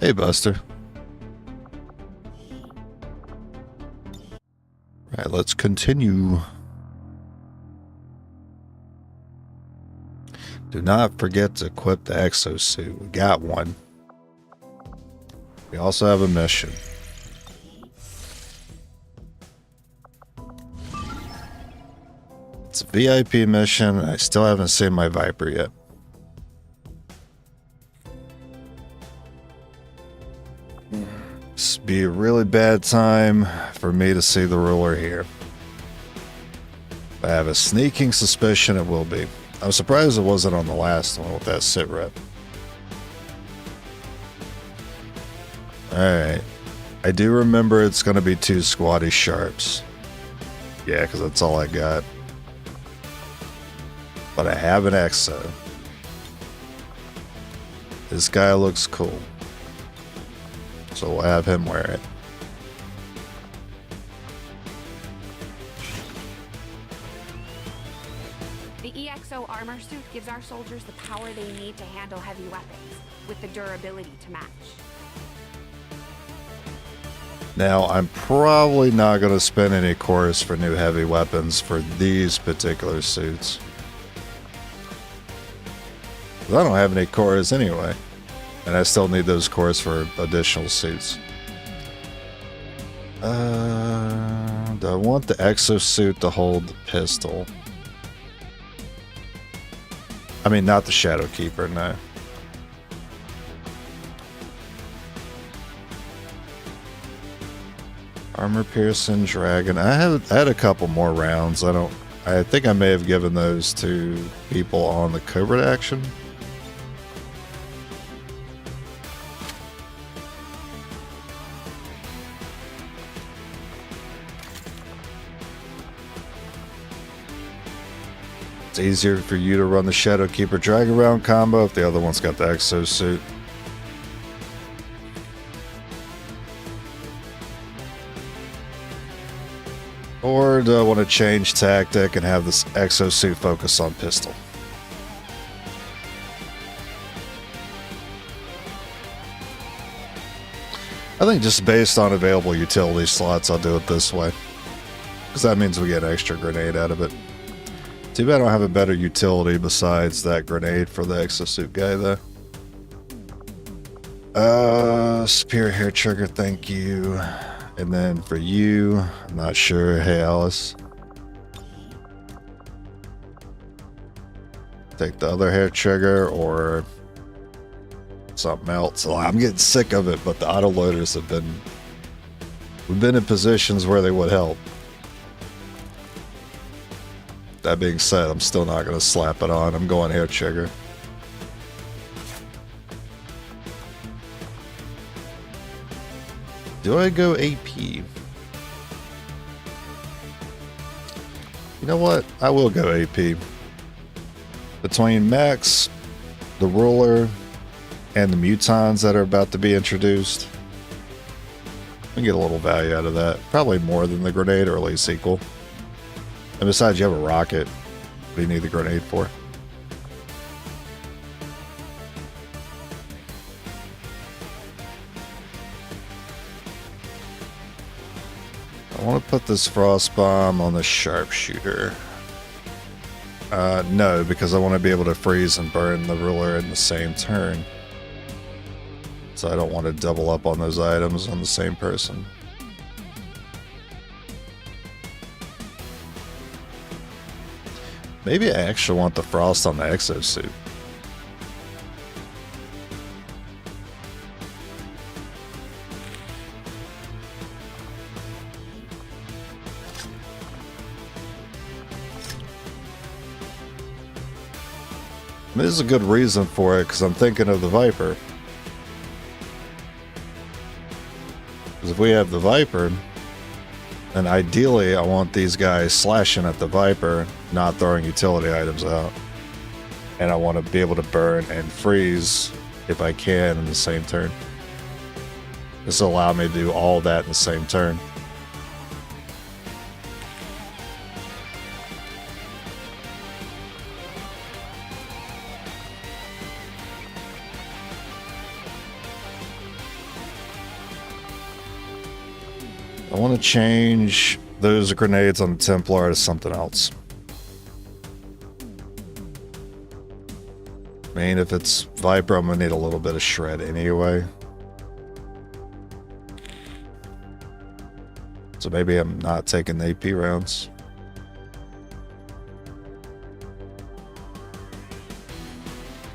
Hey, Buster. Right, let's continue. Do not forget to equip the exosuit. We got one. We also have a mission. It's a VIP mission. I still haven't seen my Viper yet. This would be a really bad time for me to see the ruler here. I have a sneaking suspicion it will be. I'm surprised it wasn't on the last one with that sit rep. Alright. I do remember it's going to be 2 squatty sharps. Yeah, because that's all I got. But I have an exo. This guy looks cool. So we'll have him wear it. The EXO armor suit gives our soldiers the power they need to handle heavy weapons, with the durability to match. Now, I'm probably not going to spend any cores for new heavy weapons for these particular suits. I don't have any cores anyway. And I still need those cores for additional suits. Do I want the exosuit to hold the pistol? I mean, not the Shadow Keeper, no. Armor piercing dragon. I had a couple more rounds. I think I may have given those to people on the covert action. It's easier for you to run the Shadow Keeper drag around combo if the other one's got the exosuit. Or do I want to change tactic and have this exosuit focus on pistol? I think just based on available utility slots, I'll do it this way. Because that means we get an extra grenade out of it. Too bad I don't have a better utility besides that grenade for the exosuit guy, though. Spear hair trigger, thank you. And then for you, I'm not sure. Hey, Alice. Take the other hair trigger or something else. Well, I'm getting sick of it, but the autoloaders have been... We've been in positions where they would help. That being said, I'm still not going to slap it on. I'm going hair trigger. Do I go AP? You know what? I will go AP. Between Max, the ruler, and the mutons that are about to be introduced, we can get a little value out of that. Probably more than the grenade, or at least equal. And besides, you have a rocket. What do you need the grenade for? I want to put this frost bomb on the sharpshooter. No, because I want to be able to freeze and burn the ruler in the same turn. So I don't want to double up on those items on the same person. Maybe I actually want the frost on the exosuit. There's a good reason for it, because I'm thinking of the Viper. Because if we have the Viper, then ideally I want these guys slashing at the Viper, not throwing utility items out. And I want to be able to burn and freeze, if I can, in the same turn. This will allow me to do all that in the same turn. I want to change those grenades on the Templar to something else. I mean, if it's Viper, I'm gonna need a little bit of shred anyway. So maybe I'm not taking the AP rounds.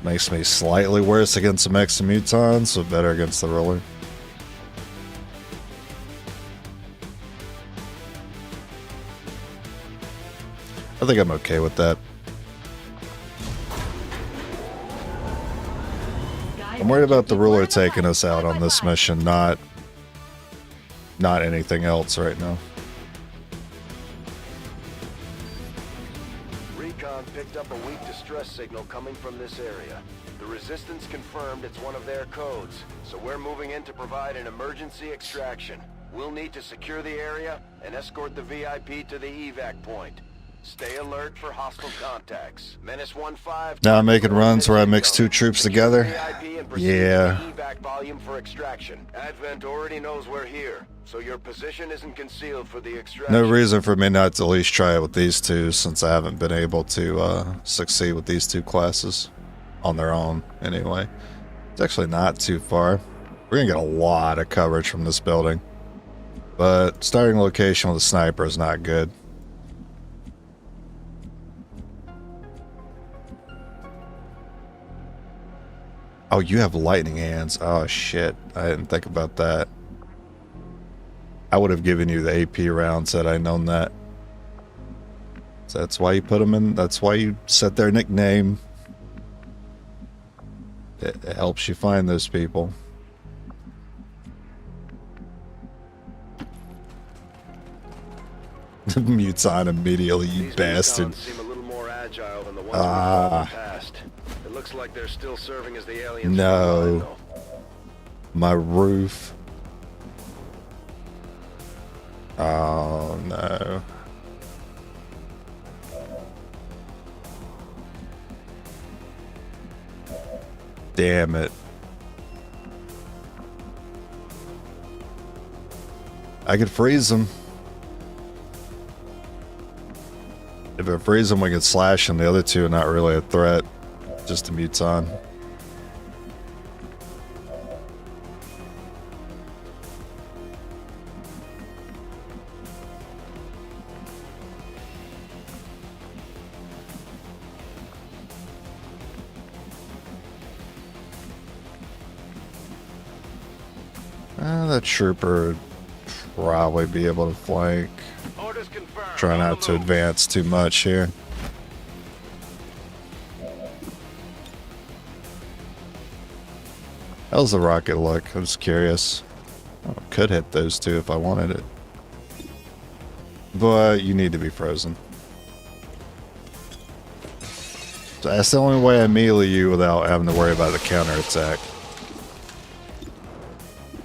Makes me slightly worse against some Examutons, so better against the Roller. I think I'm okay with that. I'm worried about the Ruler taking us out on this mission, not anything else right now. Recon picked up a weak distress signal coming from this area. The Resistance confirmed it's one of their codes, so we're moving in to provide an emergency extraction. We'll need to secure the area and escort the VIP to the evac point. Stay alert for hostile contacts. Menace 1-5. Now I'm making runs where I mix two troops together. Yeah. Evac volume for extraction. Advent already knows we're here, so your position isn't concealed for the extraction. No reason for me not to at least try it with these two, since I haven't been able to succeed with these two classes on their own anyway. It's actually not too far. We're gonna get a lot of coverage from this building, but starting location with a sniper is not good. Oh, you have lightning hands. Oh shit, I didn't think about that. I would have given you the AP rounds had I known that. So that's why you put them in. That's why you set their nickname. It helps you find those people. Muton immediately, you bastard. Seem a little more agile than the ones we've fought in the past. It looks like they're still serving as the aliens. No. My roof. Oh no. Damn it. I could freeze them. If I freeze them, we can slash them. The other two are not really a threat. Just a Muton. That trooper would probably be able to flank. Orders confirmed. Try not to advance too much here. How's the rocket look? I'm just curious. Oh, could hit those two if I wanted it. But you need to be frozen. So that's the only way I melee you without having to worry about the counterattack.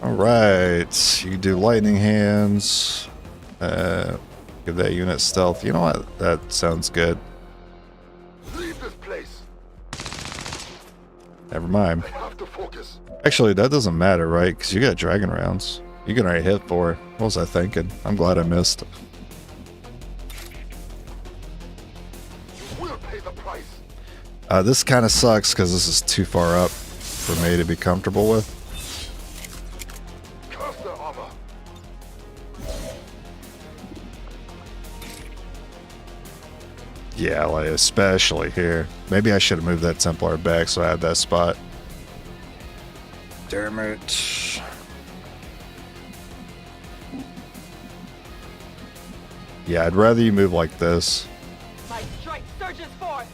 Alright, you do lightning hands. Give that unit stealth. You know what? That sounds good. Leave this place. Never mind. I have to focus. Actually, that doesn't matter, right? Because you got dragon rounds. You can already hit 4. What was I thinking? I'm glad I missed. You will pay the price. This kind of sucks because this is too far up for me to be comfortable with. Cast their armor. Yeah, like especially here. Maybe I should have moved that Templar back so I had that spot. Damn it. Yeah, I'd rather you move like this. My strike surges forth.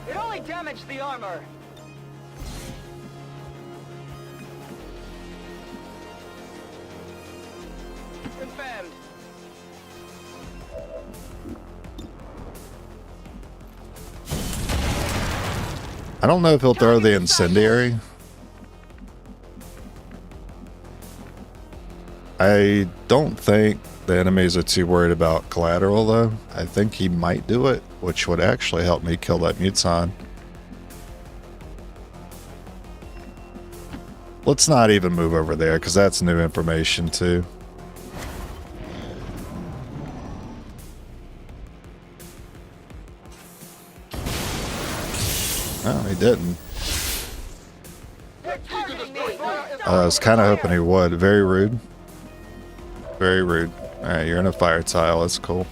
It only damaged the armor. Confirmed. I don't know if he'll throw the incendiary. I I don't think the enemies are too worried about collateral, though. I think he might do it, which would actually help me kill that Muton. Let's not even move over there, because that's new information, too. Oh, he didn't. I was kind of hoping he would. Very rude. Very rude. Alright, you're in a fire tile. That's cool.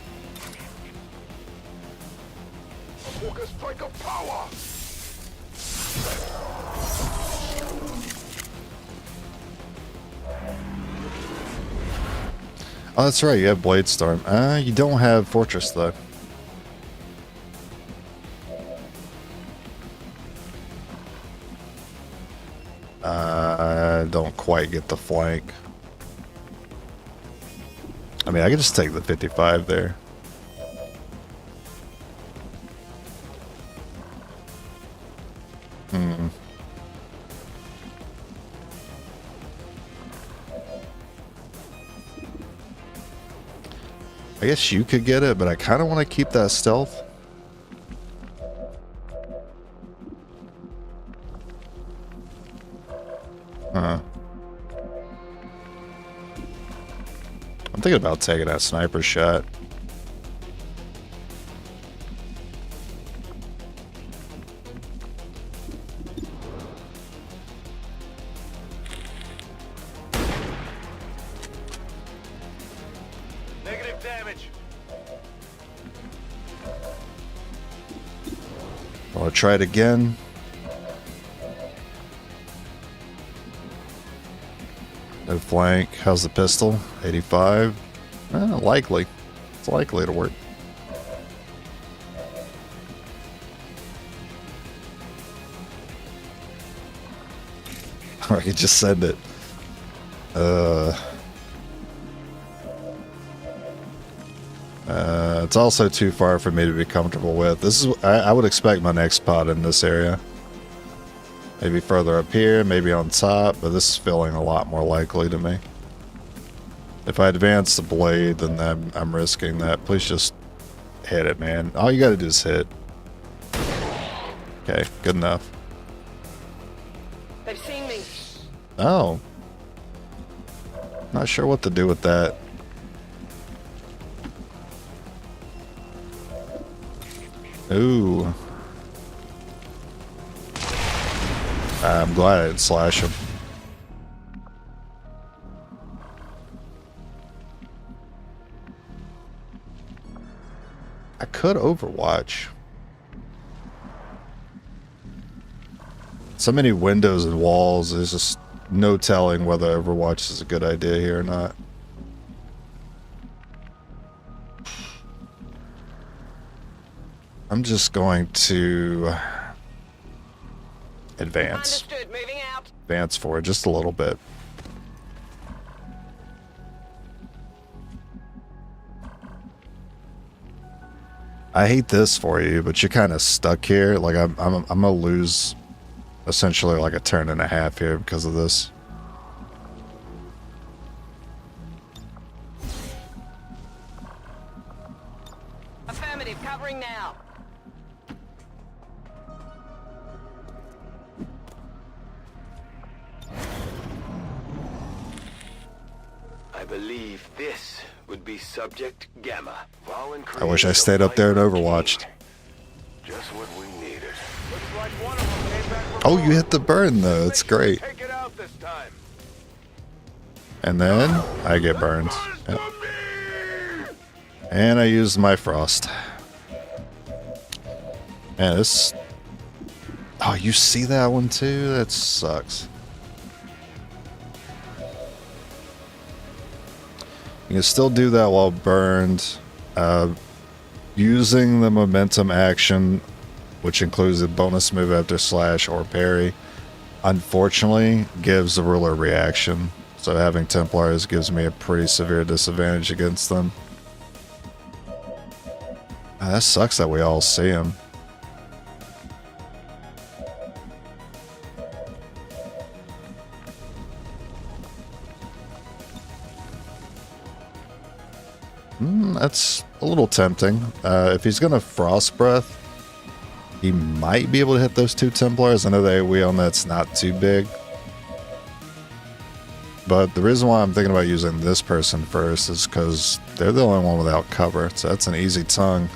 Oh, that's right. You have Blade Storm. You don't have Fortress, though. I don't quite get the flank. I mean, I could just take the 55 there. I guess you could get it, but I kind of want to keep that stealth. I'm thinking about taking that sniper shot. Negative damage. I'll try it again. No flank. How's the pistol? 85. Likely. It's likely to work. Or you just send it. It's also too far for me to be comfortable with. This is I would expect my next pod in this area. Maybe further up here, maybe on top, but this is feeling a lot more likely to me. If I advance the blade, then I'm risking that. Please just hit it, man. All you gotta do is hit. Okay, good enough. They've seen me. Oh. Not sure what to do with that. Ooh. I'm glad I didn't slash him. I could Overwatch. So many windows and walls, there's just no telling whether Overwatch is a good idea here or not. I'm just going to advance. Understood. Moving out. Advance forward just a little bit. I hate this for you, but you're kind of stuck here. Like I'm gonna lose essentially like a turn and a half here because of this. Affirmative. Covering now. I believe this would be Subject Gamma. I wish I stayed up there and Overwatched. Just what we needed. Oh, you hit the burn though. It's great. Take it out this time. And then I get burned. Yep. And I used my frost. Man, this... Oh, you see that one too? That sucks. You can still do that while burned. Using the momentum action, which includes a bonus move after slash or parry, unfortunately gives the ruler reaction. So having Templars gives me a pretty severe disadvantage against them. That sucks that we all see him. That's a little tempting. If he's going to Frost Breath, he might be able to hit those 2 Templars. I know the AoE on that's not too big. But the reason why I'm thinking about using this person first is because they're the only one without cover. So that's an easy tongue.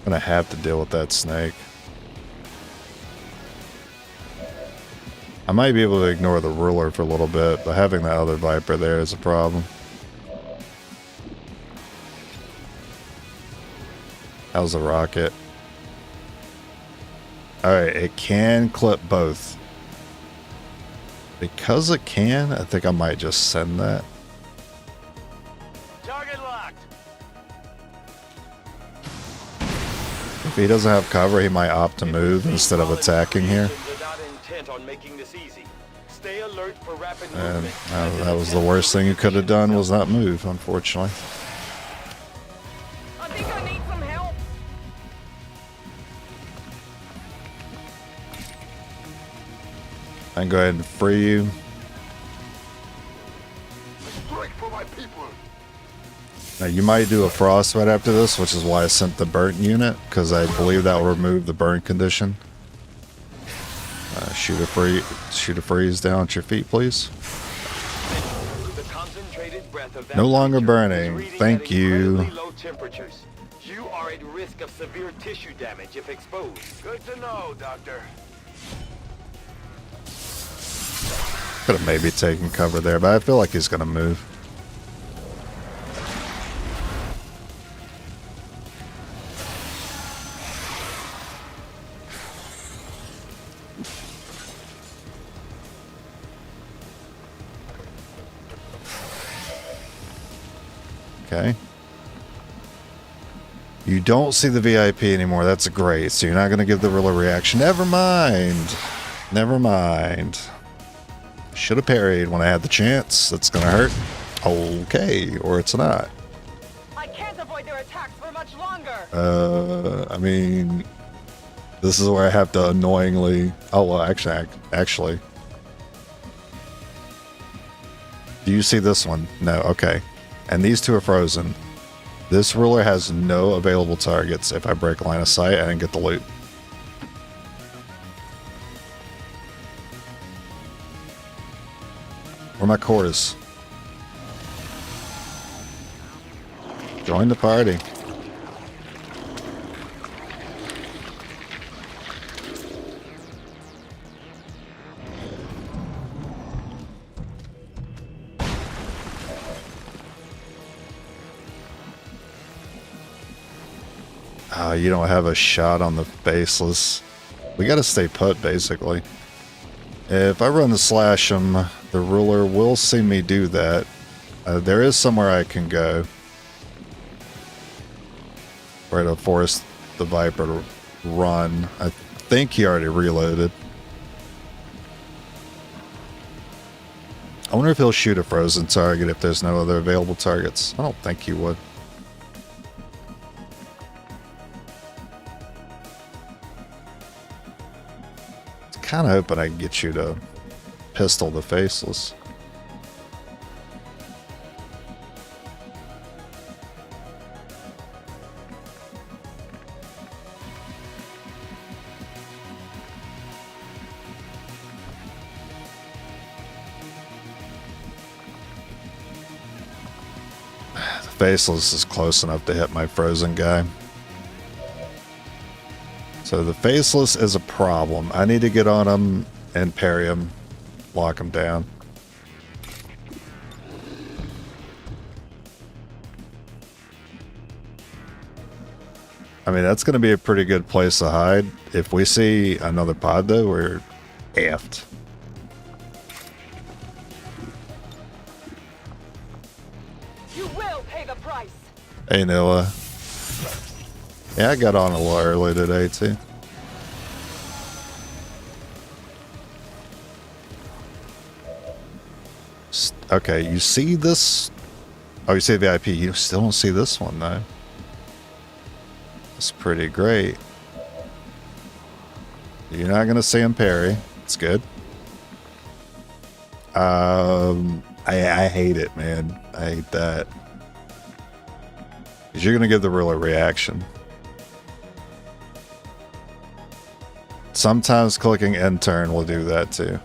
I'm gonna have to deal with that snake. I might be able to ignore the ruler for a little bit, but having that other Viper there is a problem. How's the rocket? Alright, it can clip both. Because it can, I think I might just send that. If he doesn't have cover, he might opt to move instead of attacking here. And that was the worst thing you could have done, was not move, unfortunately. I think I need some help. I can go ahead and free you. Now you might do a frostbite after this, which is why I sent the burnt unit, because I believe that will remove the burn condition. Shoot a freeze down at your feet, please. No longer burning. Thank you. You are at risk of severe tissue damage if exposed. Good to know, Doctor. Could have maybe taken cover there, but I feel like he's gonna move. Okay. You don't see the VIP anymore. That's great. So you're not going to give the ruler reaction. Never mind. Never mind. Should have parried when I had the chance. That's going to hurt. Okay. Or it's not. I can't avoid their attacks for much longer. I mean, this is where I have to annoyingly... Oh, well, actually. Do you see this one? No. Okay. And these two are frozen. This ruler has no available targets. If I break line of sight, I didn't get the loot. Where are my cores? Join the party. You don't have a shot on the faceless. We gotta stay put, basically. If I run the slash him, the ruler will see me do that. There is somewhere I can go where to force the Viper to run. I think he already reloaded. I wonder if he'll shoot a frozen target if there's no other available targets. I don't think he would. Kind of hoping I can get you to pistol the faceless. The faceless is close enough to hit my frozen guy. So the faceless is a problem. I need to get on him and parry him, lock him down. I mean, that's going to be a pretty good place to hide. If we see another pod, though, we're effed. You will pay the price. Hey, Noah. Yeah, I got on a little early today, too. Okay, you see this? Oh, you see the VIP. You still don't see this one, though. It's pretty great. You're not going to see him parry. It's good. I hate it, man. I hate that. Because you're going to give the ruler reaction. Sometimes clicking end turn will do that, too.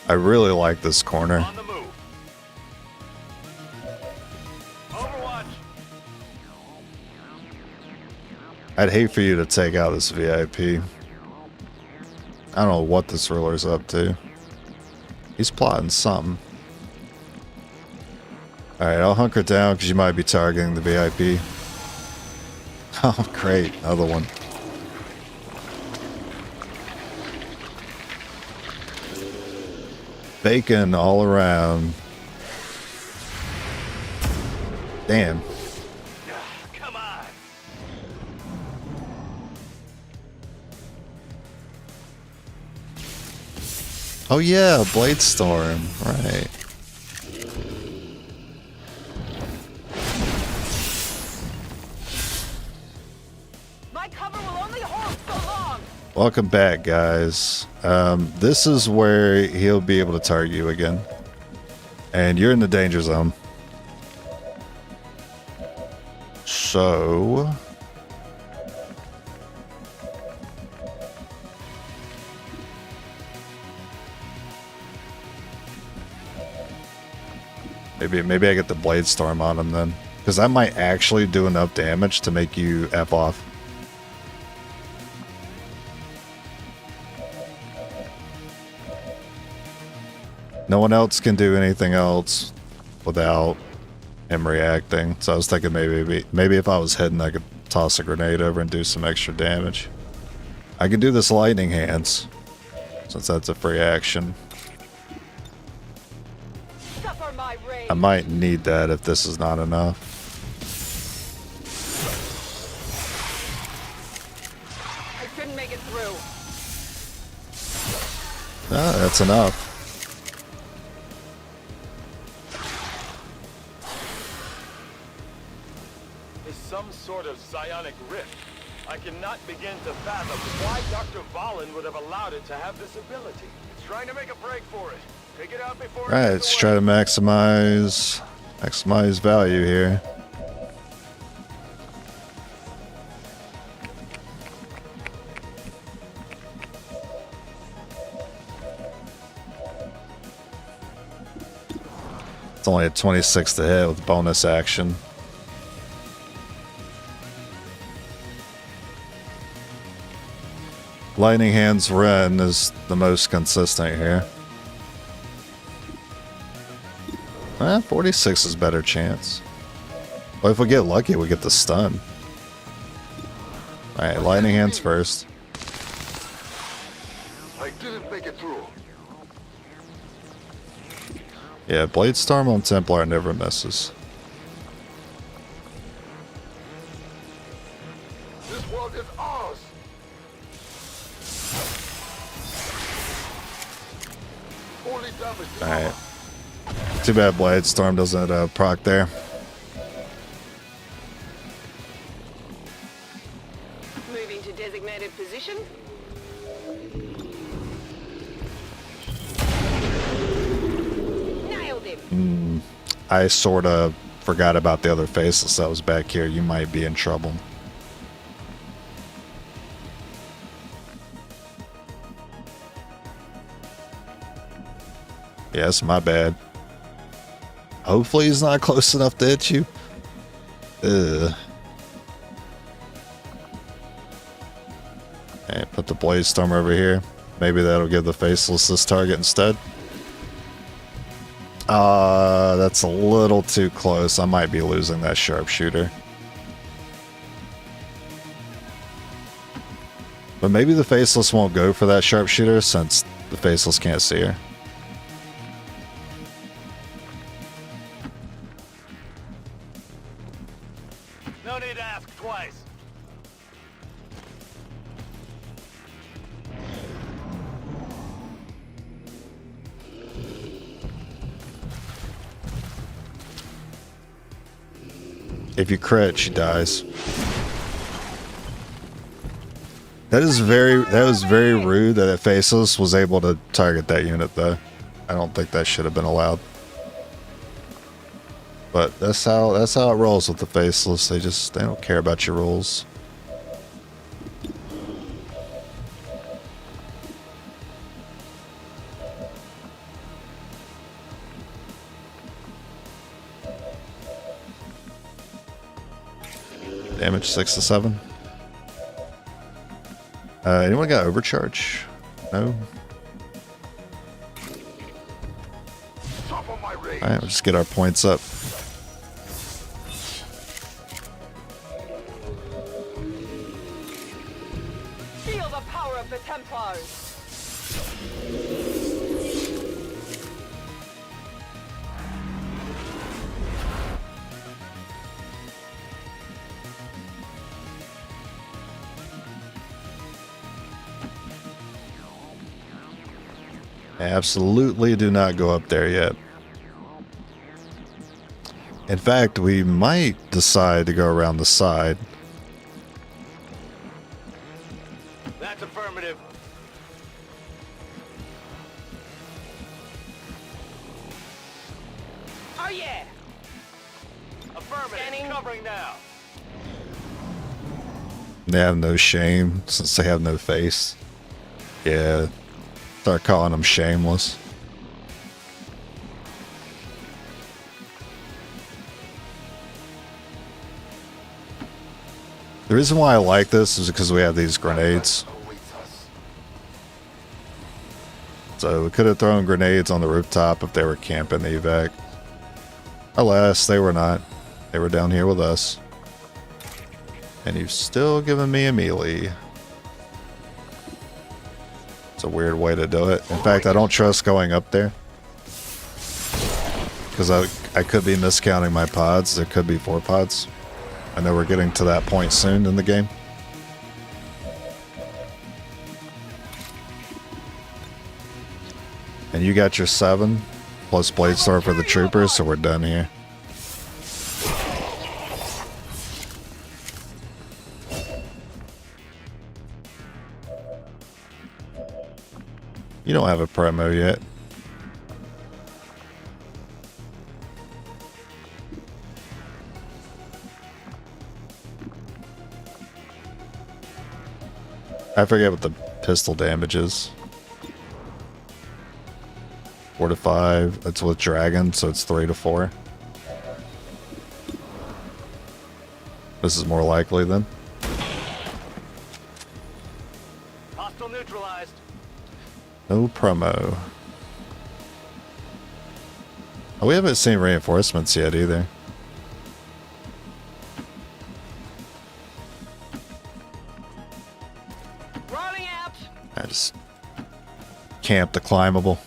I really like this corner. On the move. Overwatch. I'd hate for you to take out this VIP. I don't know what this ruler's up to. He's plotting something. Alright, I'll hunker down because you might be targeting the VIP. Oh, great. Another one. Bacon all around. Damn. Come on. Oh yeah, Blade Storm. Right. My cover will only hold so long. Welcome back, guys. This is where he'll be able to target you again. And you're in the danger zone. So... Maybe I get the Blade Storm on him then. Because that might actually do enough damage to make you F off. No one else can do anything else without him reacting. So I was thinking maybe if I was hidden, I could toss a grenade over and do some extra damage. I can do this lightning hands, since that's a free action. Suffer my rage. I might need that if this is not enough. I couldn't make it through. Ah, that's enough. Is some sort of psionic rift. I cannot begin to fathom why Dr. Vahlen would have allowed it to have this ability. It's trying to make a break for it. Pick it up before. Alright, let's try to maximize value here. It's only a 26 to hit with bonus action. Lightning Hands Ren is the most consistent here. 46 is better chance. Well, if we get lucky, we get the stun. Alright, Lightning Hands first. I didn't make it through. Yeah, Blade Storm on Templar never misses. This world is ours. Only damage. Alright. Too bad Blade Storm doesn't proc there. Moving to designated position. Nailed him. I sort of forgot about the other faceless that was back here. You might be in trouble. Yes, my bad. Hopefully he's not close enough to hit you. Ugh. Okay, put the Blade Storm over here. Maybe that'll give the faceless this target instead. That's a little too close. I might be losing that Sharpshooter. But maybe the Faceless won't go for that Sharpshooter since the Faceless can't see her. No need to ask twice. If you crit, she dies. That was very rude that Faceless was able to target that unit though. I don't think that should have been allowed. But that's how it rolls with the Faceless. They don't care about your rules. Damage 6 to 7. Anyone got overcharge? No? Alright, we'll just get our points up. Feel the power of the Templars. Absolutely do not go up there yet. In fact, we might decide to go around the side. That's affirmative. Oh yeah. Affirmative. Scanning. Covering now. They have no shame since they have no face. Yeah. Start calling them shameless. The reason why I like this is because we have these grenades. So we could have thrown grenades on the rooftop if they were camping the evac. Alas, they were not. They were down here with us. And you've still given me a melee. It's a weird way to do it. In fact, I don't trust going up there. Because I could be miscounting my pods. There could be 4 pods. I know we're getting to that point soon in the game. And you got your 7 plus Blade Storm for the troopers, so we're done here. You don't have a promo yet. I forget what the pistol damage is. 4 to 5. It's with Dragon, so it's 3 to 4. This is more likely then. Hostile neutralized. No promo. Oh, we haven't seen reinforcements yet either. Rolling out. I just camped the climbable.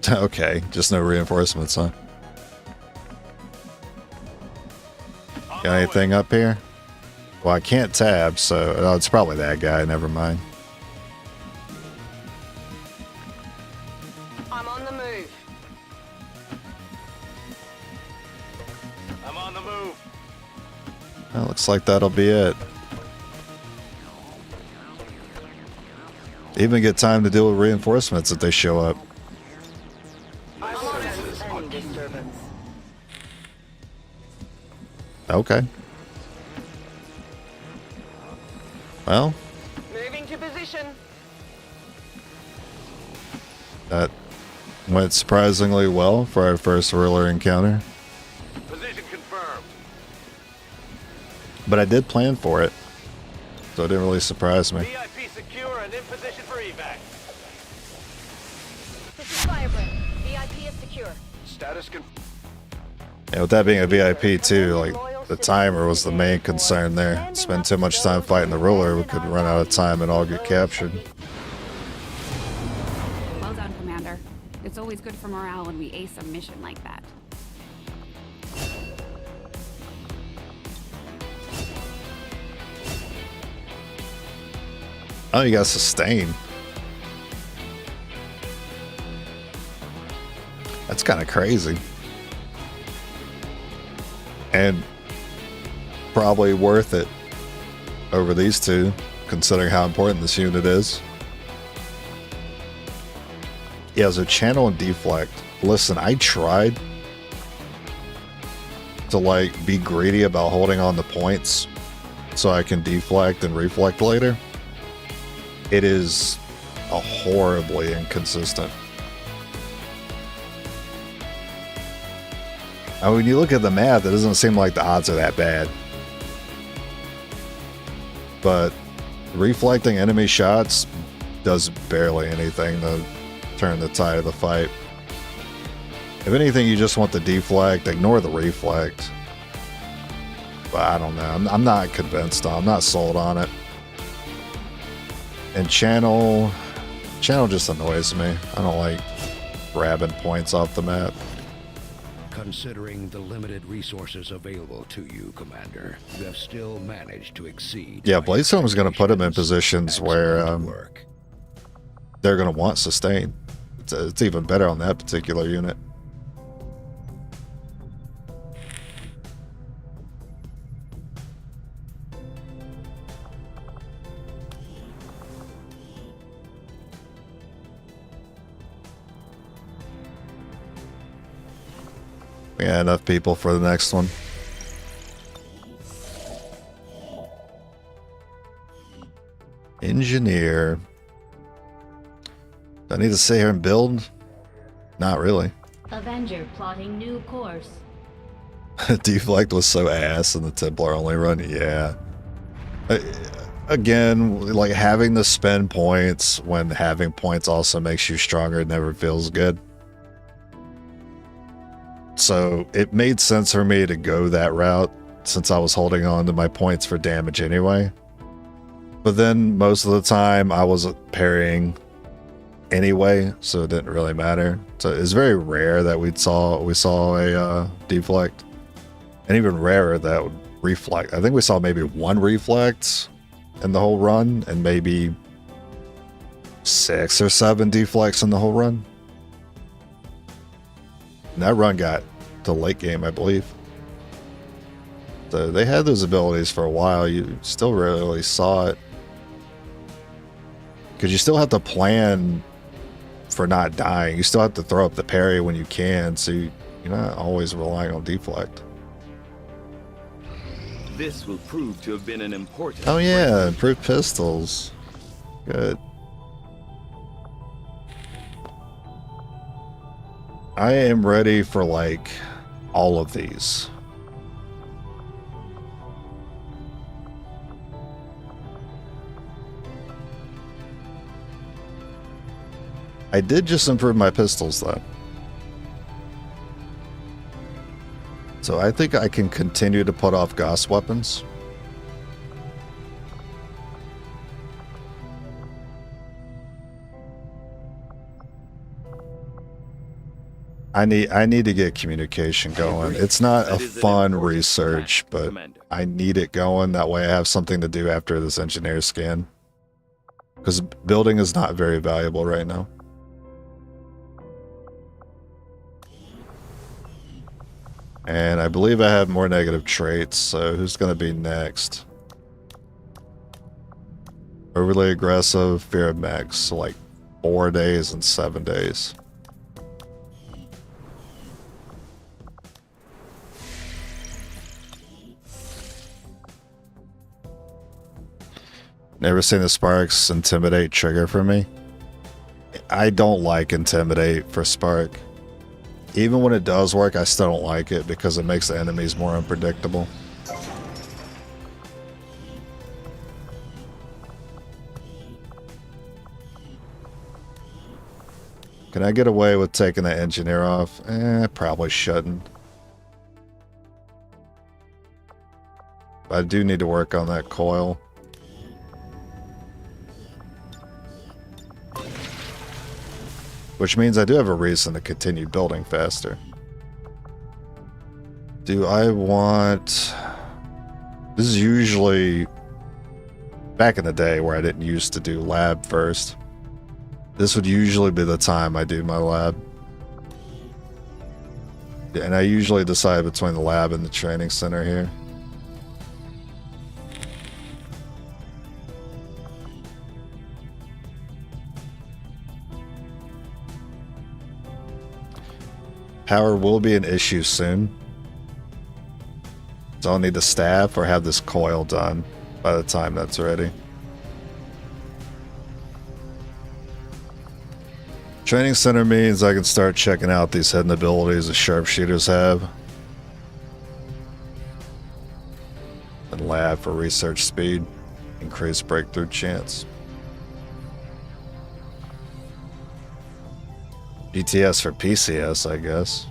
Okay, just no reinforcements, huh? Got anything up here? Well, I can't tab, so oh, it's probably that guy. Never mind. I'm on the move. I'm on the move. Well, looks like that'll be it. Even get time to deal with reinforcements if they show up. I'm on any disturbance. Okay. Well, Moving to position. that went surprisingly well for our first ruler encounter. Position confirmed. But I did plan for it, so it didn't really surprise me. VIP secure and in position for evac. This is Firebrand. VIP is secure. Status And with that being a VIP too, like the timer was the main concern there. Spend too much time fighting the ruler, we could run out of time and all get captured. Well done, Commander. It's always good for morale when we ace a mission like that. Oh, you got sustain. That's kind of crazy. And probably worth it over these two, considering how important this unit is. Yeah, so channel and deflect. Listen, I tried to like be greedy about holding on to points so I can deflect and reflect later. It is a horribly inconsistent. I mean, when you look at the math, it doesn't seem like the odds are that bad. But reflecting enemy shots does barely anything to turn the tide of the fight. If anything, you just want the deflect, ignore the reflect. But I don't know. I'm not convinced. I'm not sold on it. And channel just annoys me. I don't like grabbing points off the map. Considering the limited resources available to you, Commander, you have still managed to exceed. Yeah, Bladestorm is going to put him in positions where work. they're going to want sustain. It's even better on that particular unit. Yeah, enough people for the next one. Engineer. Do I need to sit here and build? Not really. Avenger plotting new course. Deflect was so ass in the Templar only run. Yeah. Again, like having to spend points when having points also makes you stronger, it never feels good. So it made sense for me to go that route since I was holding on to my points for damage anyway. But then most of the time I was parrying anyway, so it didn't really matter. So it's very rare that we saw a deflect, and even rarer that would reflect. I think we saw maybe one reflect in the whole run, and maybe 6 or 7 deflects in the whole run. And that run got to late game, I believe. So they had those abilities for a while. You still rarely saw it. Because you still have to plan for not dying. You still have to throw up the parry when you can, so you're not always relying on deflect. This will prove to have been an important... Oh yeah, improved pistols. Good. I am ready for like all of these. I did just improve my pistols though. So I think I can continue to put off Gauss weapons. I need to get communication going. It's not a fun research, but I need it going. That way I have something to do after this engineer scan. Because building is not very valuable right now. And I believe I have more negative traits, so who's going to be next? Overly aggressive, fear of mechs, so like 4 days and 7 days. Never seen the Sparks Intimidate trigger for me. I don't like Intimidate for Spark. Even when it does work, I still don't like it because it makes the enemies more unpredictable. Can I get away with taking the engineer off? Probably shouldn't. I do need to work on that coil. Which means I do have a reason to continue building faster. Do I want... This is usually back in the day where I didn't used to do lab first. This would usually be the time I do my lab. And I usually decide between the lab and the training center here. Power will be an issue soon. So I'll need the staff or have this coil done by the time that's ready. Training center means I can start checking out these hidden abilities the sharpshooters have. And lab for research speed, increased breakthrough chance. GTS for PCS, I guess.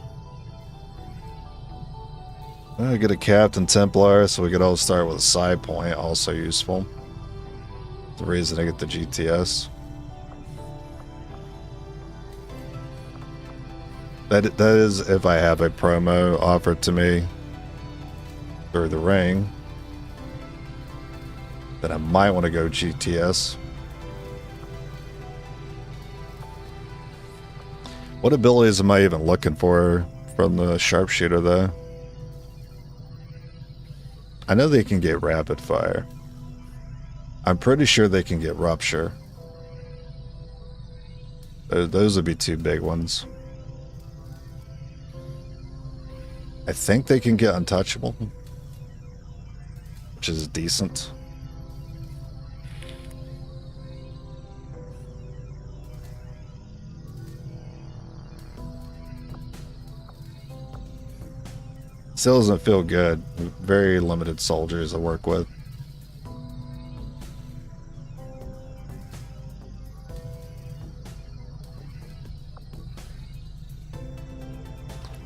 I get a Captain Templar, so we could all start with a side point, also useful. The reason I get the GTS. That is if I have a promo offered to me through the ring. Then I might want to go GTS. What abilities am I even looking for from the sharpshooter though? I know they can get rapid fire. I'm pretty sure they can get rupture. Those would be two big ones. I think they can get untouchable, which is decent. Still doesn't feel good. Very limited soldiers I work with.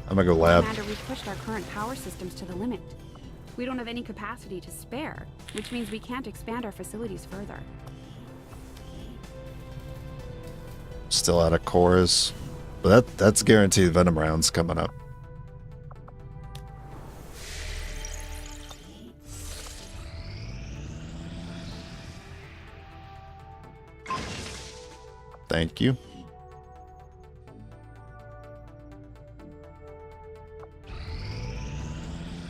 I'm gonna go lab. Commander, we've pushed our current power systems to the limit. We don't have any capacity to spare, which means we can't expand our facilities further. Still out of cores. But that's guaranteed venom rounds coming up. Thank you.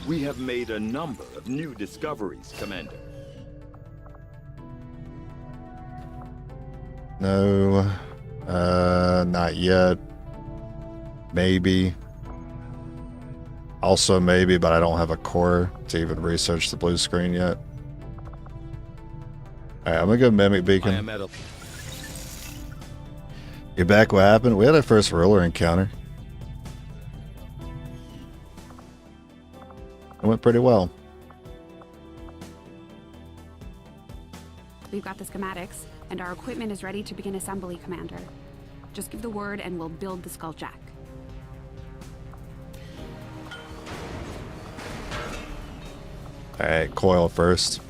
We have made a number of new discoveries, Commander. No, not yet. Maybe. Also maybe, but I don't have a core to even research the blue screen yet. Alright, I'm gonna go Mimic Beacon. You're back, what happened? We had our first ruler encounter. It went pretty well. We've got the schematics, and our equipment is ready to begin assembly, Commander. Just give the word and we'll build the Skulljack. Alright, coil first.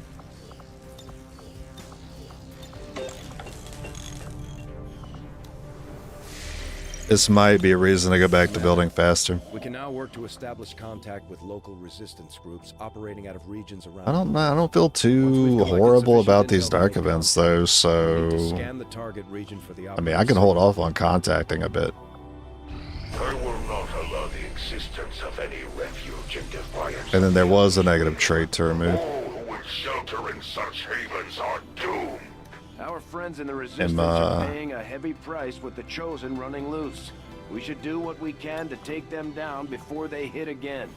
This might be a reason to go back to building faster. We can now work to establish contact with local resistance groups operating out of regions around. I don't feel too horrible about these dark events though, so Scan the target region for the I mean I can hold off on contacting a bit. I will not allow the existence of any refuge in defiance. And then there was a negative trait to remove. All who would shelter in such havens are doomed. Our friends in the Resistance are paying a heavy price with the Chosen running loose. We should do what we can to take them down before they hit again.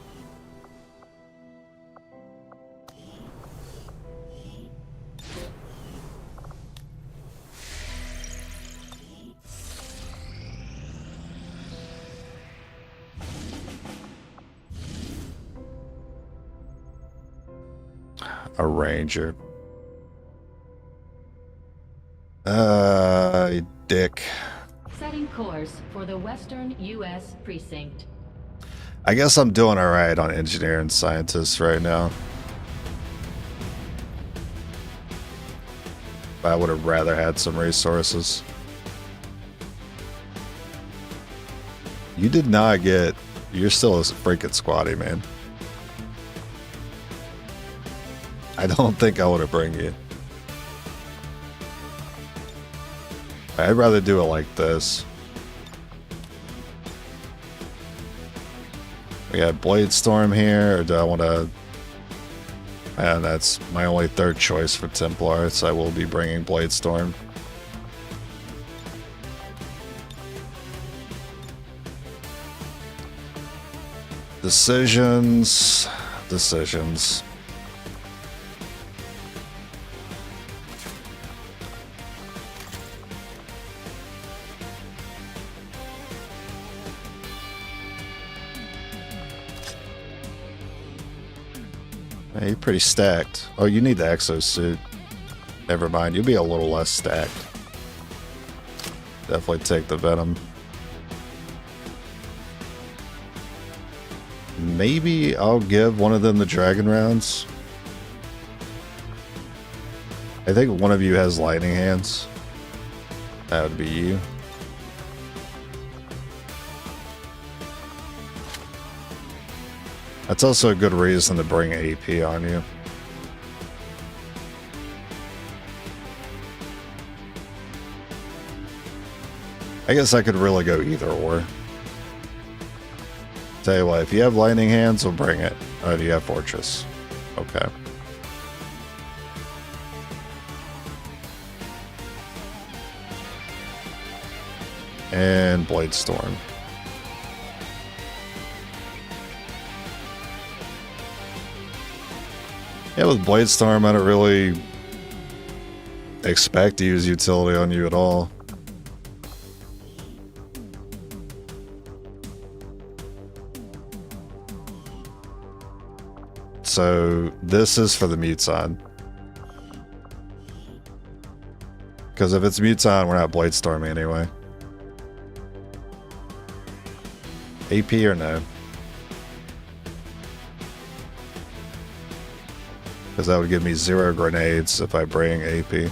A ranger. Dick. Setting course for the Western U.S. precinct. I guess I'm doing alright on engineer and scientists right now. I would have rather had some resources. You did not get... You're still a freaking squatty, man. I don't think I want to bring you. I'd rather do it like this. We got Blade Storm here, or do I want to... And that's my only third choice for Templar, so I will be bringing Blade Storm. Decisions. Hey, you're pretty stacked. Oh, you need the exosuit. Never mind, you'll be a little less stacked. Definitely take the Venom. Maybe I'll give one of them the Dragon Rounds. I think one of you has Lightning Hands. That would be you. That's also a good reason to bring AP on you. I guess I could really go either or. Tell you what, if you have Lightning Hands, we'll bring it. Oh, do you have Fortress? Okay. And Blade Storm. Yeah, with Blade Storm, I don't really expect to use utility on you at all. So this is for the Muton. Because if it's Muton, we're not Blade Storming anyway. AP or no? Because that would give me 0 grenades if I bring AP.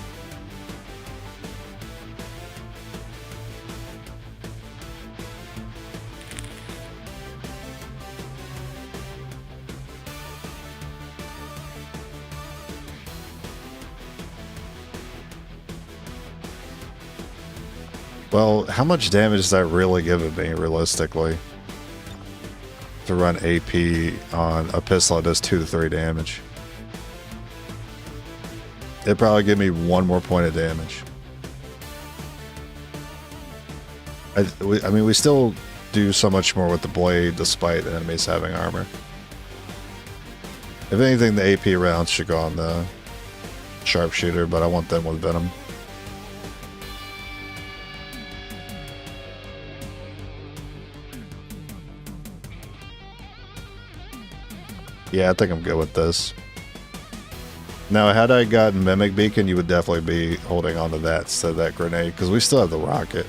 Well, how much damage is that really giving me, realistically? To run AP on a pistol that does 2 to 3 damage. It'd probably give me 1 more point of damage. I mean, we still do so much more with the blade despite the enemies having armor. If anything, the AP rounds should go on the Sharpshooter, but I want them with Venom. Yeah, I think I'm good with this. Now, had I gotten Mimic Beacon, you would definitely be holding on to that instead of that grenade, because we still have the rocket.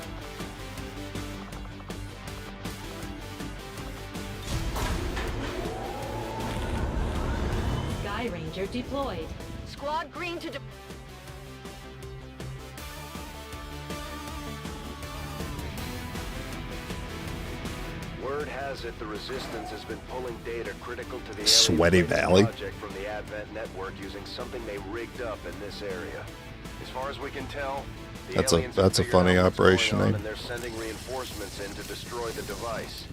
Sky Ranger deployed. Squad green to Word has it the Resistance has been pulling data critical to the Sweaty Alien Valley project from the Advent network using something they rigged up in this area. As far as we can tell, the aliens have that's a figured funny out what's operation, going on, eh? and they're sending reinforcements in to destroy the device.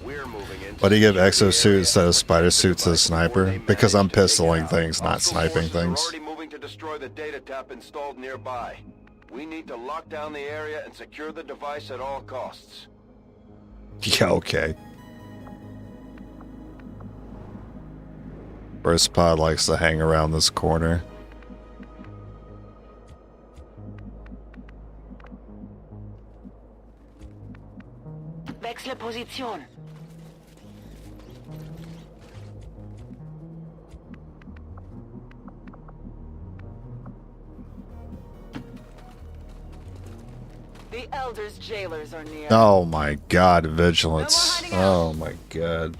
We're moving in. Why do you give exosuit instead of spider suit to the sniper? Because I'm pistoling things, not sniping things. Already moving to destroy the data tap installed nearby. We need to lock down the area and secure the device at all costs. Yeah, okay. First pod likes to hang around this corner. Wechsle Position. The Elder's jailers are near. Oh my god, vigilance. Oh my god.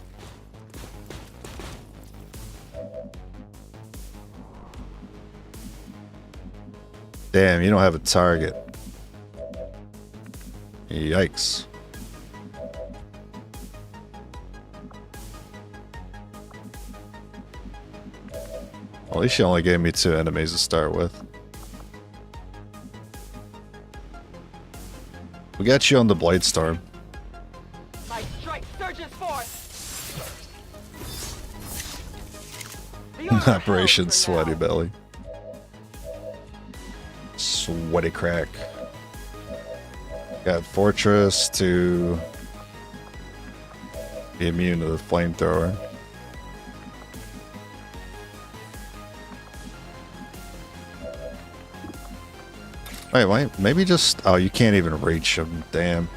Damn, you don't have a target. Yikes. Well, at least you only gave me 2 enemies to start with. We got you on the Blade Storm. My strike surges forth. The armor Operation held for Sweaty now. Belly. Sweaty crack. Got Fortress to be immune to the flamethrower. Wait, maybe just... Oh, you can't even reach him. Damn.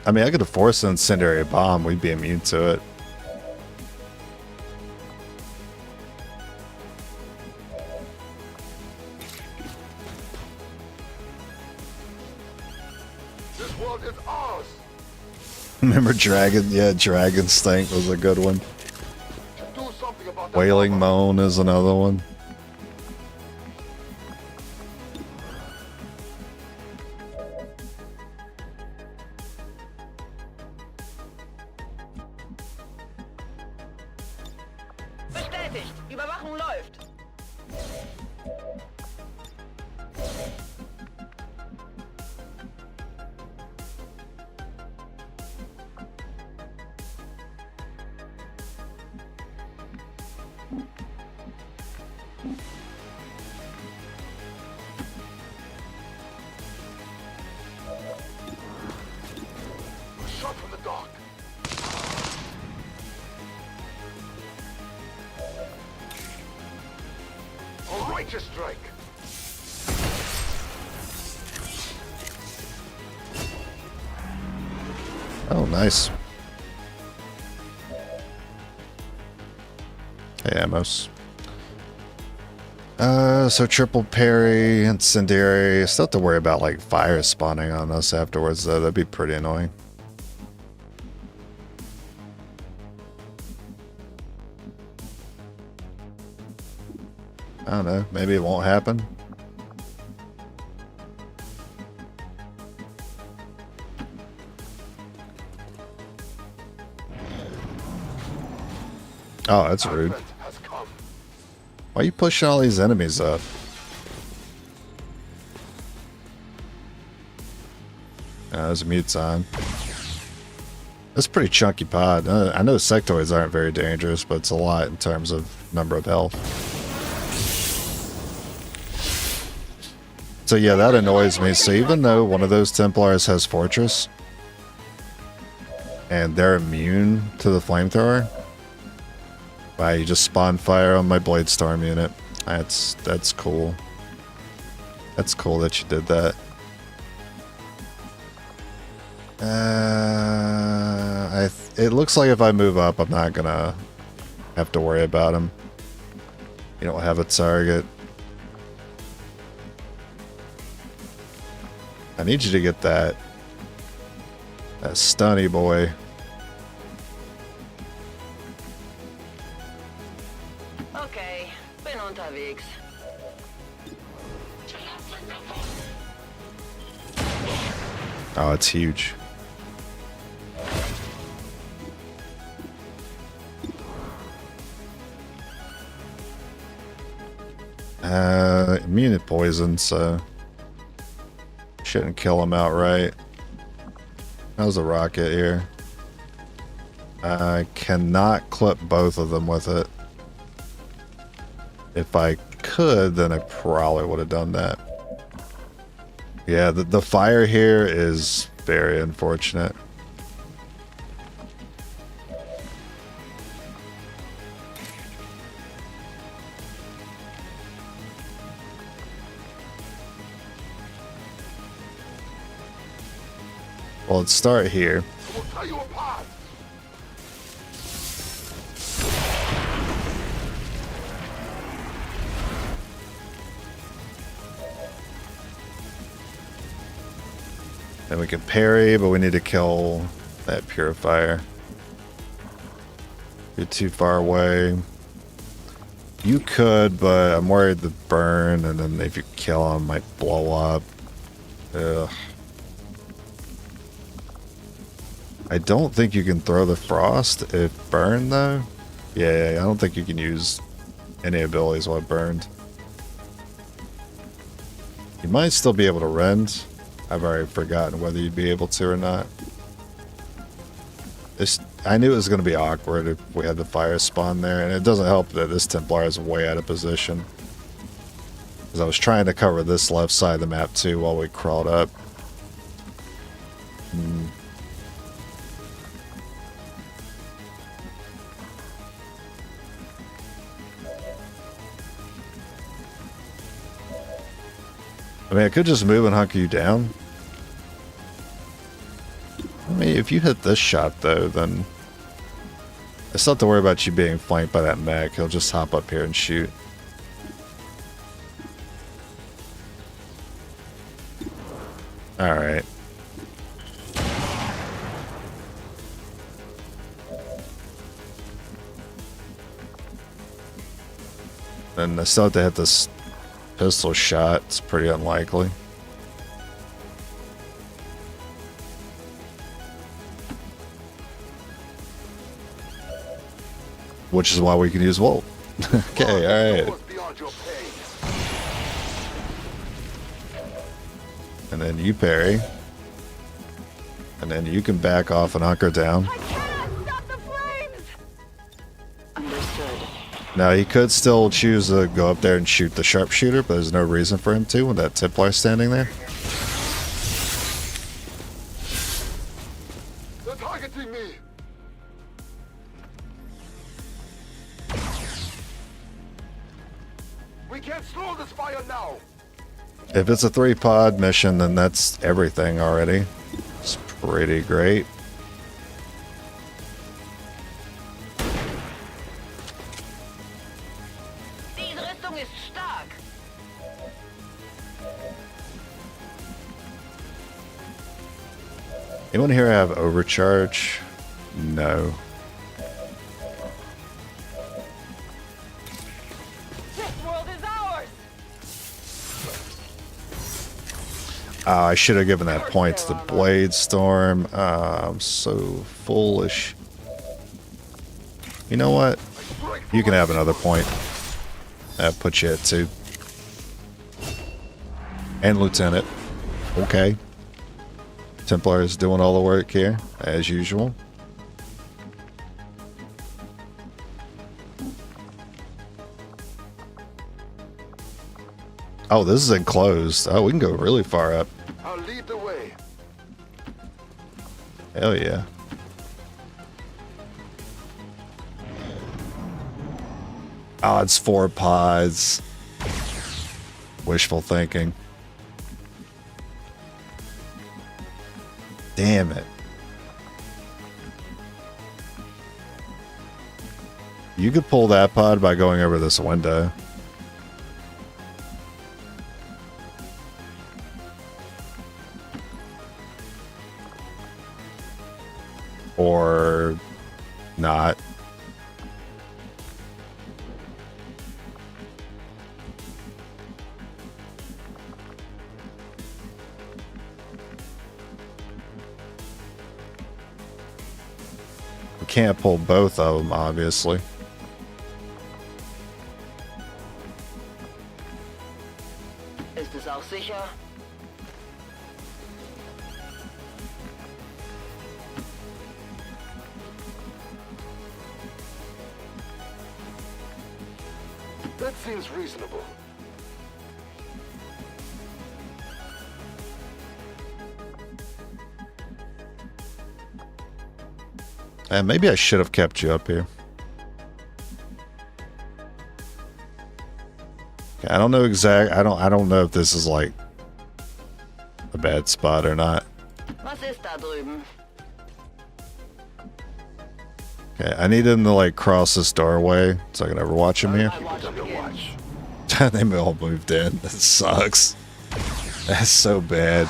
I mean, I could have forced an incendiary bomb. We'd be immune to it. This world is ours. Remember Dragon? Yeah, Dragon Stank was a good one. Do something about that Wailing armor. Moan is another one. Bestätigt. Überwachung läuft. Shot from the dark. A righteous strike. Oh, nice. Hey, Amos. So triple parry, incendiary. Still have to worry about like fire spawning on us afterwards, though. That'd be pretty annoying. I don't know. Maybe it won't happen. Oh, that's rude. Advent has come. Why are you pushing all these enemies up? There's a Muton. That's a pretty chunky pod. I know sectoids aren't very dangerous, but it's a lot in terms of number of health. So yeah, that annoys me. So even though one of those Templars has Fortress, and they're immune to the flamethrower, wow, you just spawn fire on my Blade Storm unit. That's cool. That's cool that you did that. It looks like if I move up, I'm not gonna have to worry about him. You don't have a target. I need you to get that stunny boy. Okay, bin unterwegs. Oh, it's huge. Immune to poison, so shouldn't kill him outright. How's a rocket here? I cannot clip both of them with it. If I could, then I probably would have done that. Yeah, the fire here is very unfortunate. Well, let's start here. We'll tear you apart. And we can parry, but we need to kill that purifier. You're too far away. You could, but I'm worried the burn, and then if you kill him, it might blow up. Ugh. I don't think you can throw the frost if burned, though. Yeah, I don't think you can use any abilities while burned. You might still be able to rend. I've already forgotten whether you'd be able to or not. I knew it was going to be awkward if we had the fire spawn there, and it doesn't help that this Templar is way out of position. Because I was trying to cover this left side of the map too while we crawled up. I mean, I could just move and hunker you down. I mean, if you hit this shot, though, then it's not to worry about you being flanked by that mech. He'll just hop up here and shoot. Alright. And I still have to hit this pistol shot. It's pretty unlikely. Which is why we can use Volt. Okay, alright. And then you parry. And then you can back off and hunker down. I cannot stop the flames! Understood. Now he could still choose to go up there and shoot the sharpshooter, but there's no reason for him to with that Templar standing there. They're targeting me. We can't slow this fire now. If it's a 3-pod mission, then that's everything already. It's pretty great. Die Rüstung ist stark. Anyone here have overcharge? No. This world is ours! I should have given that point to the Blade Storm. I'm so foolish. You know what? You can have another point. That puts you at 2. And Lieutenant. Okay. Templar is doing all the work here, as usual. Oh, this is enclosed. Oh, we can go really far up. I'll lead the way. Hell yeah. Oh, it's 4 pods. Wishful thinking. Damn it. You could pull that pod by going over this window. Or not. We can't pull both of them, obviously. Ist es auch sicher? That seems reasonable. And maybe I should have kept you up here. Okay, I don't know I don't know if this is like a bad spot or not. Was ist da drüben? Okay, I need him to like cross this doorway so I can Overwatch him here. They all moved in. That sucks. That's so bad.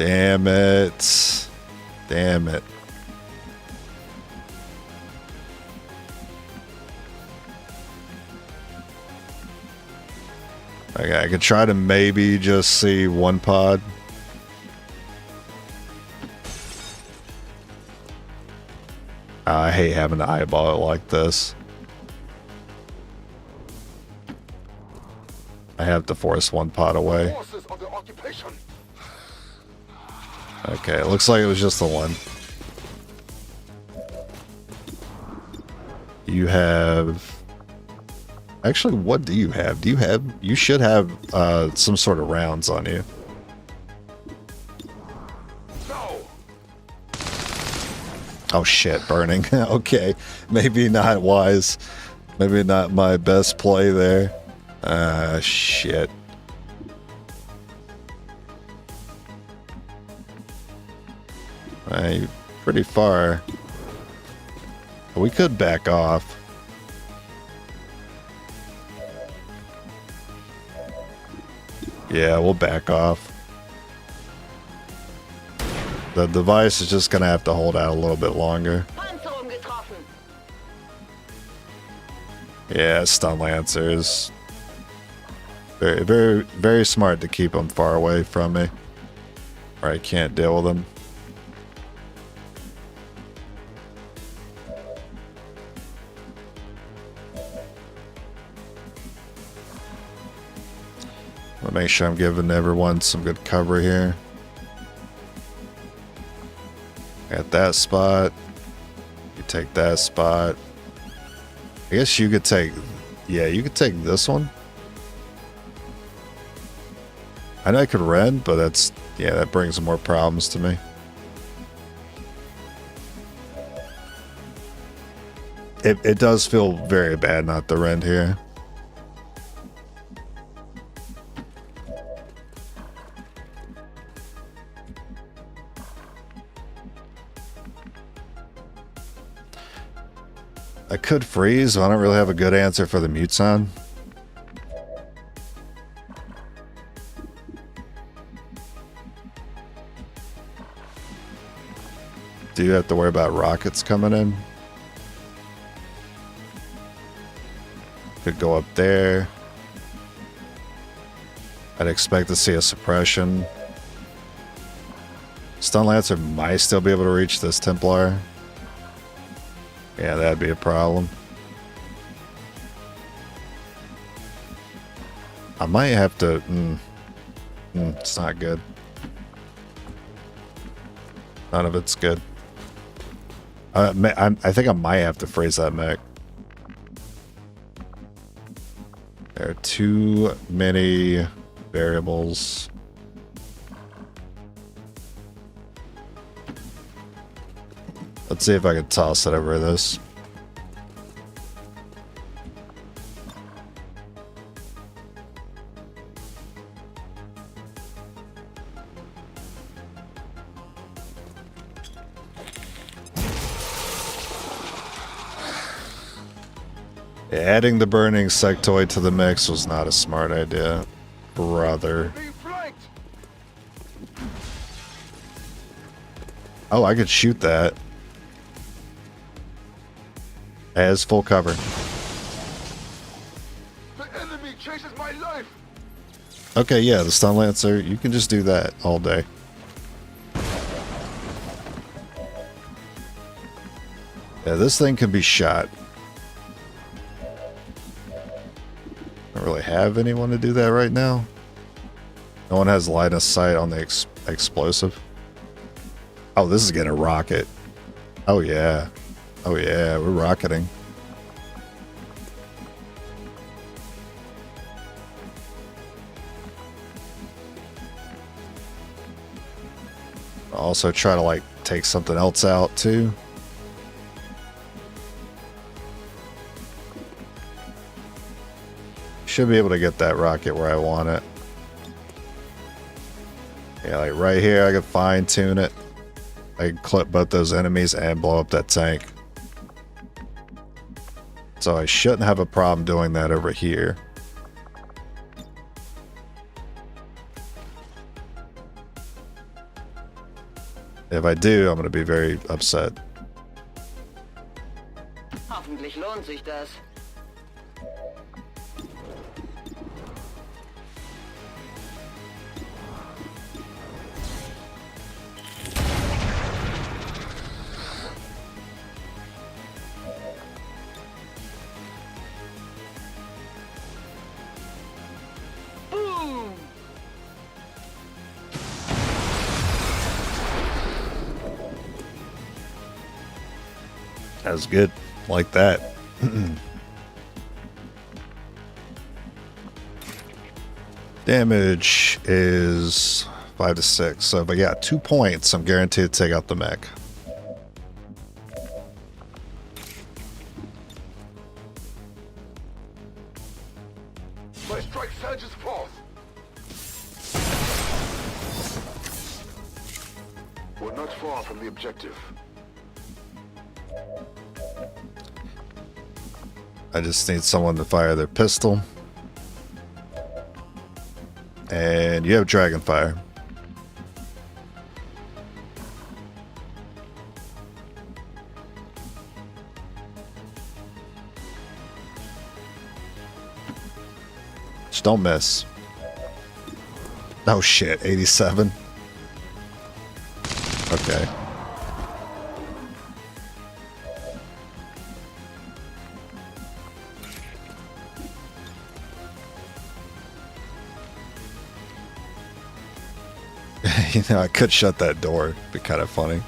Damn it. Damn it. Okay, I could try to maybe just see one pod. I hate having to eyeball it like this. I have to force one pod away. Okay, it looks like it was just the one. You have... Actually, what do you have? Do you have... You should have some sort of rounds on you. Oh shit, burning. Okay, maybe not wise. Maybe not my best play there. Shit. Pretty far. We could back off. Yeah, we'll back off. The device is just gonna have to hold out a little bit longer. Yeah, stun lancers. Very, very, very smart to keep them far away from me, or I can't deal with them. I'll make sure I'm giving everyone some good cover here. At that spot, you take that spot. I guess you could take, yeah, you could take this one. I know I could rend, but that's, yeah, that brings more problems to me. It does feel very bad not to rend here. I could freeze, but I don't really have a good answer for the mute sound. Do you have to worry about rockets coming in? Could go up there. I'd expect to see a suppression. Stun Lancer might still be able to reach this Templar. Yeah, that'd be a problem. I might have to... it's not good. None of it's good. I think I might have to freeze that mech. There are too many variables. Let's see if I can toss it over this. Yeah, adding the burning sectoid to the mix was not a smart idea, brother. Oh, I could shoot that. As full cover. The enemy chases my life. Okay, yeah, the Stun Lancer, you can just do that all day. Yeah, this thing can be shot. Don't really have anyone to do that right now. No one has line of sight on the explosive. Oh, this is gonna rocket. Oh yeah. Oh yeah, we're rocketing. I'll also try to like take something else out too. Should be able to get that rocket where I want it. Yeah, like right here I can fine tune it. I can clip both those enemies and blow up that tank. So I shouldn't have a problem doing that over here. If I do, I'm going to be very upset. Hoffentlich lohnt sich das. That was good. Like that. Damage is 5 to 6. So if I got 2 points, I'm guaranteed to take out the mech. My strike surges forth. We're not far from the objective. I just need someone to fire their pistol. And you have Dragonfire. Just don't miss. Oh shit, 87. Okay. You know, I could shut that door. It'd be kind of funny.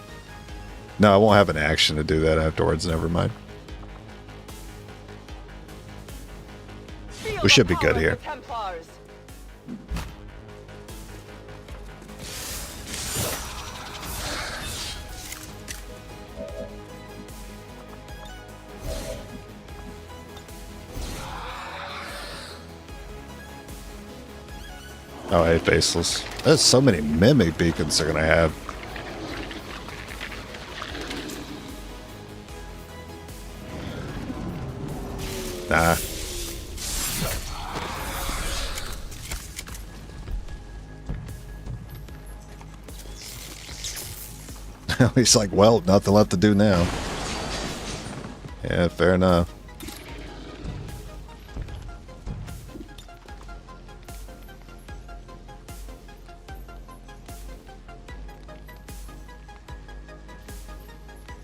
No, I won't have an action to do that afterwards. Never mind. We should be good here. Templars. Oh, hey, Faceless. There's so many Mimic beacons they're gonna have. Nah. He's like, well, nothing left to do now. Yeah, fair enough.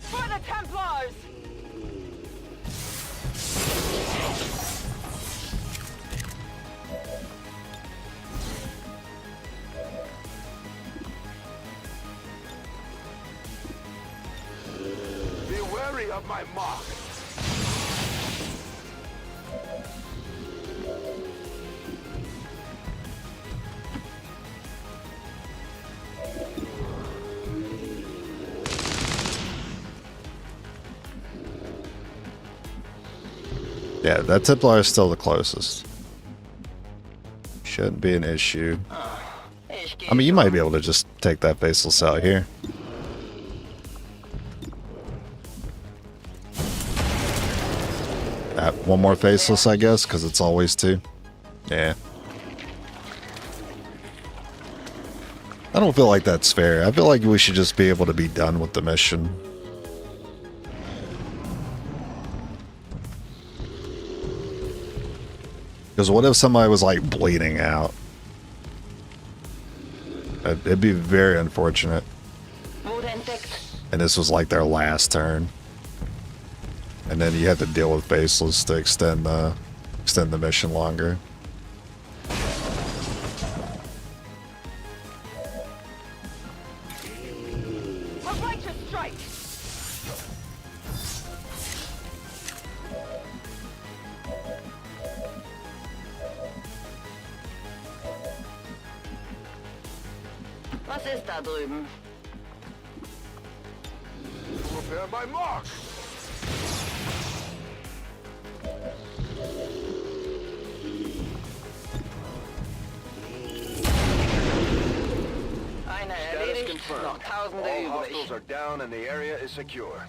For the Templars! Be wary of my mark. Yeah, that Templar is still the closest. Shouldn't be an issue. I mean, you might be able to just take that Faceless out here. One more Faceless, I guess, because it's always two. Yeah. I don't feel like that's fair. I feel like we should just be able to be done with the mission. Because what if somebody was like bleeding out? It'd be very unfortunate. And this was like their last turn. And then you have to deal with Faceless to extend the mission longer. A righteous strike! Was ist da drüben? Prepare my mark. Einer Status erledigt, confirmed. noch Tausende All übrig. hostiles are down and the area is secure.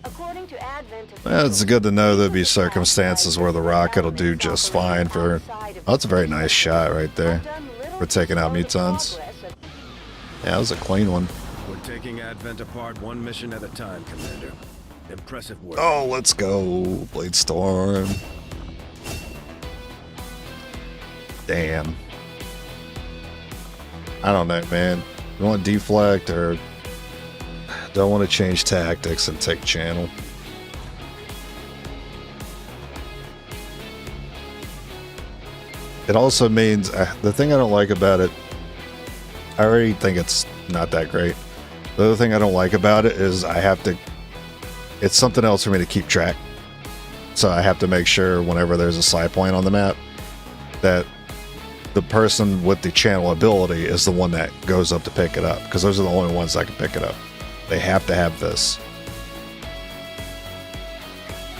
According to Advent, Well, it's good to know there'll be circumstances where the rocket will do just fine for... Oh, that's a very nice shot right there. done little We're taking out mutons. Yeah, that was a clean one. We're taking Advent apart one mission at a time, Commander. Impressive work. Oh, let's go. Blade Storm. Damn. I don't know, man. You want to deflect or don't want to change tactics and take channel? It also means the thing I don't like about it, I already think it's not that great. The other thing I don't like about it is it's something else for me to keep track. So I have to make sure whenever there's a side point on the map that the person with the channel ability is the one that goes up to pick it up, because those are the only ones that can pick it up. They have to have this.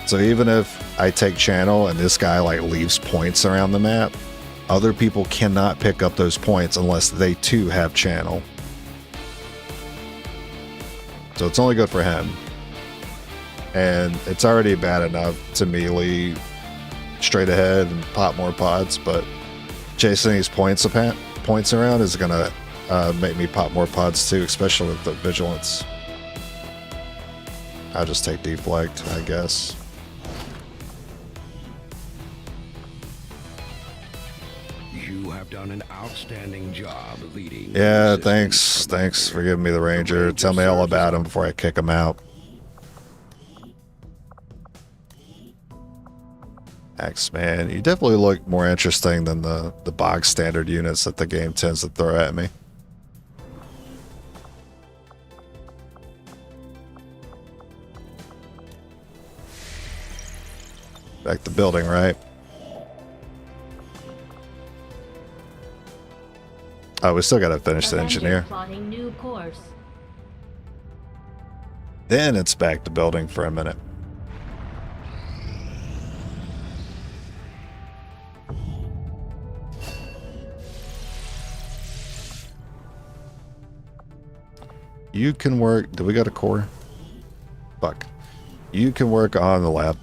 So even if I take channel and this guy like leaves points around the map, other people cannot pick up those points unless they too have channel. So it's only good for him. And it's already bad enough to melee straight ahead and pop more pods, but chasing these points around is gonna make me pop more pods too, especially with the vigilance. I'll just take deflect, I guess. You have done an outstanding job leading. Yeah, thanks for giving me the Ranger. Tell me all about him before I kick him out. X-Man, you definitely look more interesting than the bog standard units that the game tends to throw at me. Back to building, right? Oh, we still gotta finish the engineer. Plotting new course. Then it's back to building for a minute. You can work. Do we got a core? Fuck. You can work on the lab.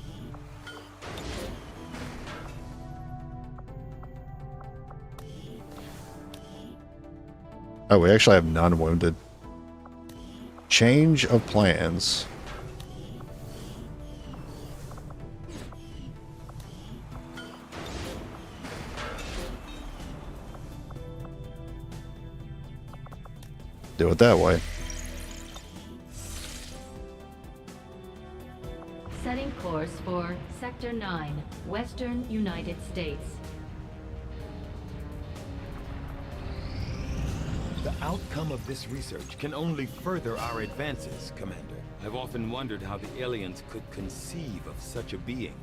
Oh, we actually have none wounded. Change of plans. Do it that way. Setting course for Sector 9, Western United States. The outcome of this research can only further our advances, Commander. I've often wondered how the aliens could conceive of such a being.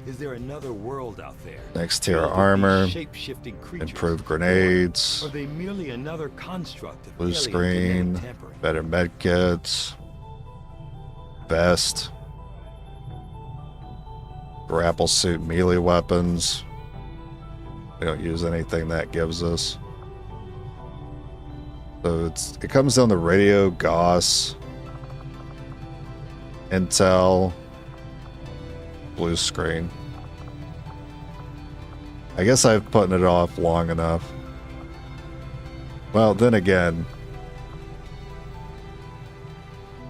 Is there another world out there? Next tier armor, shape-shifting creatures, improved grenades, or are they merely another construct of blue alien screen, genetic tampering? better medkits, vest, grapple suit melee weapons. We don't use anything that gives us. So it comes down to radio, Gauss, Intel, blue screen. I guess I've putting it off long enough. Well, then again,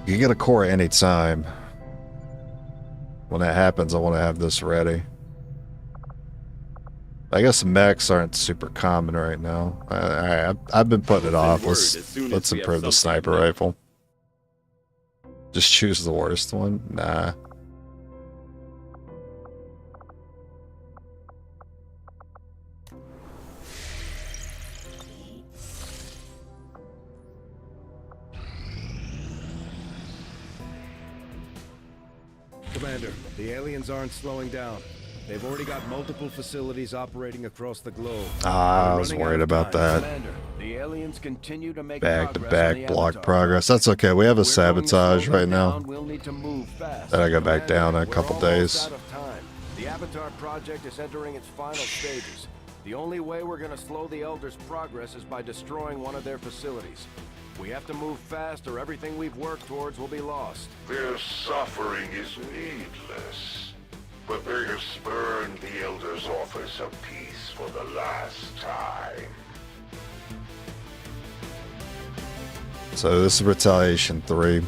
you get a core any time. When that happens, I want to have this ready. I guess mechs aren't super common right now. I've been putting it off. Let's improve the sniper rifle. Just choose the worst one? Nah. Commander, the aliens aren't slowing down. They've already got multiple facilities operating across the globe. I was worried about that. Commander, the aliens continue to make Back-to-back block progress. That's okay. We have a sabotage right now. We'll need to move fast. Then I go back down in a couple days. Out of time. The Avatar project is entering its final stages. The only way we're going to slow the Elders' progress is by destroying one of their facilities. We have to move fast or everything we've worked towards will be lost. Their suffering is needless, but they have spurned the Elder's offers of peace for the last time. So this is Retaliation 3.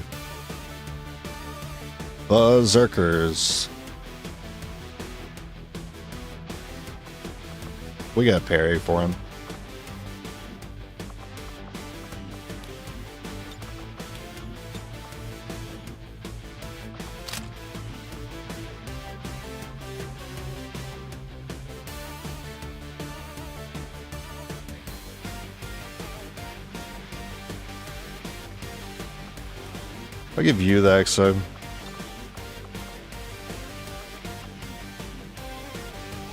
Berserkers. We got parry for him. I'll give you the XO.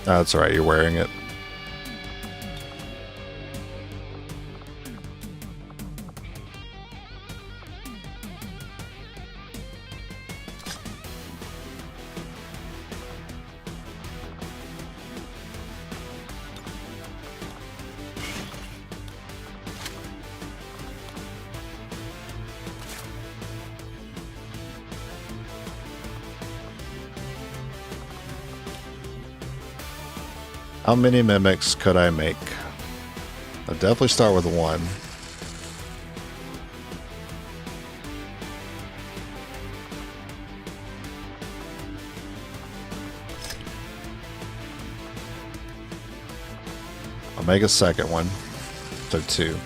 Oh, that's right, you're wearing it. How many mimics could I make? I'll definitely start with one. I'll make a second one. So 2.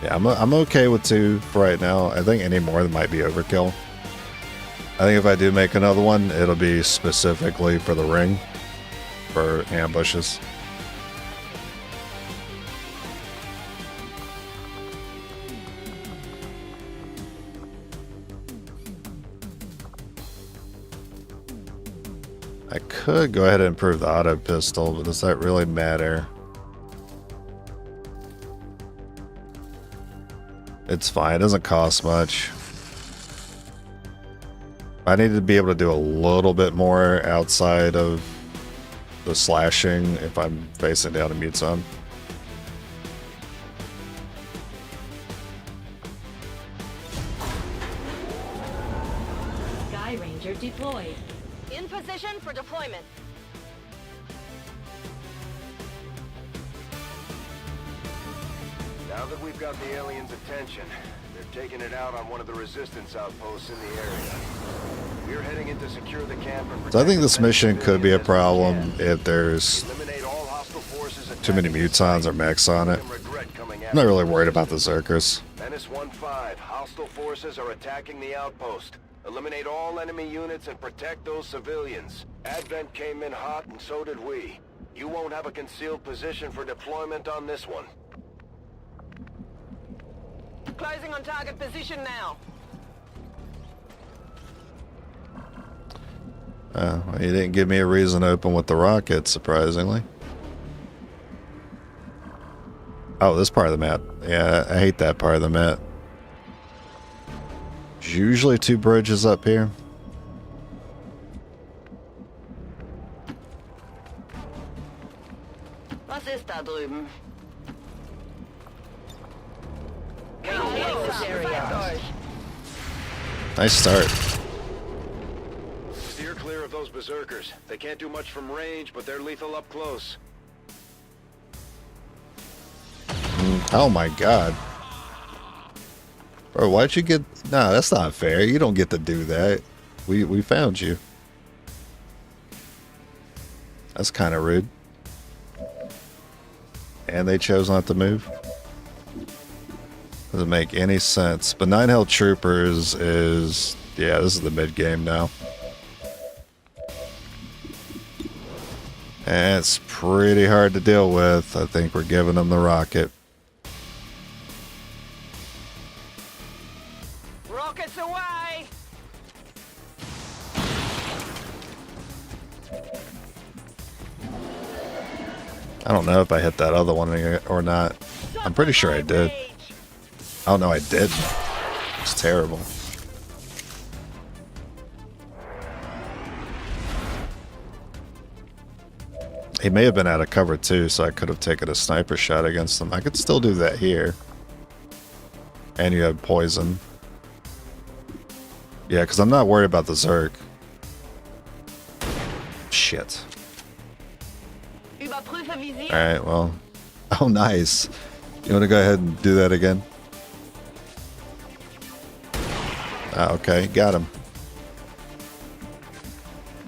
Yeah, I'm okay with 2 for right now. I think any more might be overkill. I think if I do make another one, it'll be specifically for the ring, for ambushes. I could go ahead and improve the auto pistol, but does that really matter? It's fine, it doesn't cost much. I need to be able to do a little bit more outside of the slashing if I'm facing down a mute zone. Sky Ranger deployed. In position for deployment. Now that we've got the aliens' attention, they're taking it out on one of the resistance outposts in the area. We're heading in to secure the camp and So I think this mission could be a problem if there's too many mutons or mechs on it. I'm not really worried about the Zerkers. Menace 1-5, hostile forces are attacking the outpost. Eliminate all enemy units and protect those civilians. Advent came in hot and so did we. You won't have a concealed position for deployment on this one. Closing on target position now. Well, he didn't give me a reason to open with the rocket, surprisingly. Oh, this part of the map. Yeah, I hate that part of the map. There's usually 2 bridges up here. Was ist da drüben? Nice start. Steer clear of those berserkers. They can't do much from range, but they're lethal up close. Oh my god. Bro, why'd you get... Nah, that's not fair. You don't get to do that. We found you. That's kind of rude. And they chose not to move. Doesn't make any sense. But 9 health troopers is... Yeah, this is the mid game now. And it's pretty hard to deal with. I think we're giving them the rocket. Rockets away! I don't know if I hit that other one or not. I'm pretty sure I did. Oh no, I didn't. It's terrible. He may have been out of cover too, so I could have taken a sniper shot against him. I could still do that here. And you have poison. Yeah, because I'm not worried about the Zerg. Shit. Überprüfe Visier. Alright, well. Oh, nice. You want to go ahead and do that again? Ah, okay, got him.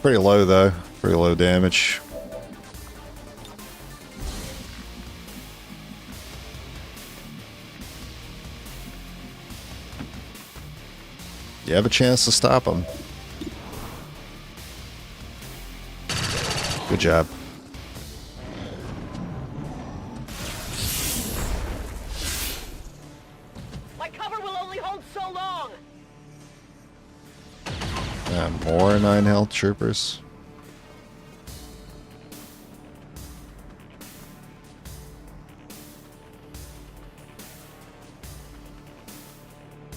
Pretty low though, pretty low damage. You have a chance to stop him. Good job. My cover will only hold so long. More 9 health troopers.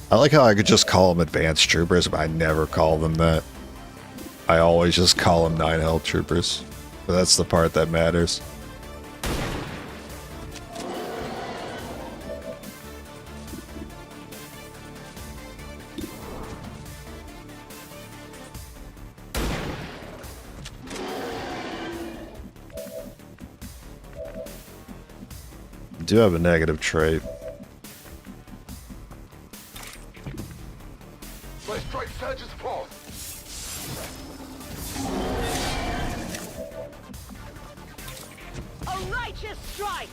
I like how I could just call them advanced troopers, but I never call them that. I always just call them 9 health troopers. But that's the part that matters. I do have a negative trait. Let's strike surges forth. A righteous strike.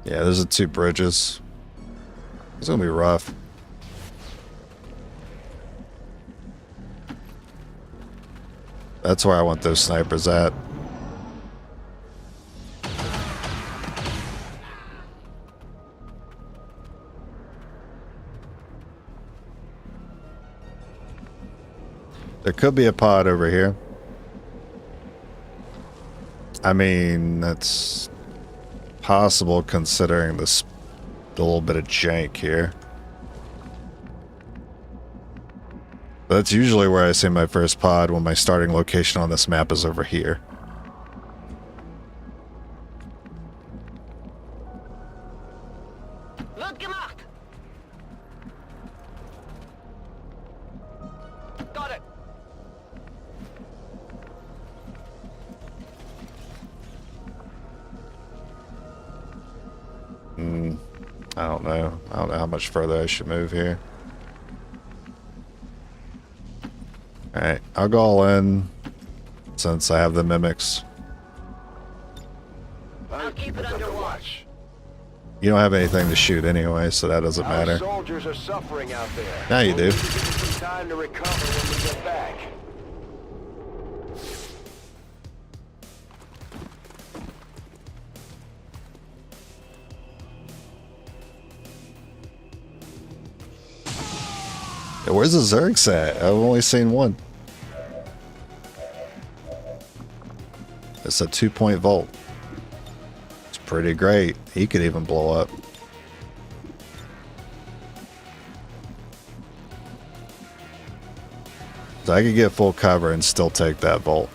Yeah, there's the 2 bridges. It's gonna be rough. That's where I want those snipers at. There could be a pod over here. I mean, that's possible considering this the little bit of jank here. But that's usually where I see my first pod when my starting location on this map is over here. Wird gemacht. Got it. I don't know. I don't know how much further I should move here. Alright, I'll go all in since I have the mimics. I'll keep it under watch. You don't have anything to shoot anyway, so that doesn't matter. Our soldiers are suffering out there. Now you do. We'll need to give them some time to recover when we get back. Yeah, where's the Zergs at? I've only seen one. It's a 2-point vault. It's pretty great. He could even blow up. So I could get full cover and still take that vault.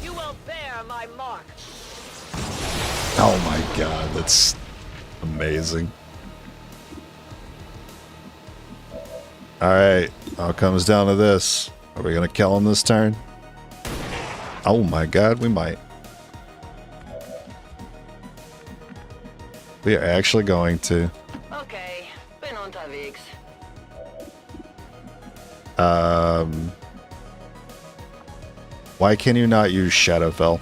You will bear my mark. Oh my god, that's amazing. Alright, all comes down to this. Are we gonna kill him this turn? Oh my god, we might. We are actually going to. Okay, bin unterwegs. Why can you not use Shadowfell?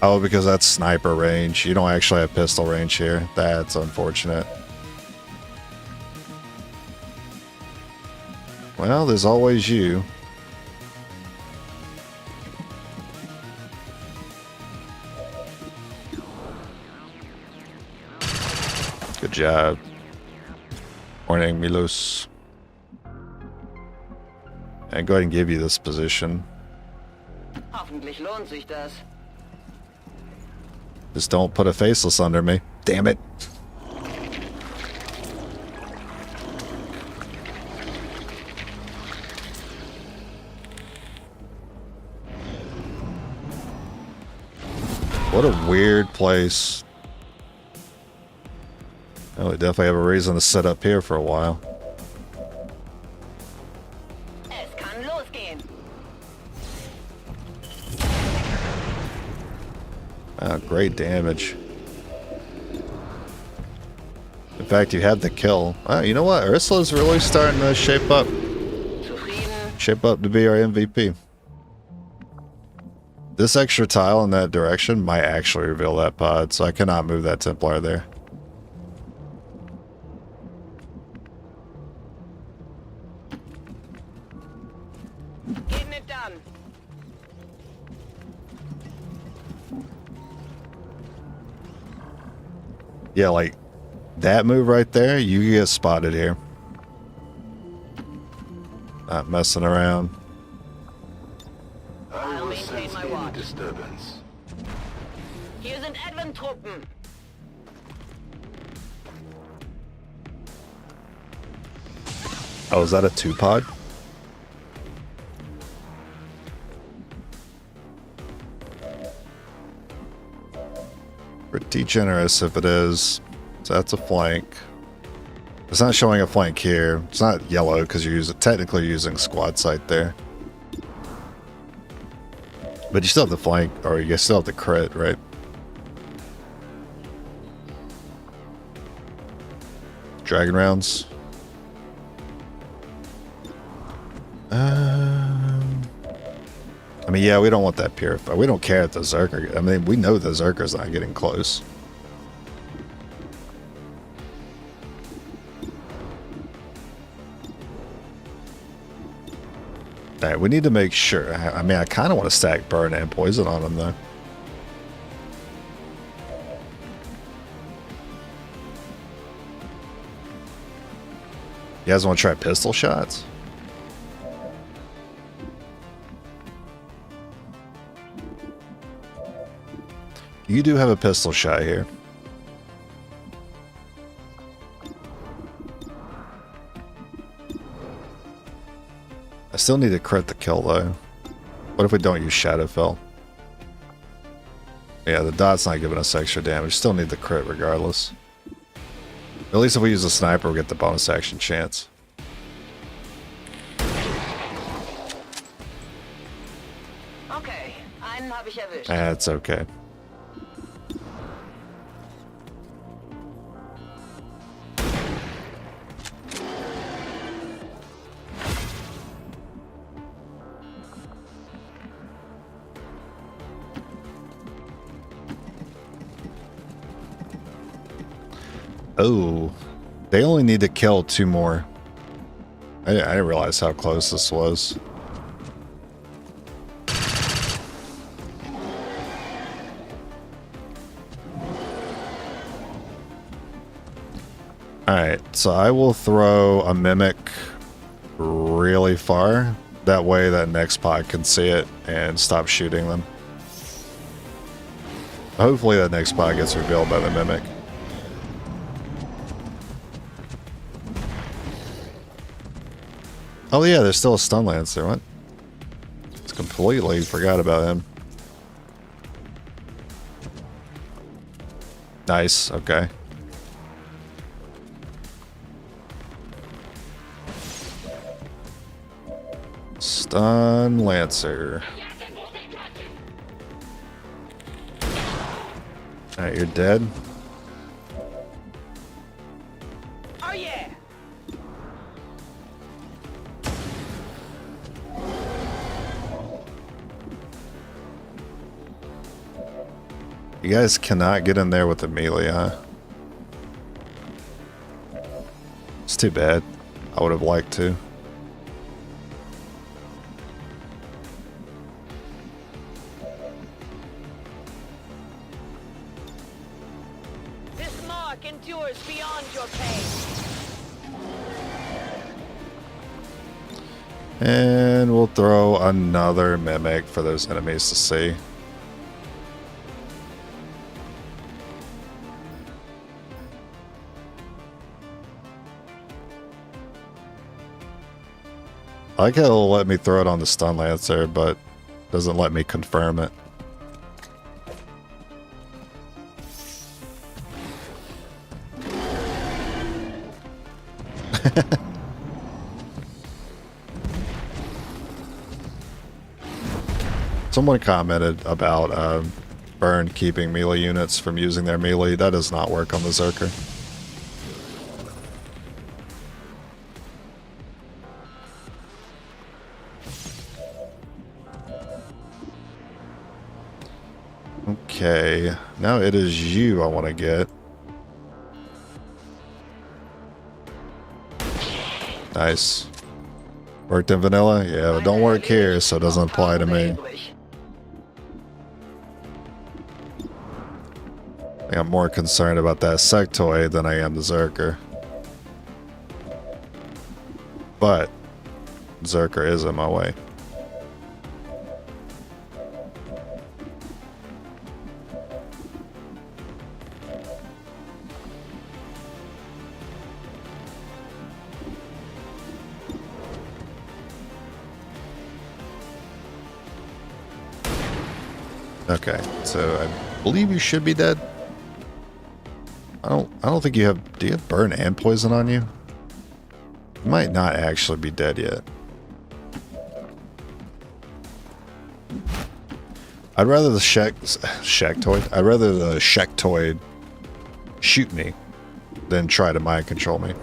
Oh, because that's sniper range. You don't actually have pistol range here. That's unfortunate. Well, there's always you. Good job. Morning, Milos. And go ahead and give you this position. Hoffentlich lohnt sich das. Just don't put a faceless under me. Damn it. What a weird place. Oh, Well, we definitely have a reason to sit up here for a while. Es kann losgehen. Oh, great damage. In fact, you had the kill. Oh, you know what? Ursula's really starting to shape up. Zufrieden? Shape up to be our MVP. This extra tile in that direction might actually reveal that pod, so I cannot move that Templar there. Getting it done. Yeah, like that move right there, you get spotted here. Not messing around. I'll maintain my watch. Disturbance. Hier sind Edwin-Truppen. Oh, is that a 2-pod? Pretty generous if it is. So that's a flank. It's not showing a flank here. It's not yellow because you're technically using squad sight there. But you still have the flank, or you still have the crit, right? Dragon rounds. I mean, yeah, we don't want that purify. We don't care if the Zerker. I mean, we know the Zerker's not getting close. Alright, we need to make sure. I mean, I kind of want to stack burn and poison on them, though. You guys want to try pistol shots? You do have a pistol shot here. I still need to crit the kill, though. What if we don't use Shadowfell? Yeah, the dot's not giving us extra damage. Still need the crit regardless. At least if we use a sniper, we'll get the bonus action chance. Okay, einen habe ich erwischt. That's okay. Oh, they only need to kill 2 more. I didn't realize how close this was. Alright, so I will throw a mimic really far. That way that next pod can see it and stop shooting them. Hopefully that next pod gets revealed by the mimic. Oh yeah, there's still a stun lancer. What? Just completely forgot about him. Nice. Okay. Stun lancer. Alright, you're dead. Oh yeah. You guys cannot get in there with the melee, huh? It's too bad. I would have liked to. This mark endures beyond your pain. And we'll throw another mimic for those enemies to see. I like how it'll let me throw it on the stun lancer, but doesn't let me confirm it. Someone commented about Burn keeping melee units from using their melee. That does not work on the Zerker. Okay, now it is you I want to get. Nice. Worked in vanilla? Yeah, but don't work here, so it doesn't apply to me. I think I'm more concerned about that sectoid than I am the Zerker. But Zerker is in my way. Okay, so I believe you should be dead. I don't think you have. Do you have burn and poison on you? You might not actually be dead yet. I'd rather the Shectoid. I'd rather the Shectoid shoot me than try to mind control me.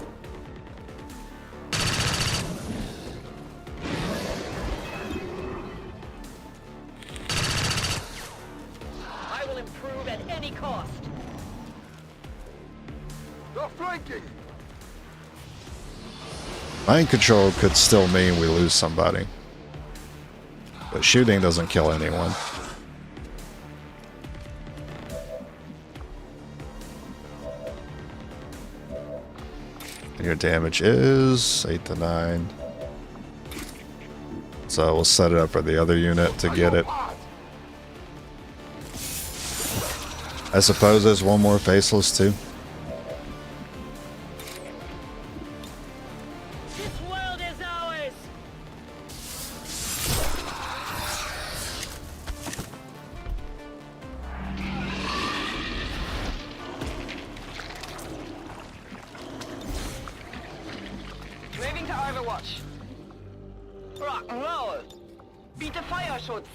I will improve at any cost. They're flanking. Mind control could still mean we lose somebody. But shooting doesn't kill anyone. Your damage is 8 to 9. So we'll set it up for the other unit to get it. I suppose there's one more faceless too. This world is ours. Moving to Overwatch. Rock and roll. Beat the Fireschutz.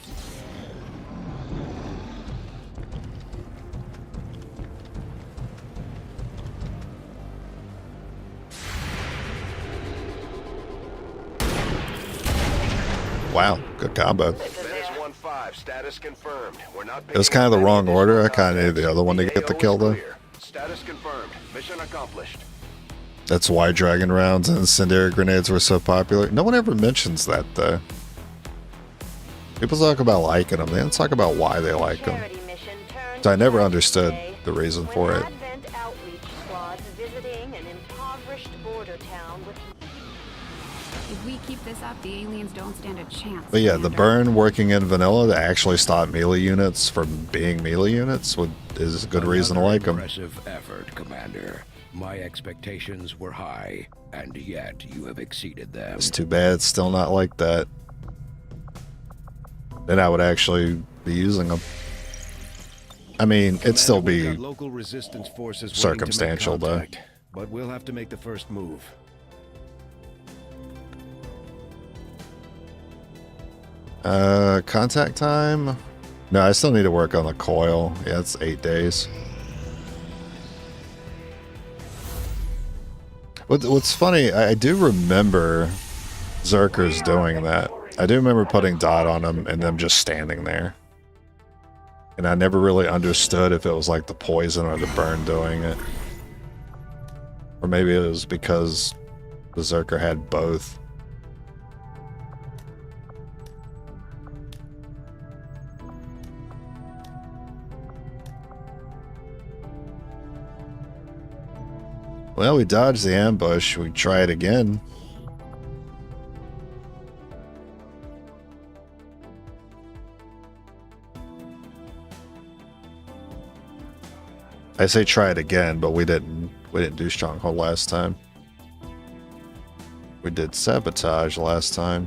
Wow, good combo. Menace 1-5, status confirmed. We're not It was kind of the wrong order. I kind of needed the other one to get the kill though. Status confirmed. Mission accomplished. That's why dragon rounds and incendiary grenades were so popular. No one ever mentions that though. People talk about liking them. They don't talk about why they like them. So I never understood the reason for it. If we keep this up, the aliens don't stand a chance. But yeah, the Commander. burn working in vanilla to actually stop melee units from being melee units is a good reason to like them. Impressive effort, Commander. My expectations were high, and yet you have exceeded them. It's too bad it's still not like that. Then I would actually be using them. I mean, it'd still be local resistance forces circumstantial though. But we'll have to make the first move. Contact time? No, I still need to work on the coil. Yeah, it's 8 days. What's funny, I do remember Zerkers doing that. I do remember putting dot on them and them just standing there. And I never really understood if it was like the poison or the burn doing it. Or maybe it was because the Zerker had both. Well, we dodged the ambush. We try it again. I say try it again, but we didn't do Stronghold last time. We did Sabotage last time.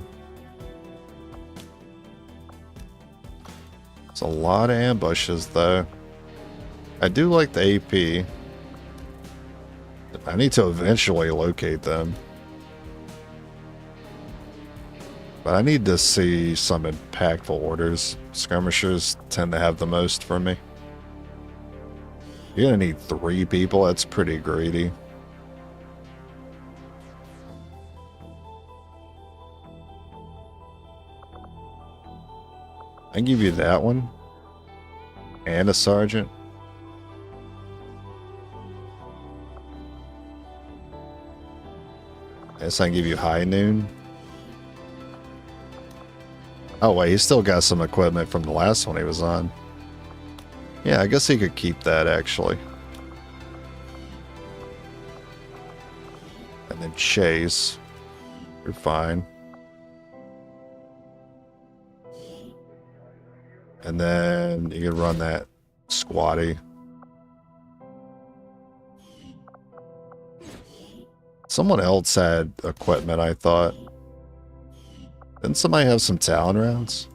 It's a lot of ambushes though. I do like the AP. I need to eventually locate them. But I need to see some impactful orders. Skirmishers tend to have the most for me. You're gonna need 3 people. That's pretty greedy. I can give you that one. And a sergeant. Guess I can give you high noon. Oh wait, he's still got some equipment from the last one he was on. Yeah, I guess he could keep that actually. And then Chase. You're fine. And then you can run that squatty. Someone else had equipment, I thought. Didn't somebody have some Talon rounds?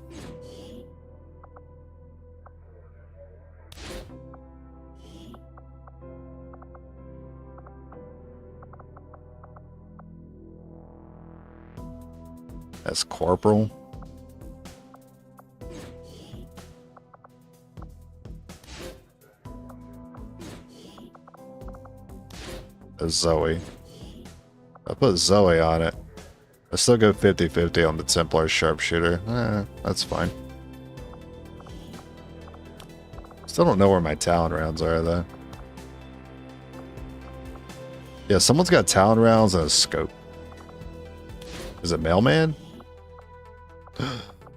That's Corporal. That's Zoe. I put Zoe on it. I still go 50-50 on the Templar Sharpshooter. That's fine. Still don't know where my Talon rounds are, though. Yeah, someone's got Talon rounds and a scope. Is it Mailman?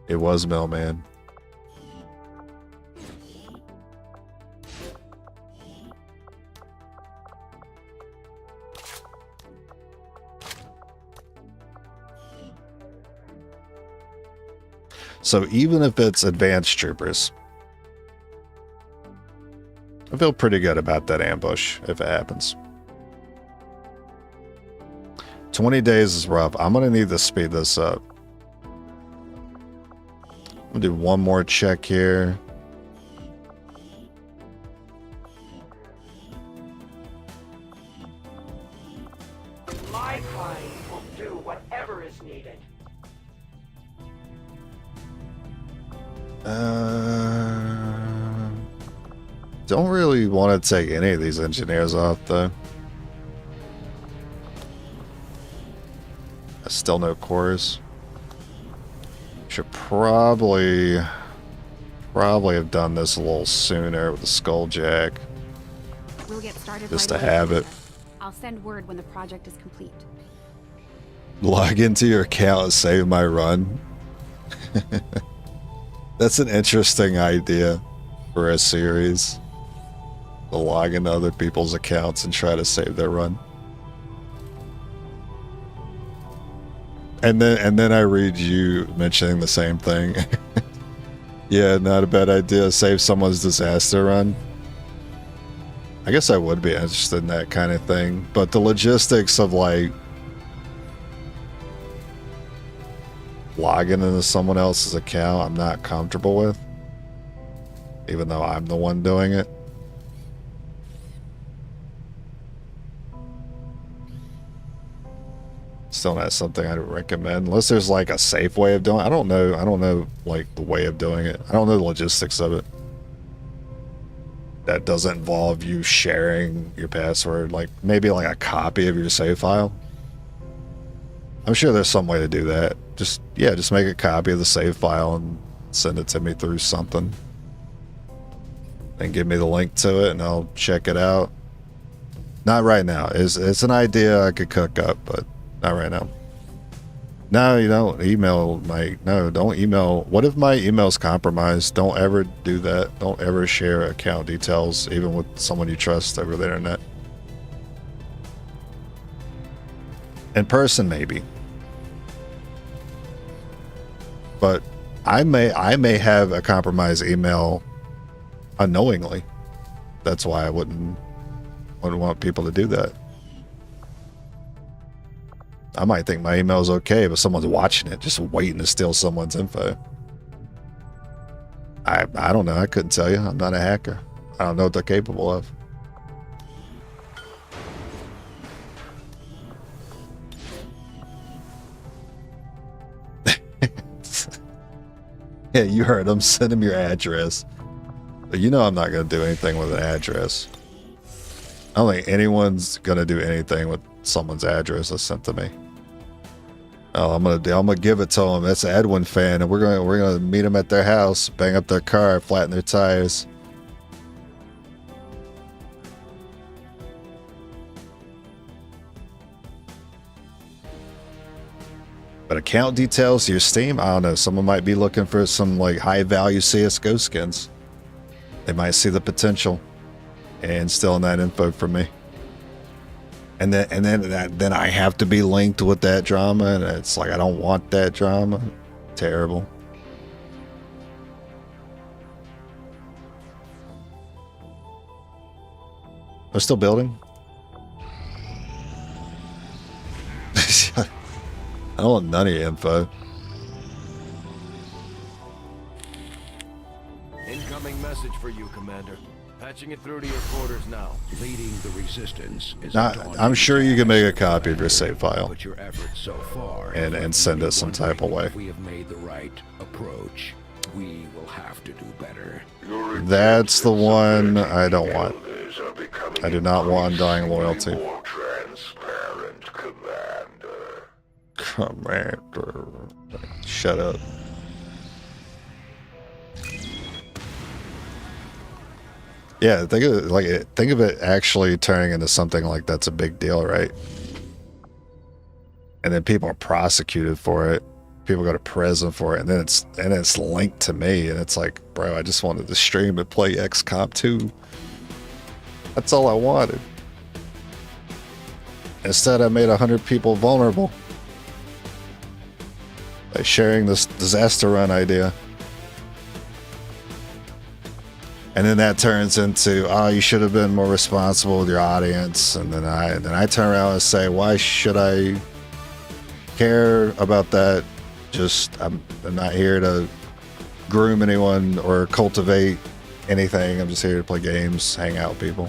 It was Mailman. So even if it's advanced troopers, I feel pretty good about that ambush if it happens. 20 days is rough. I'm going to need to speed this up. I'm going to do one more check here. My kind will do whatever is needed. Don't really want to take any of these engineers off, though. Still no cores. Should probably have done this a little sooner with the Skulljack. We'll get started Just right to away. have it. I'll send word when the project is complete. Log into your account and save my run. That's an interesting idea for a series. To log into other people's accounts and try to save their run. And then I read you mentioning the same thing. Yeah, not a bad idea. Save someone's disaster run. I guess I would be interested in that kind of thing. But the logistics of like logging into someone else's account, I'm not comfortable with. Even though I'm the one doing it. Still not something I'd recommend unless there's like a safe way of doing it. I don't know like the way of doing it. I don't know the logistics of it. That doesn't involve you sharing your password, like maybe like a copy of your save file. I'm sure there's some way to do that. Just make a copy of the save file and send it to me through something. And give me the link to it and I'll check it out. Not right now. It's an idea I could cook up, but not right now. No, you don't email don't email. What if my email's compromised? Don't ever do that. Don't ever share account details, even with someone you trust over the internet. In person, maybe. But I may have a compromised email unknowingly. That's why I wouldn't want people to do that. I might think my email's okay, but someone's watching it, just waiting to steal someone's info. I don't know. I couldn't tell you. I'm not a hacker. I don't know what they're capable of. Yeah, you heard him. Send him your address. But you know I'm not going to do anything with an address. I don't think anyone's going to do anything with someone's address that's sent to me. Oh, I'm gonna give it to him. That's an Edwin fan, and we're gonna meet them at their house, bang up their car, flatten their tires. But account details, your Steam, I don't know. Someone might be looking for some like high value CS:GO skins. They might see the potential and stealing that info from me. And then I have to be linked with that drama, and it's like I don't want that drama. Terrible. They're still building. I don't want none of your info. Incoming message for you, Commander. Patching it through to your quarters now. Leading the resistance is I'm sure you can make a copy of your save file but your efforts so far and send it some type of way. If we have made the right approach, we will have to do better. That's the one I don't want. I do not want undying loyalty. More transparent, Commander. Commander. Shut up. Yeah, think of it actually turning into something like that's a big deal, right? And then people are prosecuted for it. People go to prison for it, and then it's linked to me, and it's like, bro, I just wanted to stream and play XCOM 2. That's all I wanted. Instead, I made 100 people vulnerable by sharing this disaster run idea. And then that turns into, oh, you should have been more responsible with your audience. And then I turn around and say, why should I care about that? Just, I'm not here to groom anyone or cultivate anything. I'm just here to play games, hang out with people.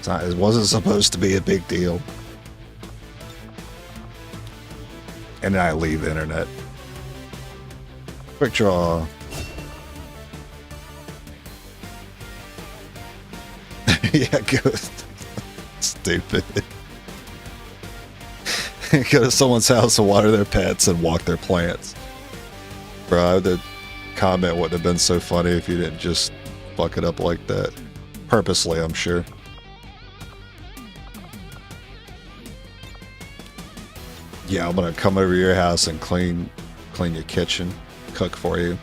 It wasn't supposed to be a big deal. And then I leave the internet. Quick draw. Yeah, go. Stupid. Go to someone's house and water their pets and walk their plants. Bro, the comment wouldn't have been so funny if you didn't just fuck it up like that. Purposely, I'm sure. Yeah, I'm gonna come over to your house and clean your kitchen, cook for you.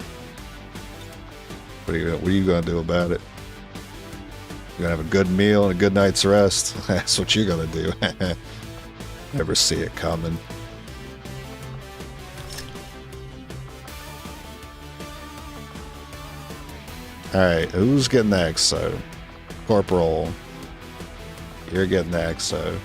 What are you gonna do about it? You're gonna have a good meal and a good night's rest. That's what you're gonna do. Never see it coming. Alright, who's getting the XO? Corporal. You're getting the XO.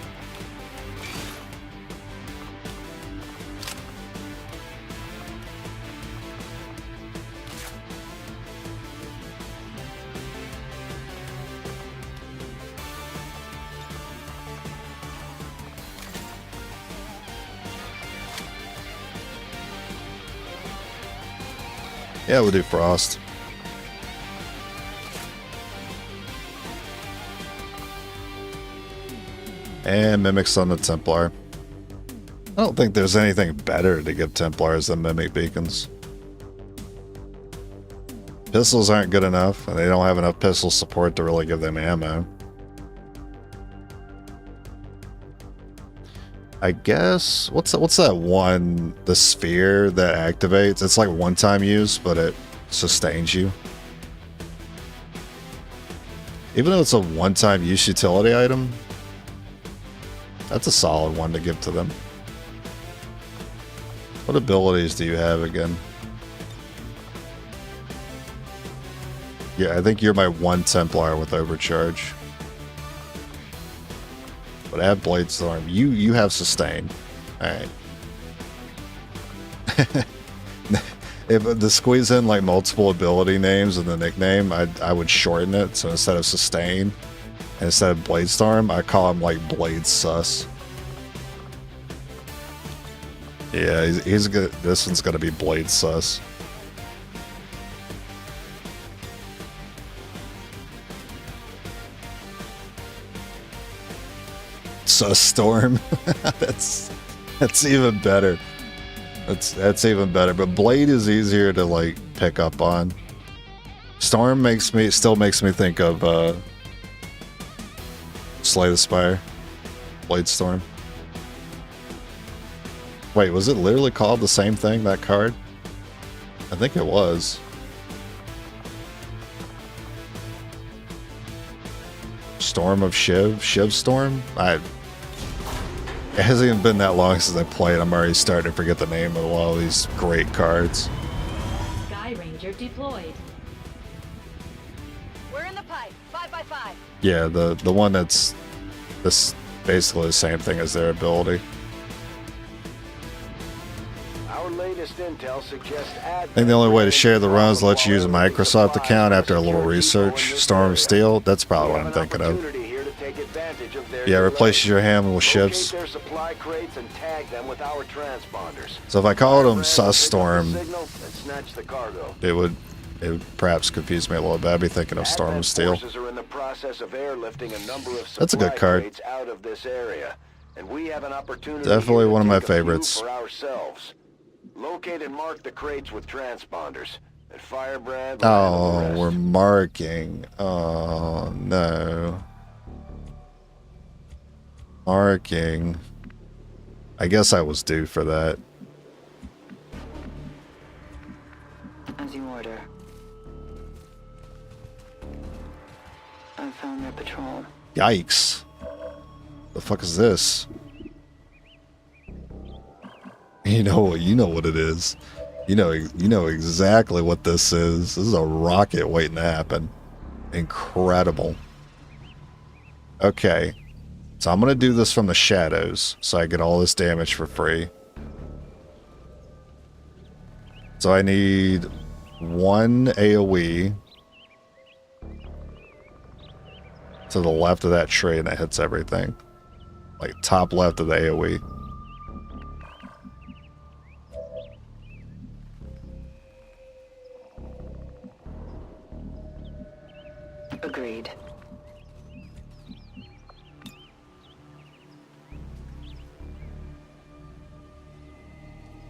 Yeah, we'll do Frost. And Mimics on the Templar. I don't think there's anything better to give Templars than Mimic Beacons. Pistols aren't good enough, and they don't have enough pistol support to really give them ammo. I guess, what's that one, the sphere that activates? It's like one-time use, but it sustains you. Even though it's a one-time use utility item, that's a solid one to give to them. What abilities do you have again? Yeah, I think you're my one Templar with Overcharge. But add Bladestorm. You have Sustain. Alright. If to squeeze in like multiple ability names in the nickname, I would shorten it. So instead of Sustain, and instead of Bladestorm, I call him like Blade Sus. Yeah, he's good. This one's gonna be Blade Sus. sus Storm. that's even better. That's even better. But Blade is easier to like pick up on. Storm still makes me think of Slay the Spire. Blade Storm. Wait, was it literally called the same thing, that card? I think it was. Storm of Shiv? Shiv Storm? It hasn't even been that long since I played. I'm already starting to forget the name of a lot of these great cards. Sky Ranger deployed. We're in the pipe. 5x5. Yeah, the one that's basically the same thing as their ability. Our latest intel suggests I think the only way to share the runs is let you use a Microsoft account after a little research. Storm of Steel, that's probably what I'm thinking of. Yeah, replaces your hammer with shivs. So if I called them Sus Storm, it would perhaps confuse me a little bit. I'd be thinking of Storm of Steel. That's a good card. Definitely one of my favorites. Locate and mark the crates with transponders. And Firebrand. Oh, we're marking. Oh no. Marking. I guess I was due for that. As you order. I found their patrol. Yikes. The fuck is this? You know what it is. You know exactly what this is. This is a rocket waiting to happen. Incredible. Okay. So I'm going to do this from the shadows so I get all this damage for free. So I need one AoE to the left of that tree and that hits everything. Like top left of the AoE. Agreed.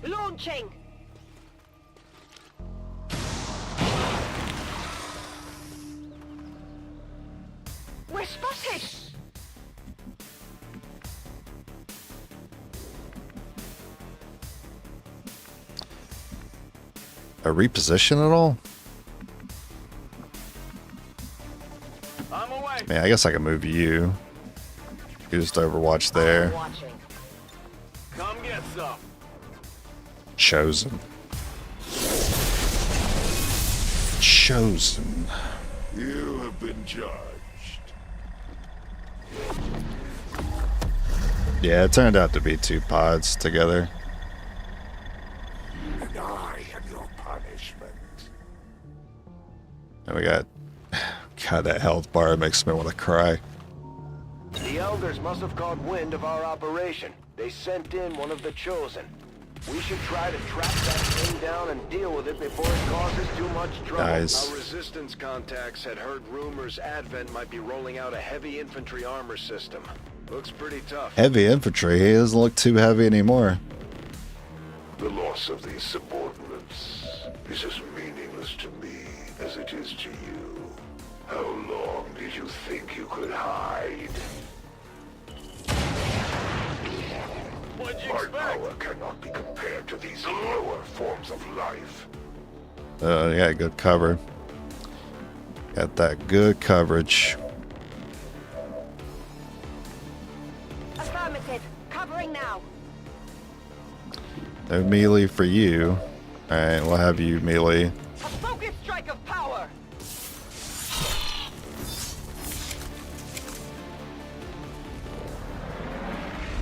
Launching! We're spotted! A reposition at all? Man, I guess I can move you. You just Overwatch there. Come get some. Chosen. Chosen. You have been judged. Yeah, it turned out to be two pods together. And I am your punishment. And we got... God, that health bar makes me want to cry. The Elders must have caught wind of our operation. They sent in one of the Chosen. We should try to track that thing down and deal with it before it causes too much trouble. Nice. Our resistance contacts had heard rumors Advent might be rolling out a heavy infantry armor system. Looks pretty tough. Heavy infantry? He doesn't look too heavy anymore. The loss of these subordinates is as meaningless to me as it is to you. How long did you think you could hide? My power cannot be compared to these lower forms of life. You got good cover. Got that good coverage. Affirmative. Covering now. No melee for you. Alright, we'll have you melee. A focused strike of power.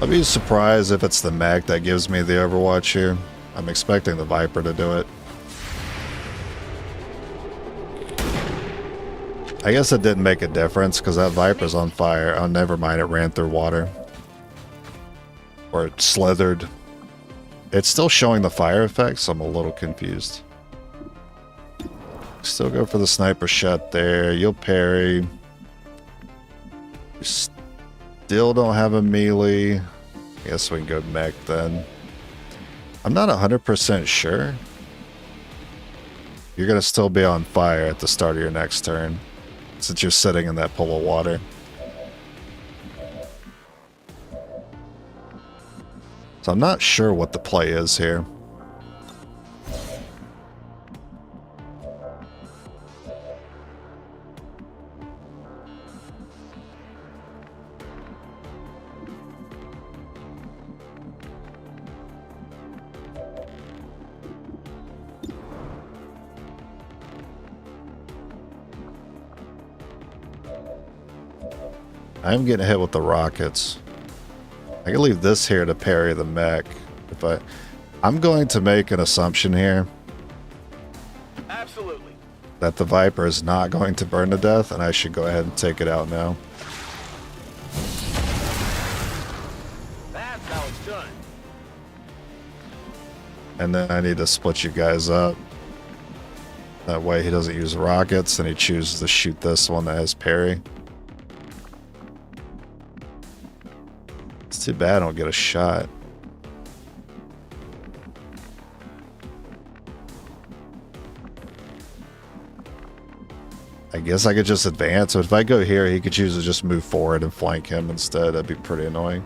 I'll be surprised if it's the mech that gives me the Overwatch here. I'm expecting the Viper to do it. I guess it didn't make a difference because that Viper's on fire. Oh, never mind, it ran through water. Or it slithered. It's still showing the fire effects, so I'm a little confused. Still go for the sniper shot there. You'll parry. Still don't have a melee. I guess we can go mech then. I'm not 100% sure. You're going to still be on fire at the start of your next turn, since you're sitting in that pool of water. So I'm not sure what the play is here. I'm getting hit with the rockets. I can leave this here to parry the mech. I'm going to make an assumption here. Absolutely. That the Viper is not going to burn to death, and I should go ahead and take it out now. That's how it's done. And then I need to split you guys up. That way he doesn't use rockets, and he chooses to shoot this one that has parry. It's too bad I don't get a shot. I guess I could just advance, but if I go here, he could choose to just move forward and flank him instead. That'd be pretty annoying.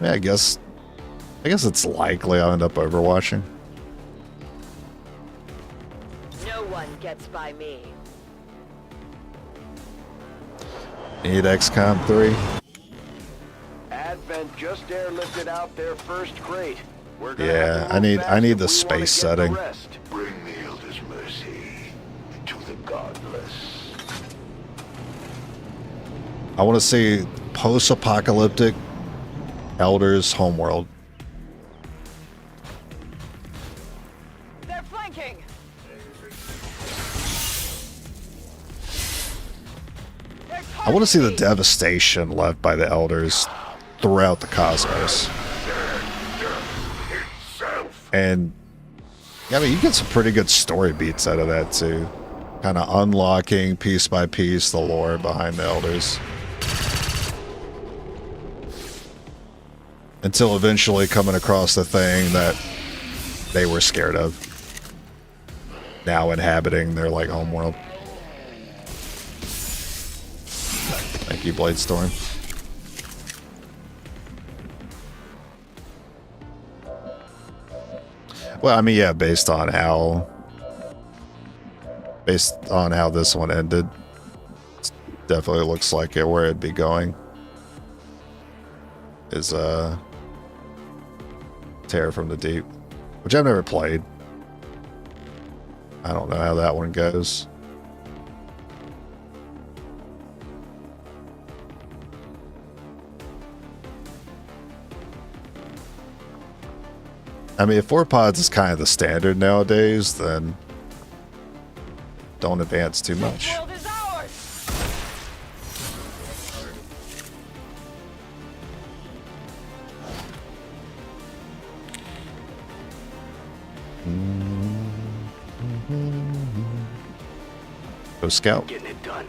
Yeah, I guess it's likely I'll end up overwatching. No one gets by me. Need XCOM 3. Advent just airlifted out their first crate. Yeah, I need the space setting. Bring the Elder's mercy to the godless. I want to see post-apocalyptic Elders homeworld. They're flanking. I want to see the devastation left by the Elders throughout the cosmos. And I mean, you get some pretty good story beats out of that too. Kind of unlocking piece by piece the lore behind the Elders. Until eventually coming across the thing that they were scared of. Now inhabiting their like homeworld. Thank you, Bladestorm. Well, I mean, yeah, based on how this one ended, it definitely looks like it where it'd be going is Terror from the Deep, which I've never played. I don't know how that one goes. I mean, if 4 pods is kind of the standard nowadays, then don't advance too much. Go scout. Getting it done.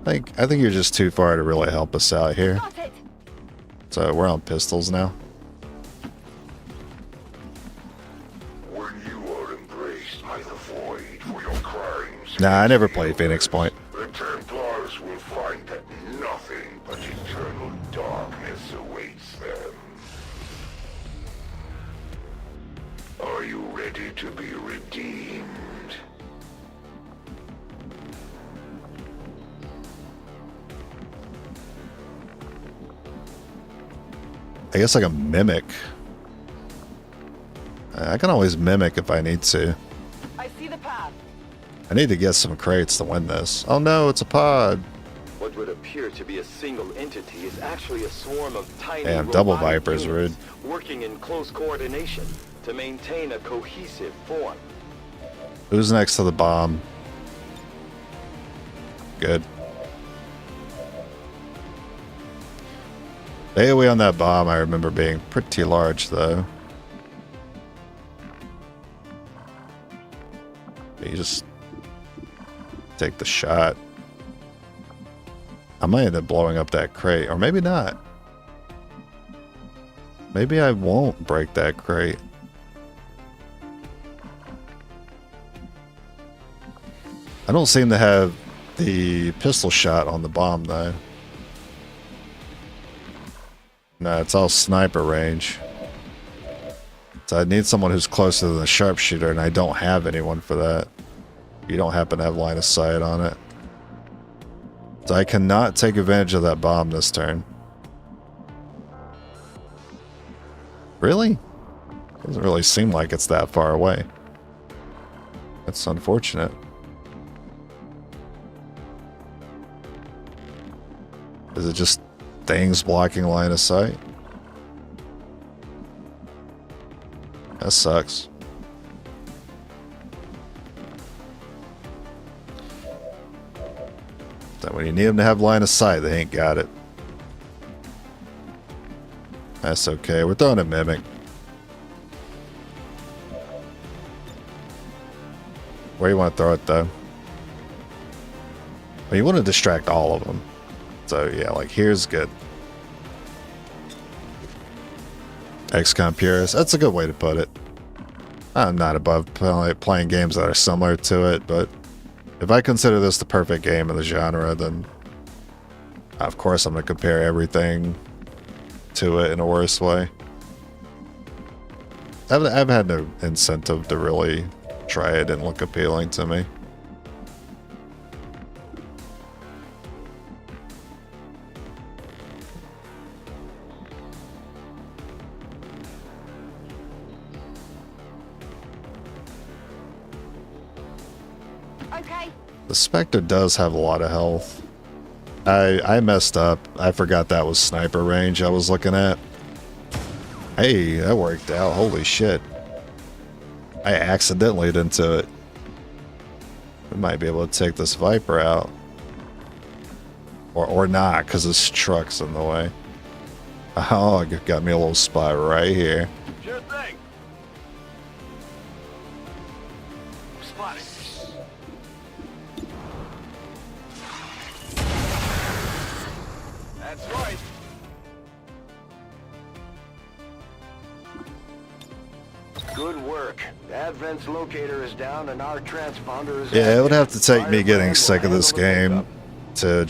I think you're just too far to really help us out here. So we're on pistols now. When you are embraced by the void for your crimes, Nah, I never played Phoenix Point. the Templars will find that nothing but eternal darkness awaits them. Are you ready to be redeemed? I guess I can mimic. I can always mimic if I need to. I see the path. I need to get some crates to win this. Oh no, it's a pod. What would appear to be a single entity is actually a swarm of tiny Damn, double robotic Viper's units rude. working in close coordination to maintain a cohesive form. Who's next to the bomb? Good. The AoE on that bomb I remember being pretty large though. You just take the shot. I might end up blowing up that crate, or maybe not. Maybe I won't break that crate. I don't seem to have the pistol shot on the bomb though. No, it's all sniper range. So I need someone who's closer than the sharpshooter, and I don't have anyone for that. You don't happen to have line of sight on it. So I cannot take advantage of that bomb this turn. Really? Doesn't really seem like it's that far away. That's unfortunate. Is it just things blocking line of sight? That sucks. That when you need them to have line of sight, they ain't got it. That's okay. We're throwing a mimic. Where you want to throw it though? Well, you want to distract all of them. So yeah, like here's good. XCOM purist. That's a good way to put it. I'm not above playing games that are similar to it, but if I consider this the perfect game in the genre, then of course I'm going to compare everything to it in a worse way. I've had no incentive to really try it. It didn't look appealing to me. Okay. The Spectre does have a lot of health. I messed up. I forgot that was sniper range I was looking at. Hey, that worked out. Holy shit. I accidentally into it. We might be able to take this Viper out. Or not, because this truck's in the way. Oh, it got me a little spot right here. Sure thing. Spotted. That's right. Good work. The Advent's locator is down and our transponder is... Yeah, it would have to take me getting sick of this game to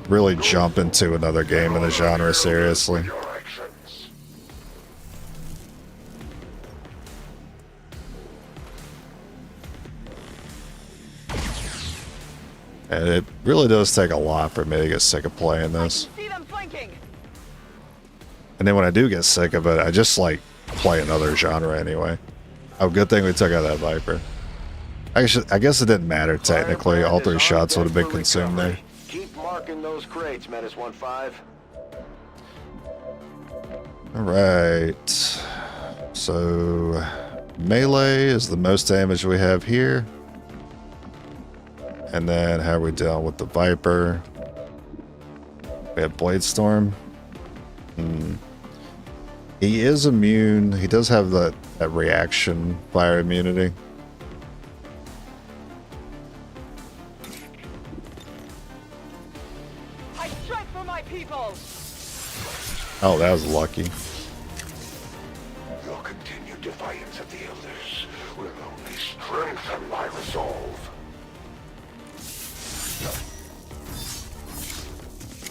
really jump into another game in the genre seriously. And it really does take a lot for me to get sick of playing this. See them flanking. And then when I do get sick of it, I just like play another genre anyway. Oh, good thing we took out that Viper. I guess it didn't matter technically. All three shots would have been consumed there. Keep marking those crates, Menace 1-5. Alright. So melee is the most damage we have here. And then how are we dealing with the Viper? We have Bladestorm. He is immune. He does have that reaction fire immunity. I strike for my people. Oh, that was lucky. Your continued defiance of the Elders will only strengthen my resolve.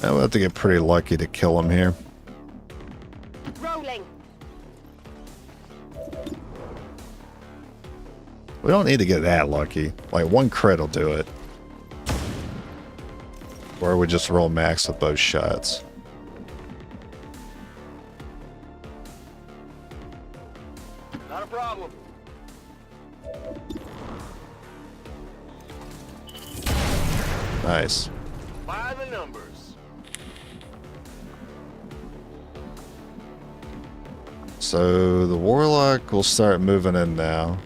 I'll have to get pretty lucky to kill him here. Rolling. We don't need to get that lucky. Like one crit will do it. Or we just roll max with both shots. Not a problem. Nice. By the numbers. So the Warlock will start moving in now.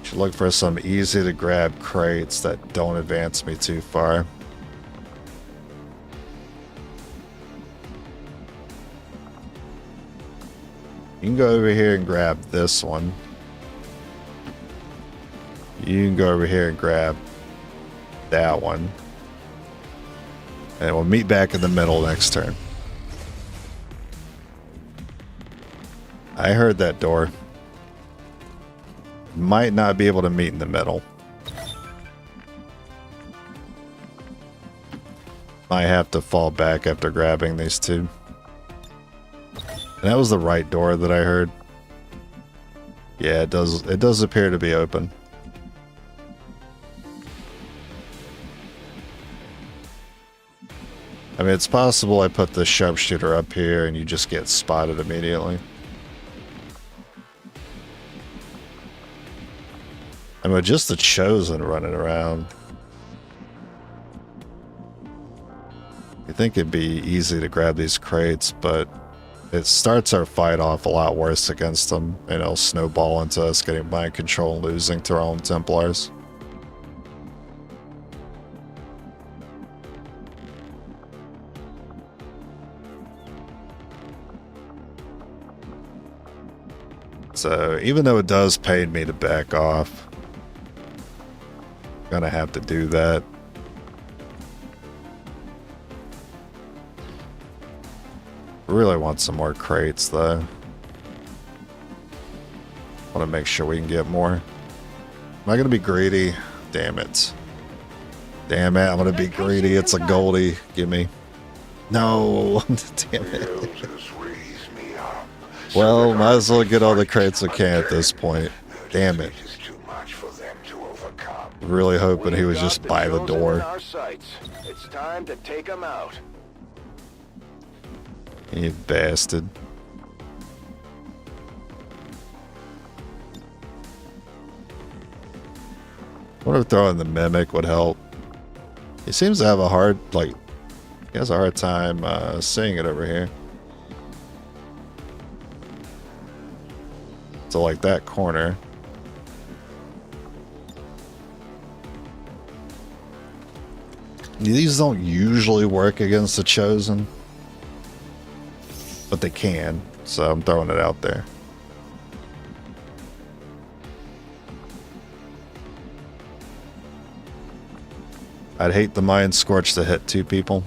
Should look for some easy to grab crates that don't advance me too far. You can go over here and grab this one. You can go over here and grab that one. And we'll meet back in the middle next turn. I heard that door. Might not be able to meet in the middle. Might have to fall back after grabbing these two. And that was the right door that I heard. Yeah, it does appear to be open. I mean, it's possible I put the sharpshooter up here and you just get spotted immediately. I mean, just the Chosen running around. You think it'd be easy to grab these crates, but it starts our fight off a lot worse against them. And it'll snowball into us getting mind control and losing to our own Templars. So even though it does pain me to back off, I'm gonna have to do that. Really want some more crates though. Want to make sure we can get more. Am I gonna be greedy? Damn it. Damn it, I'm gonna be greedy. It's a Goldie. Gimme. No. Damn it. Well, might as well get all the crates we can at this point. Damn it. Really hoping he was just by the door. It's time to take him out. You bastard. I wonder if throwing the Mimic would help. He seems to have a hard, he has a hard time seeing it over here. So like that corner. These don't usually work against the Chosen, but they can, so I'm throwing it out there. I'd hate the Mind Scorch to hit two people.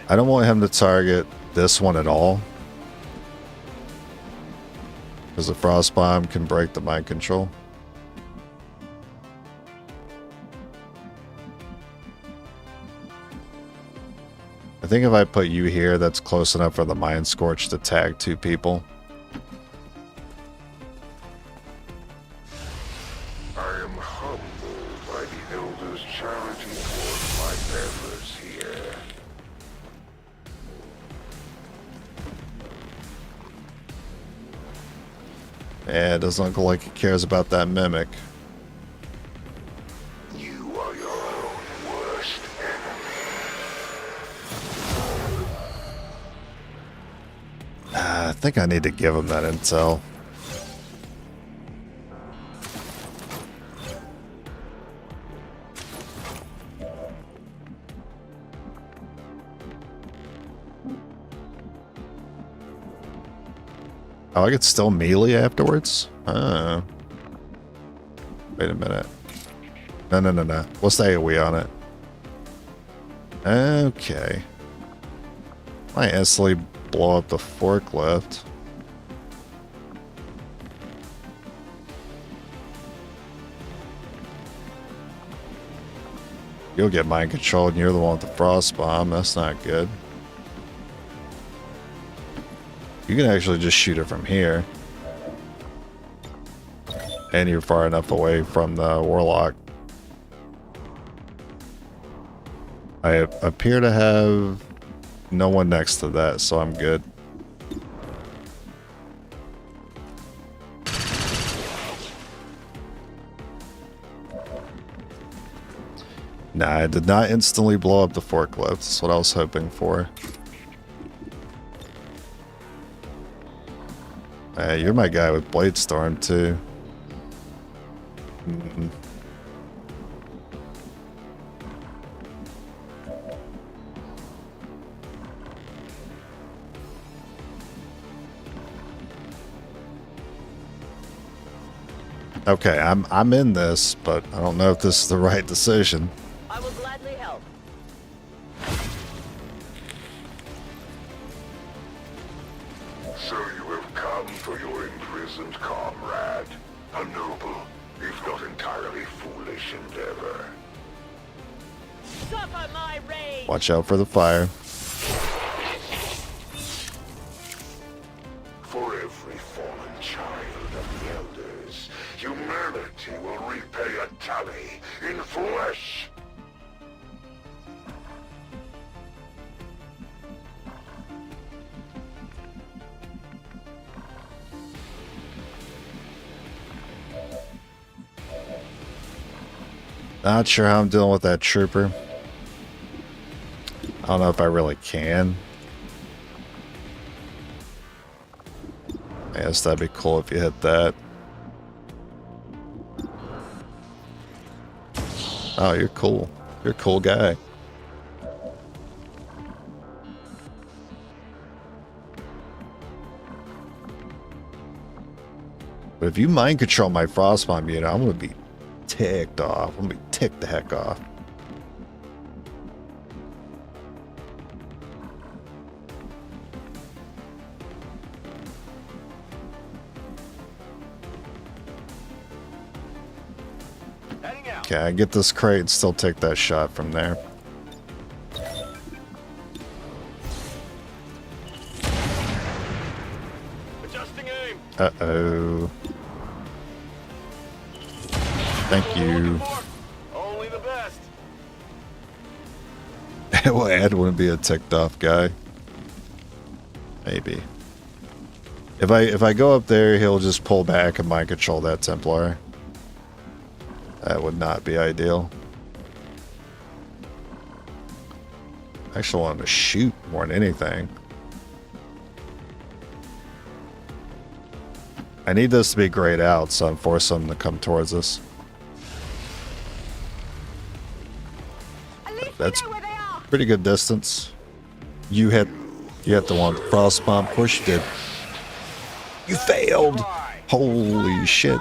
I don't want him to target this one at all, because the Frost Bomb can break the mind control. I think if I put you here, that's close enough for the Mind Scorch to tag two people. I am humbled by the Elder's charity towards my efforts here. Yeah, it doesn't look like he cares about that Mimic. You are your own worst I think I need to give him that intel. Oh, I could still melee afterwards? Oh. Wait a minute. No. What's the AoE on it? Okay. I instantly blow up the forklift. You'll get mind controlled and you're the one with the frost bomb. That's not good. You can actually just shoot it from here. And you're far enough away from the Warlock. I appear to have no one next to that, so I'm good. Nah, I did not instantly blow up the forklift. That's what I was hoping for. You're my guy with Blade Storm, too. Okay, I'm in this, but I don't know if this is the right decision. I will gladly help. So you have come for your imprisoned comrade. A noble, if not entirely foolish endeavor. Suffer my rage! Watch out for the fire. For every fallen child of the Elders, humanity will repay a tally in flesh. Not sure how I'm dealing with that trooper. I don't know if I really can. I guess that'd be cool if you hit that. Oh, you're cool. You're a cool guy. But if you mind control my frostbomb unit, I'm gonna be ticked off. I'm gonna be ticked the heck off. Okay, I get this crate and still take that shot from there. Adjusting aim. Uh-oh. Thank you. Only the best. Well, Ed wouldn't be a ticked off guy. Maybe. If I go up there, he'll just pull back and mind control that Templar. That would not be ideal. I actually wanted to shoot more than anything. I need this to be grayed out, so I'm forcing them to come towards us. That's pretty good distance. You hit the one with the frost bomb. Of course you did. You failed. Holy shit.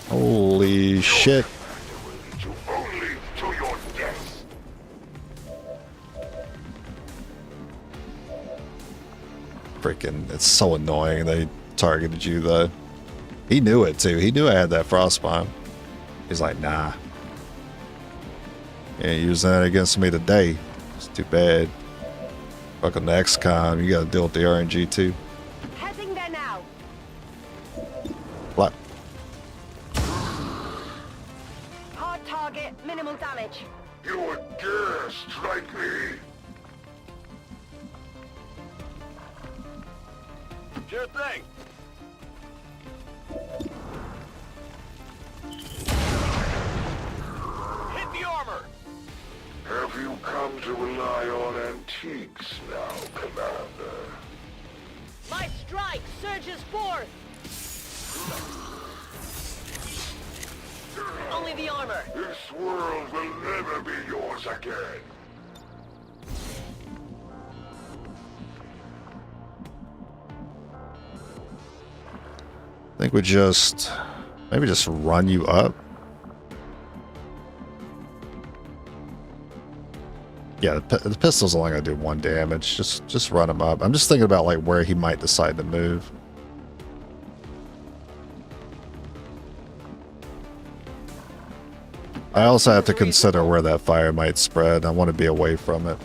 Holy shit. Freaking, it's so annoying they targeted you though. He knew it too. He knew I had that frost bomb. He's like, nah. You ain't using that against me today. It's too bad. Fucking the XCOM, you gotta deal with the RNG too. Heading there now. What? Hard target, minimal damage. You would dare strike me? Sure thing. Hit the armor. Have you come to rely on antiques now, Commander? My strike surges forth. Only the armor. This world will never be yours again. I think we just maybe just run you up. Yeah, the pistol's only gonna do 1 damage. Just run him up. I'm just thinking about like where he might decide to move. I also have to consider where that fire might spread. I want to be away from it.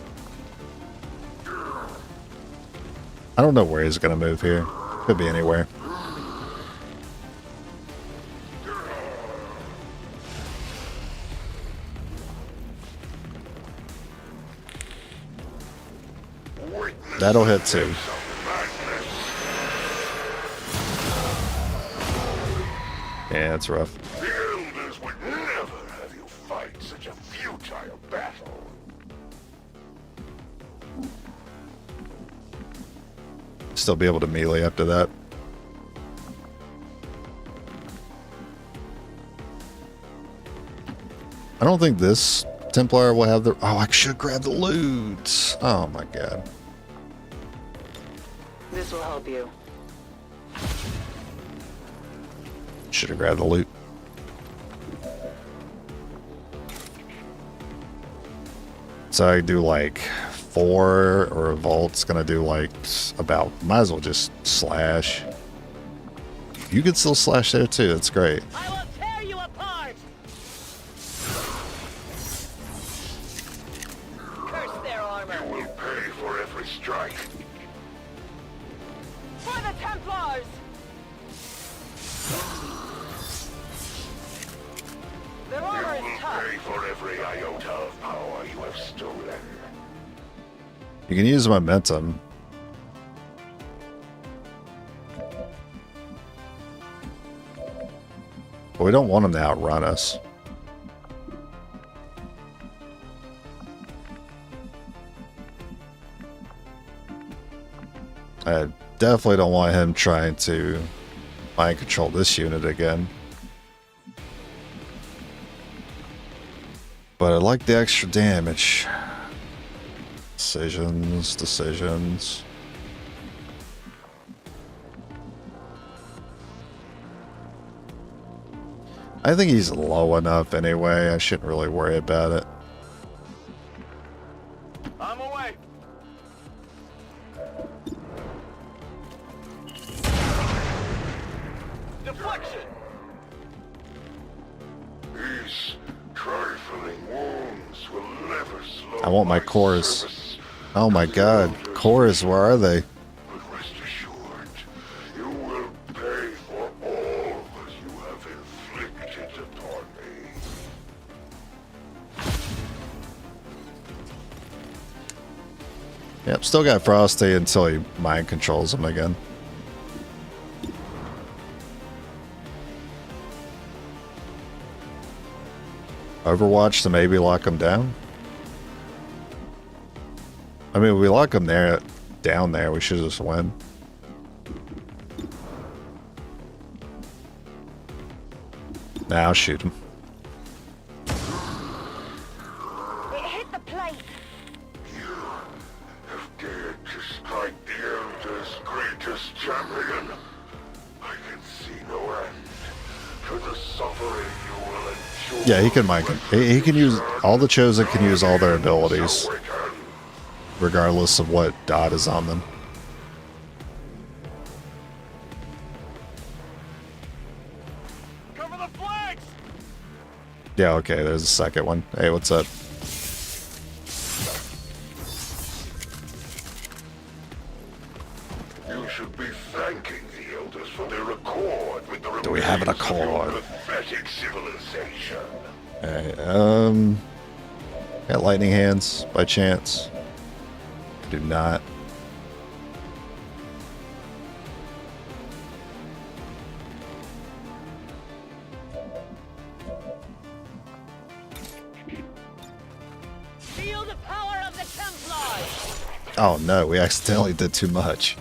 I don't know where he's gonna move here. Could be anywhere. That'll hit too. Yeah, it's rough. The Elders would never have you fight such a futile battle. Still be able to melee after that. I don't think this Templar will have the... Oh, I should grab the loot. Oh my god. This will help you. Should have grabbed the loot. So I do like 4, or a vault's gonna do like about, might as well just slash. You can still slash there too, that's great. I will tear you apart! Curse their armor! You will pay for every strike. For the Templars! Their armor You will is tough. pay for every iota of power you have stolen. You can use momentum. But we don't want them to outrun us. I definitely don't want him trying to mind control this unit again. But I like the extra damage. Decisions. I think he's low enough anyway. I shouldn't really worry about it. I'm away. Deflection. These trifling wounds will never slow. I want my cores. Oh my god. Cores, where are they? But rest assured, you will pay for all that you have inflicted upon me. Yep, still got Frosty until he mind controls him again. Overwatch to maybe lock him down? I mean, we lock him there, down there, we should just win. Now shoot him. It hit the plate. You have dared to strike the Elder's greatest champion. I can see no end to the suffering you will endure. Yeah, he can he can use, all the Chosen can use all their abilities, regardless of what dot is on them. Cover the flags. Yeah, okay, there's a second one. Hey, what's up? You should be thanking the Elders for their accord with the Do we have an remains of your accord? pathetic civilization. Alright, got lightning hands by chance? Do not. Feel the power of the Templars! Oh no, we accidentally did too much.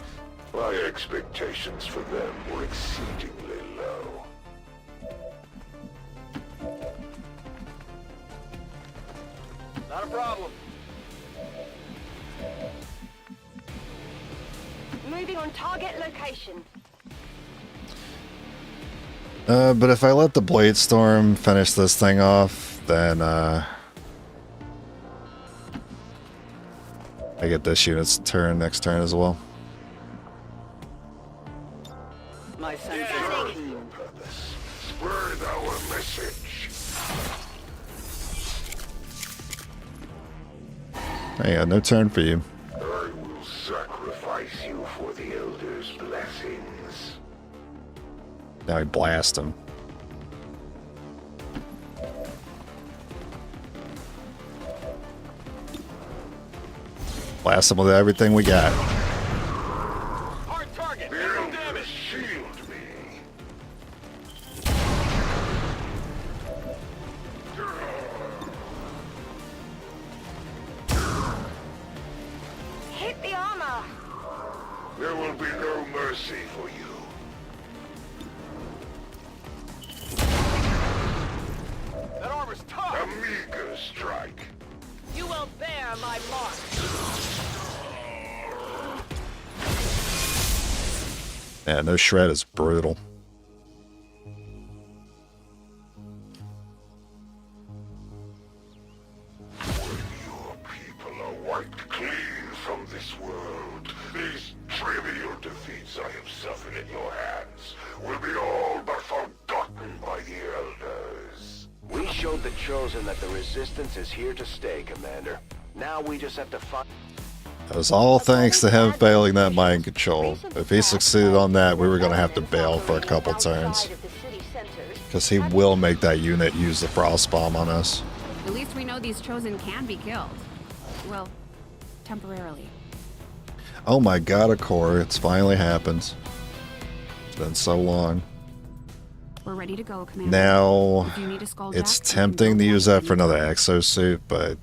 My expectations for them were exceedingly low. Not a problem. Moving on target location. But if I let the Blade Storm finish this thing off, then I get this unit's turn next turn as well. My sense Serve your purpose. Spread our message. Hey, no turn for you. I will sacrifice you for the Elder's blessings. Now I blast him. Blast him with everything we got. Hard target. The No Elders damage. shield me. Hit the armor! There will be no mercy for you. That armor's tough. A meager strike. You will bear my mark! Yeah, no shred is brutal. I have suffered at your hands will be all but forgotten by the Elders. We showed the Chosen that the Resistance is here to stay, Commander. Now we just have to find... It was all thanks to him failing that mind control. If he succeeded on that, we were going to have to bail for a couple turns. Because he will make that unit use the Frost Bomb on us. At least we know these Chosen can be killed. Well, temporarily. Oh my god, a core. It's finally happened. It's been so long. We're ready to go, Commander. Now, If you need a skull it's jack, tempting to use that for another exosuit, but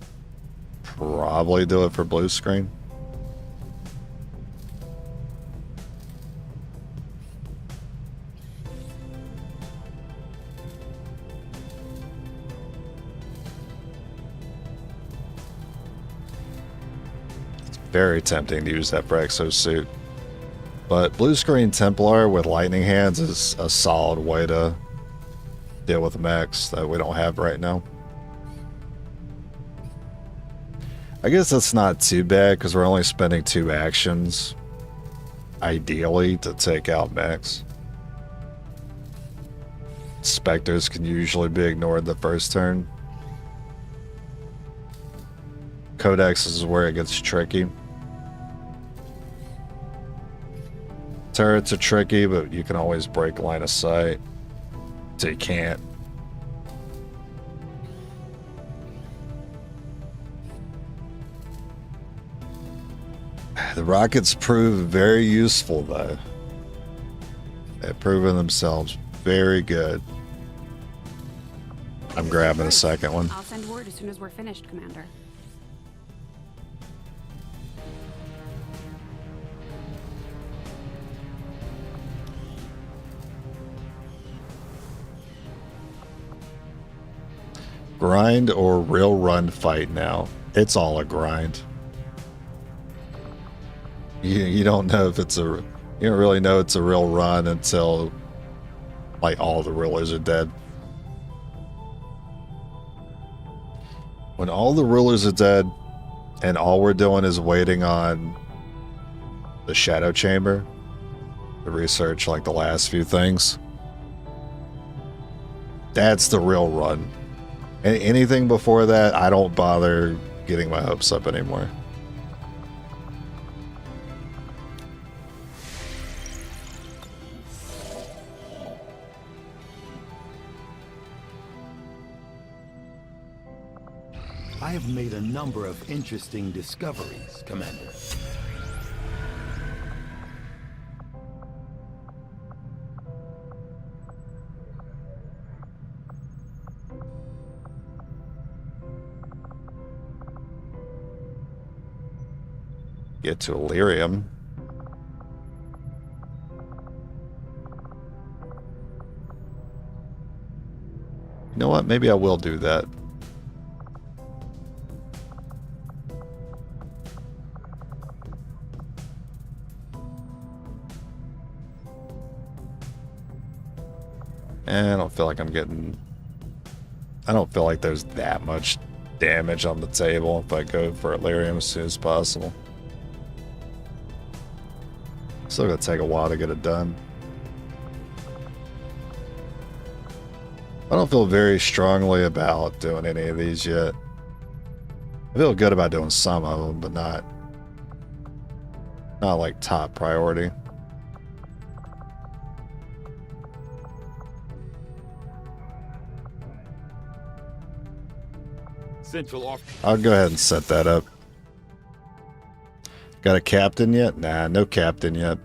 probably do it for blue screen. Very tempting to use that for exosuit. But blue screen Templar with lightning hands is a solid way to deal with mechs that we don't have right now. I guess that's not too bad because we're only spending 2 actions, ideally, to take out mechs. Spectres can usually be ignored the first turn. Codex is where it gets tricky. Turrets are tricky, but you can always break line of sight. So you can't. The rockets prove very useful, though. They've proven themselves very good. I'm grabbing a second one. I'll send word as soon as we're finished, Commander. Grind or real run fight now. It's all a grind. You don't know if it's a... You don't really know it's a real run until like all the rulers are dead. When all the rulers are dead and all we're doing is waiting on the Shadow Chamber to research like the last few things, that's the real run. Anything before that, I don't bother getting my hopes up anymore. I have made a number of interesting discoveries, Commander. Get to Illyrium. You know what? Maybe I will do that. And I don't feel like I'm getting... I don't feel like there's that much damage on the table if I go for Illyrium as soon as possible. Still gonna take a while to get it done. I don't feel very strongly about doing any of these yet. I feel good about doing some of them, but not like top priority. I'll go ahead and set that up. Got a captain yet? Nah, no captain yet.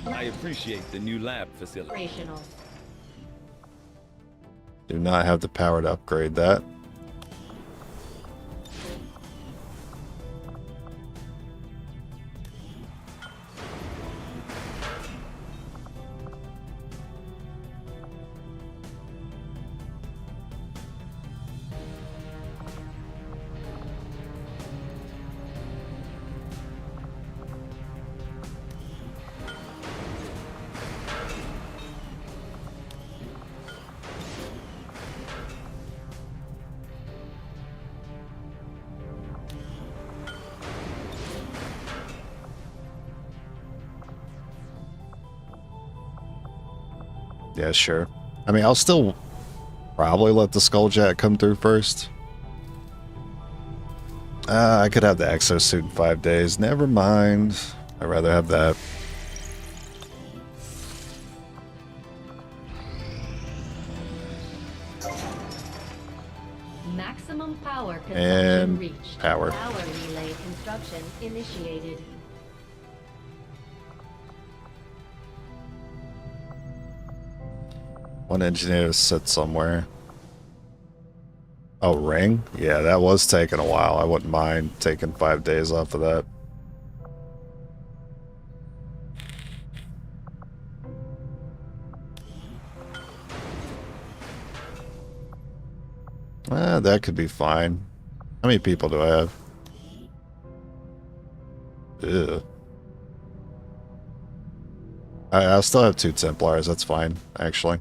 I appreciate the new lab facility. Do not have the power to upgrade that. Yeah, sure. I mean, I'll still probably let the Skulljack come through first. I could have the exosuit in 5 days. Never mind. I'd rather have that. Maximum power consumption And reached. power. Power relay construction initiated. One engineer to sit somewhere. Oh, ring? Yeah, that was taking a while. I wouldn't mind taking 5 days off of that. That could be fine. How many people do I have? Ew. I'll still have 2 Templars. That's fine, actually.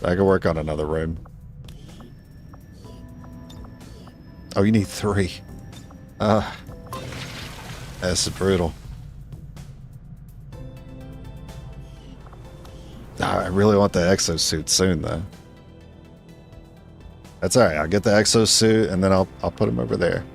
I can work on another room. Oh, you need 3. That's brutal. I really want the exosuit soon, though. That's alright. I'll get the exosuit, and then I'll put him over there.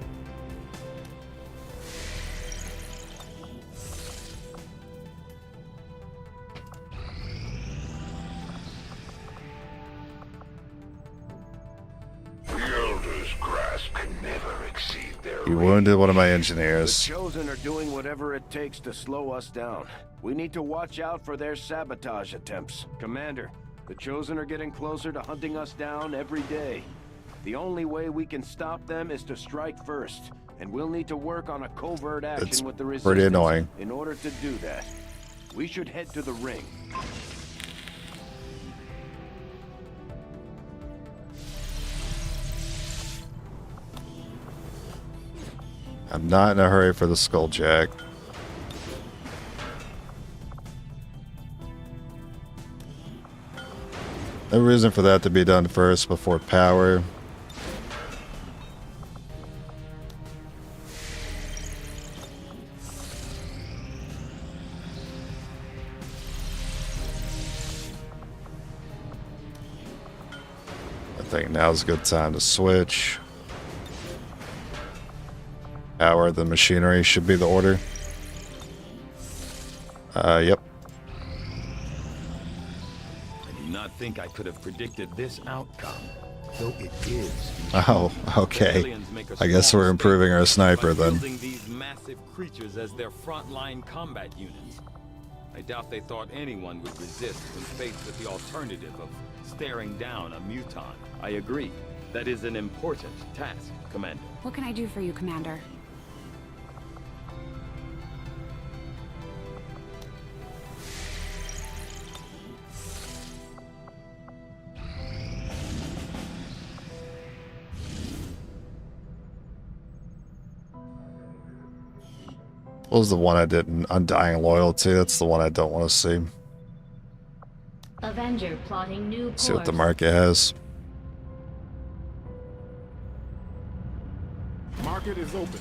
You wounded one of my engineers. The Chosen are doing whatever it takes to slow us down. We need to watch out for their sabotage attempts. Commander, the Chosen are getting closer to hunting us down every day. The only way we can stop them is to strike first, and we'll need to work on a covert action with the Resistance. Pretty annoying. In order to do that, we should head to the ring. I'm not in a hurry for the Skulljack. No reason for that to be done first before power. I think now's a good time to switch. Power the machinery should be the order. Yep. I do not think I could have predicted this outcome, though it is. Oh, okay. I guess we're improving our sniper then. Using these massive creatures as their frontline combat units. I doubt they thought anyone would resist when faced with the alternative of staring down a muton. I agree. That is an important task, Commander. What can I do for you, Commander? What was the one I didn't? Undying Loyalty. That's the one I don't want to see. Avenger plotting new course. See what the market has. Market is open.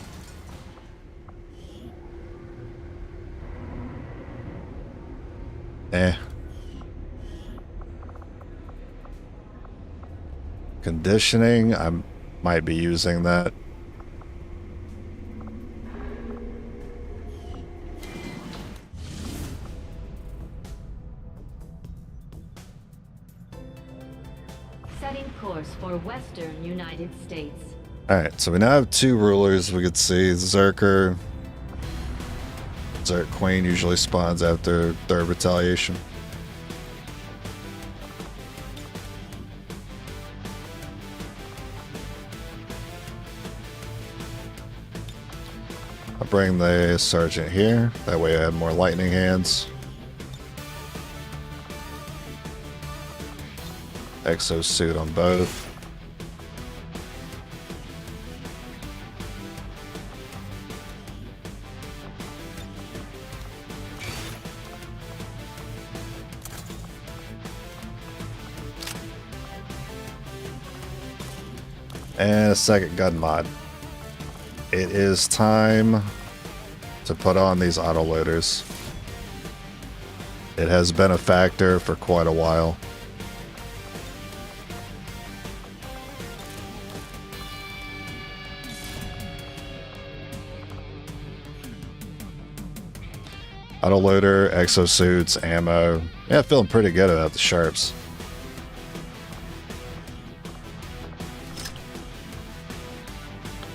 Conditioning. I might be using that. Setting course for Western United States. Alright, so we now have 2 rulers. We could see Zerker. Zerk Queen usually spawns after 3rd Retaliation. I'll bring the Sergeant here. That way I have more lightning hands. Exosuit on both. And a second gun mod. It is time to put on these autoloaders. It has been a factor for quite a while. Autoloader, exosuits, ammo. Yeah, feeling pretty good about the sharps.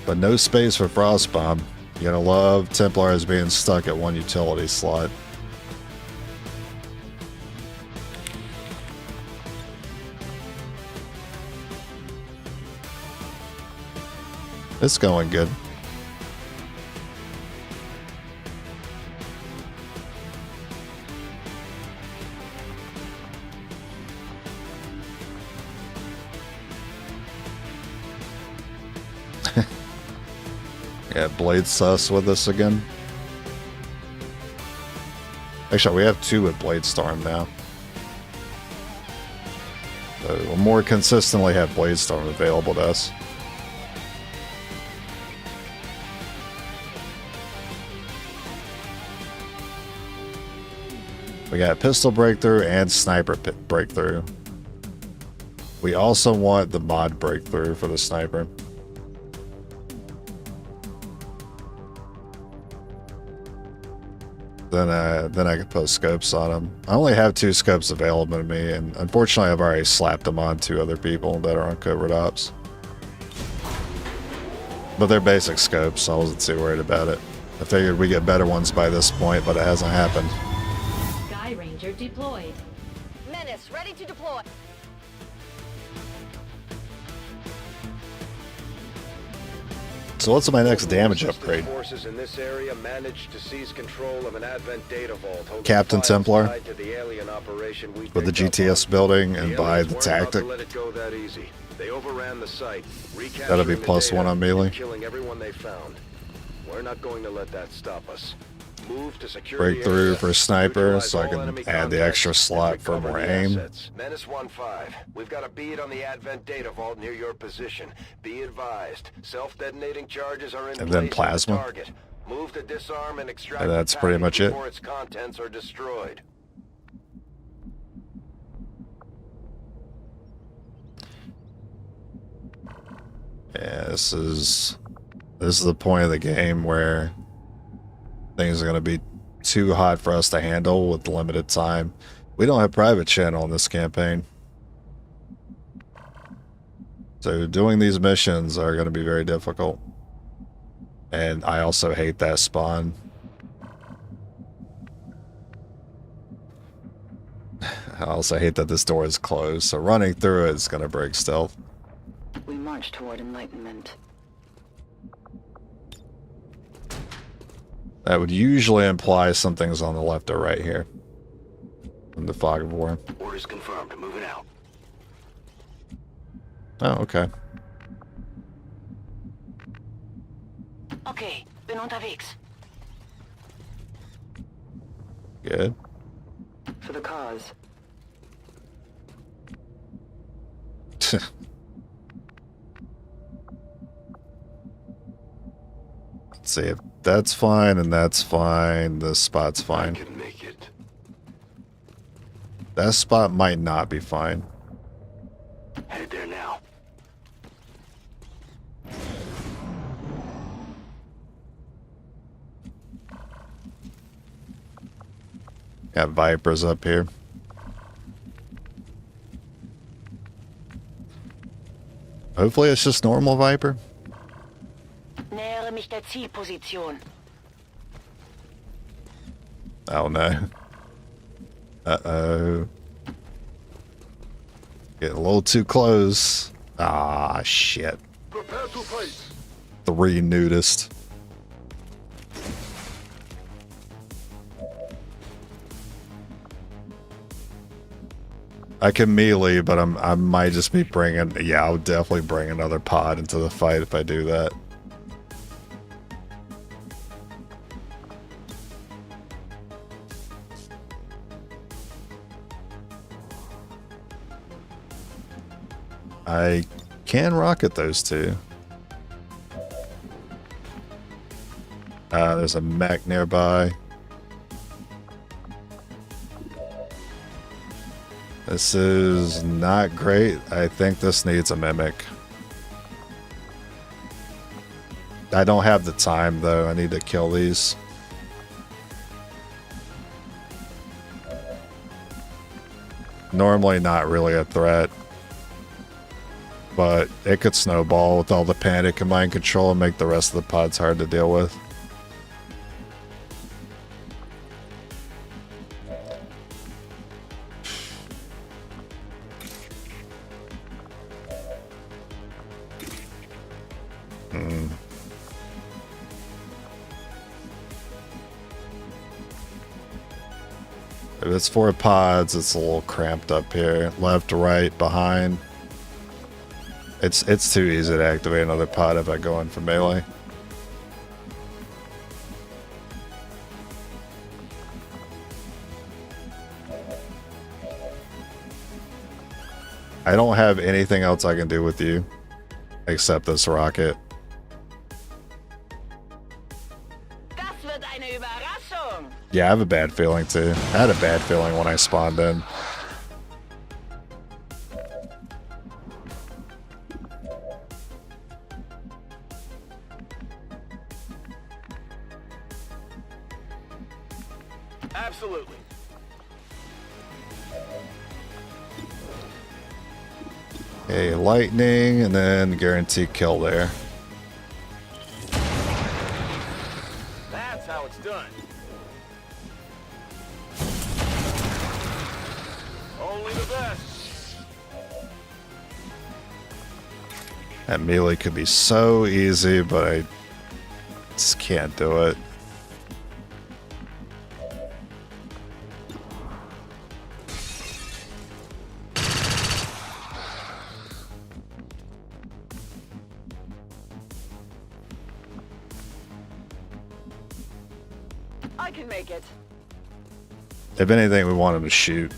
But no space for Frostbomb. You're gonna love Templars being stuck at one utility slot. It's going good. Yeah, Blade Sus with us again. Actually, we have 2 with Blade Storm now. So we'll more consistently have Blade Storm available to us. We got Pistol Breakthrough and Sniper Breakthrough. We also want the Mod Breakthrough for the Sniper. Then I could put scopes on them. I only have 2 scopes available to me, and unfortunately I've already slapped them on 2 other people that are on Covert Ops. But they're basic scopes, so I wasn't too worried about it. I figured we get better ones by this point, but it hasn't happened. Sky Ranger deployed. Menace, ready to deploy. So what's my next damage upgrade? Forces in this area managed to seize control of an Advent data vault holding Captain Templar tied to the alien operation we with the picked up GTS on. building and buy aliens the weren't about tactic. to let it go that easy. They overran the site, That'll be recapturing the +1 data on melee. and killing everyone they found. We're not going to let that stop us. Move to secure Breakthrough the area, for sniper, neutralize so I all can enemy add the contacts, extra and slot for recover more the aim. assets. Menace 1-5, we've got a bead on the Advent data vault near your position. Be advised, self-detonating charges are in And place then at the plasma. target. Move to disarm and extract And that's the pretty package much it. before its contents are destroyed. Yeah, this is the point of the game where things are going to be too hot for us to handle with limited time. We don't have private channel in this campaign. So doing these missions are going to be very difficult. And I also hate that spawn. I also hate that this door is closed, so running through it is going to break stealth. We march toward enlightenment. That would usually imply something's on the left or right here. In the fog of war. Orders confirmed. Moving out. Oh, okay. Okay, bin unterwegs. Good. For the cause. Let's see if that's fine and that's fine. This spot's fine. I can make it. That spot might not be fine. Headed there now. Got Vipers up here. Hopefully it's just normal Viper. Nähere mich der Zielposition. Oh no. Uh-oh. Getting a little too close. Ah, shit. Prepare to fight. 3 nudist. I can melee, but I might just be bringing... Yeah, I'll definitely bring another pod into the fight if I do that. I can rocket those 2. There's a mech nearby. This is not great. I think this needs a mimic. I don't have the time though. I need to kill these. Normally not really a threat, but it could snowball with all the panic and mind control and make the rest of the pods hard to deal with. If it's 4 pods, it's a little cramped up here. Left, right, behind. It's too easy to activate another pod if I go in for melee. I don't have anything else I can do with you except this rocket. Yeah, I have a bad feeling too. I had a bad feeling when I spawned in. Absolutely. Okay, lightning and then guaranteed kill there. That's how it's done. Only the best. That melee could be so easy, but I just can't do it. I can make it. If anything, we want him to shoot.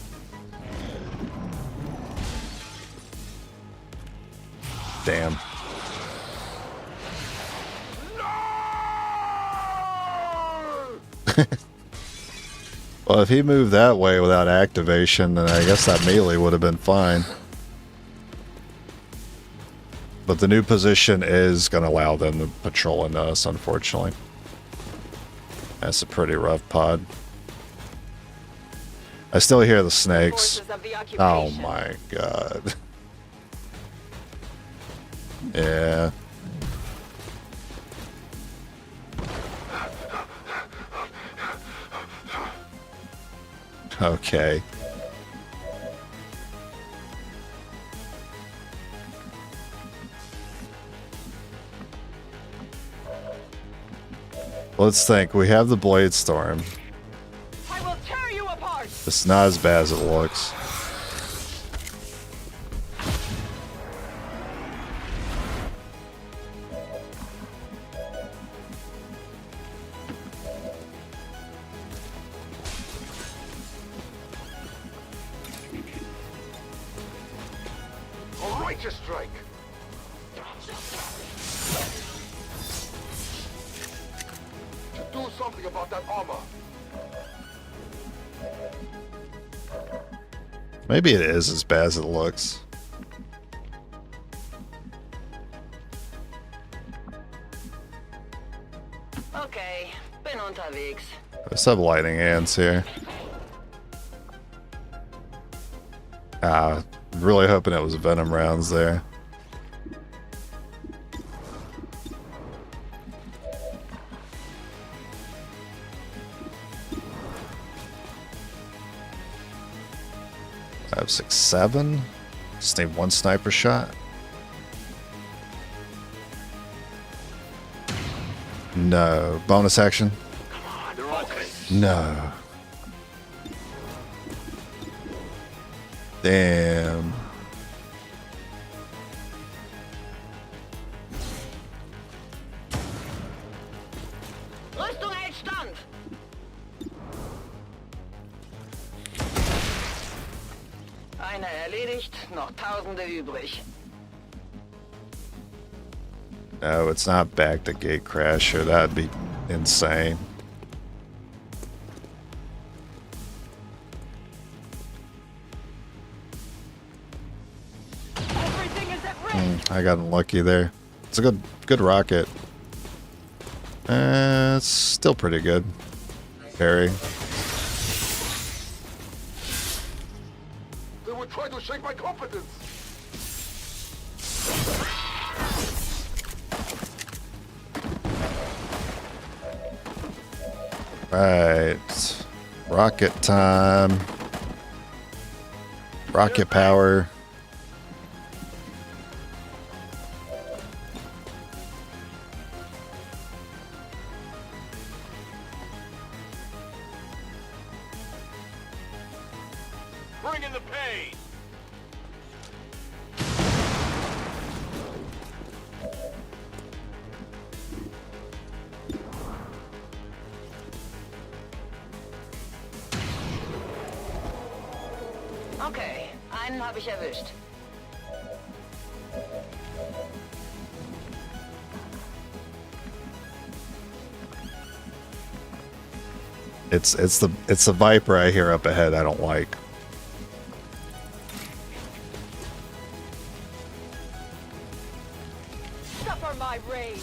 Damn. Well, if he moved that way without activation, then I guess that melee would have been fine. But the new position is going to allow them to patrol into us, unfortunately. That's a pretty rough pod. I still hear the snakes. Oh my god. Yeah. Okay. Let's think. We have the Blade Storm. I will tear you apart. It's not as bad as it looks. A righteous strike. Do something about that armor. Maybe it is as bad as it looks. Okay, bin unterwegs. Let's have lightning hands here. Ah, really hoping it was venom rounds there. I have 6, 7. Just need 1 sniper shot. No. Bonus action? No. Damn. Rüstung hält stand. Einer erledigt, noch Tausende übrig. No, it's not back to gate crasher. That'd be insane. I got unlucky there. It's a good rocket. It's still pretty good. Parry. They were trying to shake my confidence. Right. Rocket time. Rocket power. Bring in the pain. Okay, einen habe ich erwischt. It's the Viper I hear up ahead I don't like. Suffer my rage.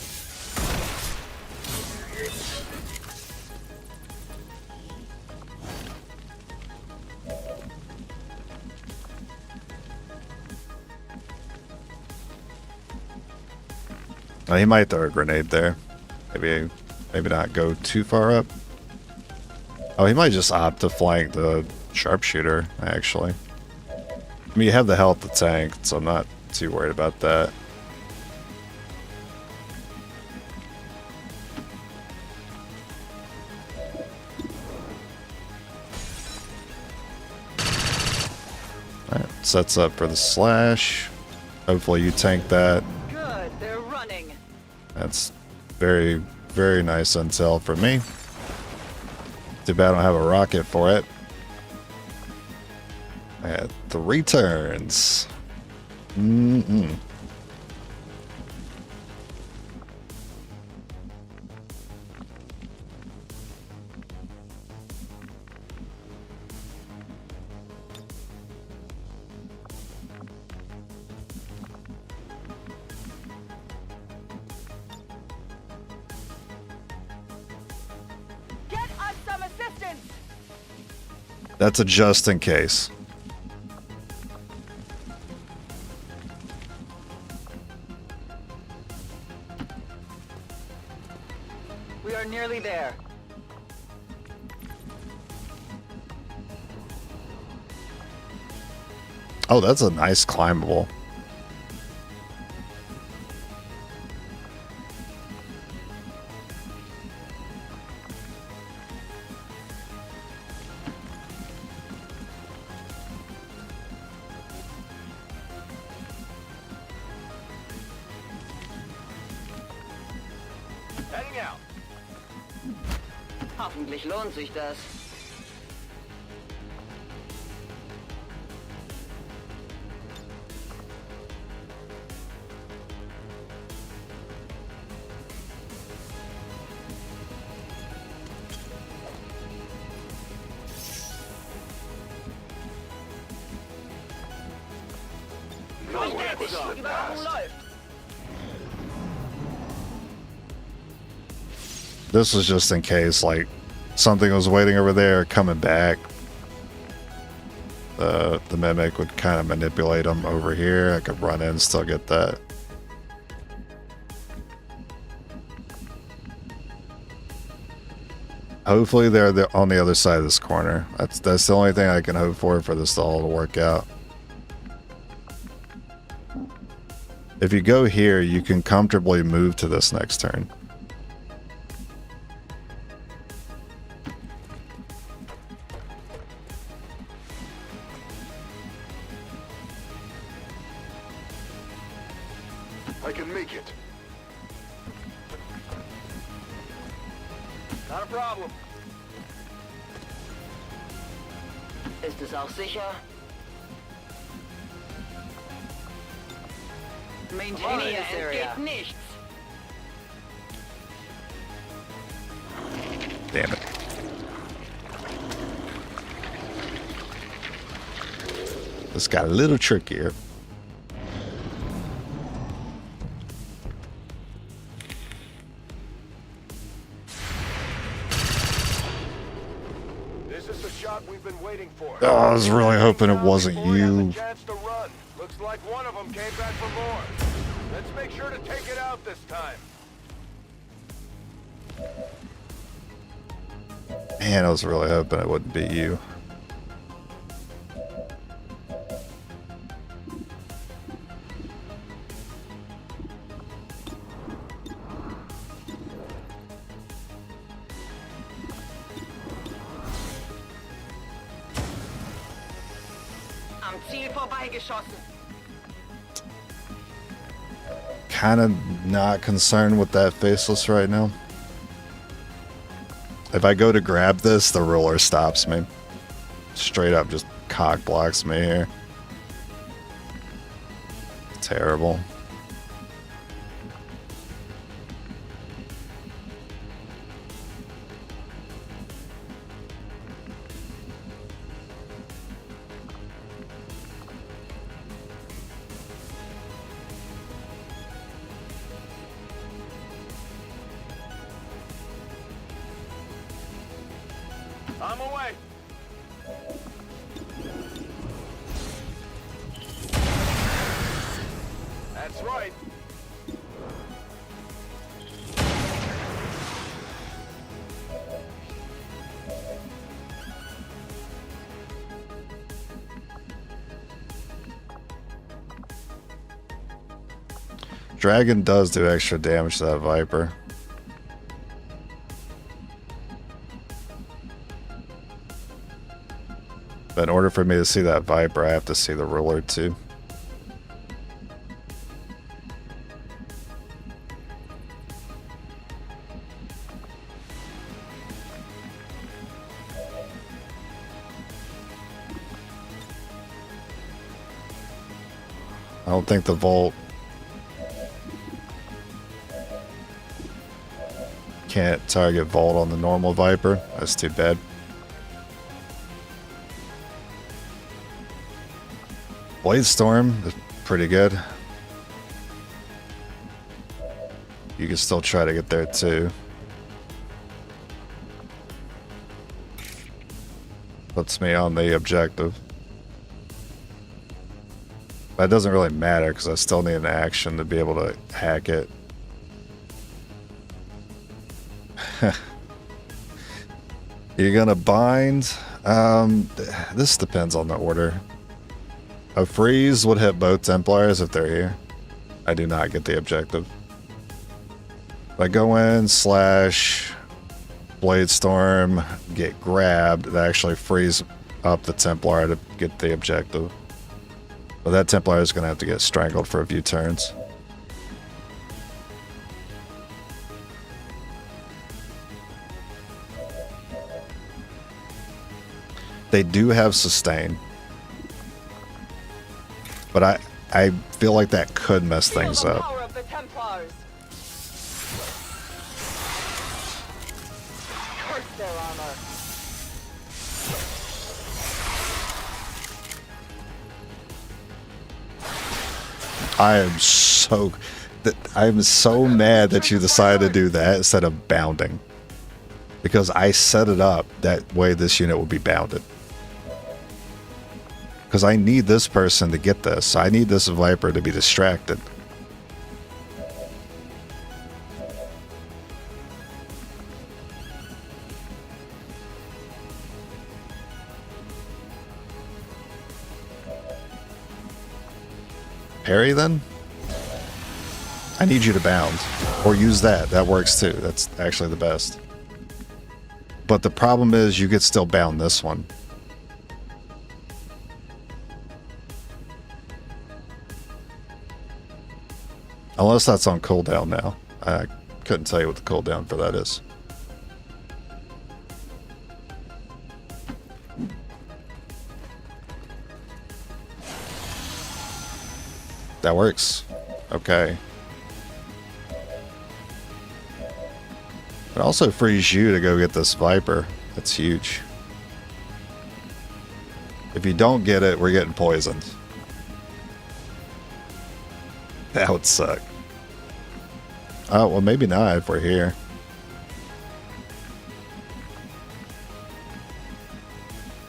Oh, he might throw a grenade there. Maybe not go too far up. Oh, he might just opt to flank the sharpshooter, actually. I mean, you have the health to tank, so I'm not too worried about that. Alright, sets up for the slash. Hopefully you tank that. Good, they're running. That's very, very nice intel for me. Too bad I don't have a rocket for it. At the returns. Get us some assistance. That's a just in case. We are nearly there. Oh, that's a nice climbable. Heading out. Hoffentlich lohnt sich das. Nowhere to slip Überwachung past. läuft. This was just in case, like, something was waiting over there, coming back. The Mimic would kind of manipulate them over here. I could run in and still get that. Hopefully they're on the other side of this corner. That's the only thing I can hope for this all to work out. If you go here, you can comfortably move to this next turn. I can make it. Not a problem. Ist es auch sicher? Maintaining this area. Geht nichts. Damn it. This got a little trickier. spot we've been waiting for. Oh, I was really hoping it wasn't Before he has a you. chance to run. Looks like one of them came back for more. Let's make sure to take it out this time. Man, I was really hoping it wouldn't be you. Am Ziel vorbeigeschossen. Kind of not concerned with that faceless right now. If I go to grab this, the ruler stops me. Straight up just cock blocks me here. Terrible. I'm away. That's right. Dragon does do extra damage to that Viper. But in order for me to see that Viper, I have to see the ruler too. I don't think the Volt can't target Volt on the normal Viper. That's too bad. Blade Storm is pretty good. You can still try to get there too. Puts me on the objective. But it doesn't really matter because I still need an action to be able to hack it. You're gonna bind? This depends on the order. A freeze would hit both Templars if they're here. I do not get the objective. If I go in, slash, Blade Storm, get grabbed, that actually frees up the Templar to get the objective. But that Templar is going to have to get strangled for a few turns. They do have sustain. But I feel like that could mess things up. Power of the Templars. Curse their armor. I am so mad that you decided to do that instead of bounding. Because I set it up that way this unit will be bounded. Because I need this person to get this. I need this Viper to be distracted. Parry then? I need you to bound. Or use that. That works too. That's actually the best. But the problem is you could still bound this one. Unless that's on cooldown now. I couldn't tell you what the cooldown for that is. That works. Okay. It also frees you to go get this Viper. That's huge. If you don't get it, we're getting poisoned. That would suck. Oh, well, maybe not if we're here.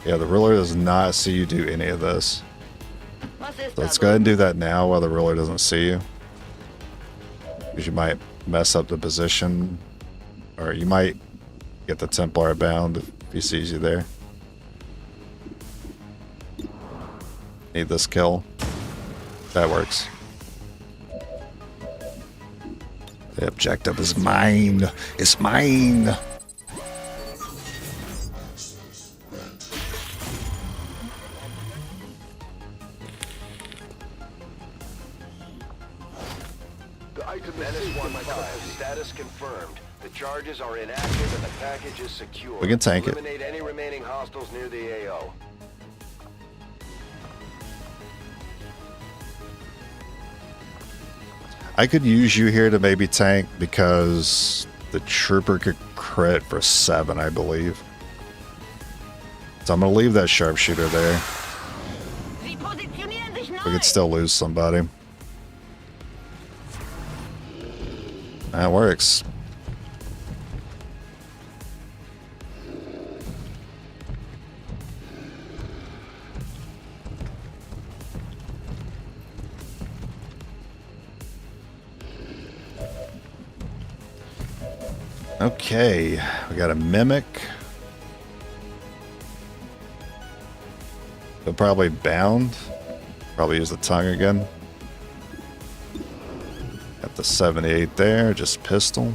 Yeah, the ruler does not see you do any of this. Was ist So let's da go ahead and drin? do that now while the ruler doesn't see you. Because you might mess up the position. Or you might get the Templar bound if he sees you there. Need this kill. That works. The objective is mine. It's mine. The item Menace 1-5, status confirmed. The charges are inactive and the package is secure. We can tank it. Eliminate any remaining hostiles near the AO. I could use you here to maybe tank because the trooper could crit for 7, I believe. So I'm going to leave that sharpshooter there. Sie positionieren sich neu. We could still lose somebody. That works. Okay, we got a mimic. They'll probably bound. Probably use the tongue again. Got the 78 there, just pistol.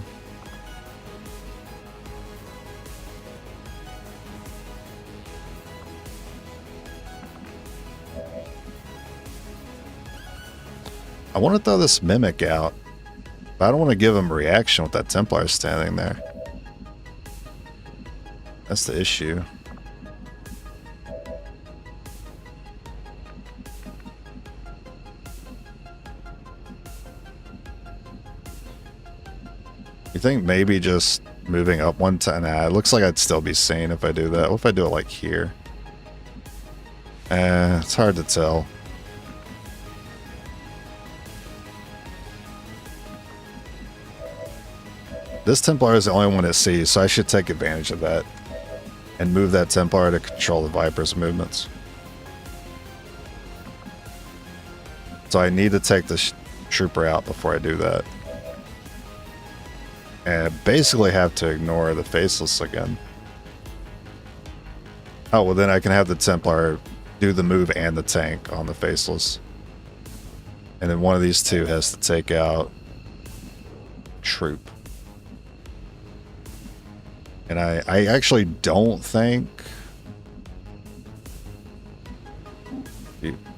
I want to throw this mimic out. But I don't want to give him reaction with that Templar standing there. That's the issue. You think maybe just moving up 1 time? Nah, it looks like I'd still be sane if I do that. What if I do it like here? It's hard to tell. This Templar is the only one it sees, so I should take advantage of that. And move that Templar to control the Viper's movements. So I need to take the trooper out before I do that. And I basically have to ignore the Faceless again. Oh, well then I can have the Templar do the move and the tank on the Faceless. And then one of these two has to take out Troop. And I actually don't think...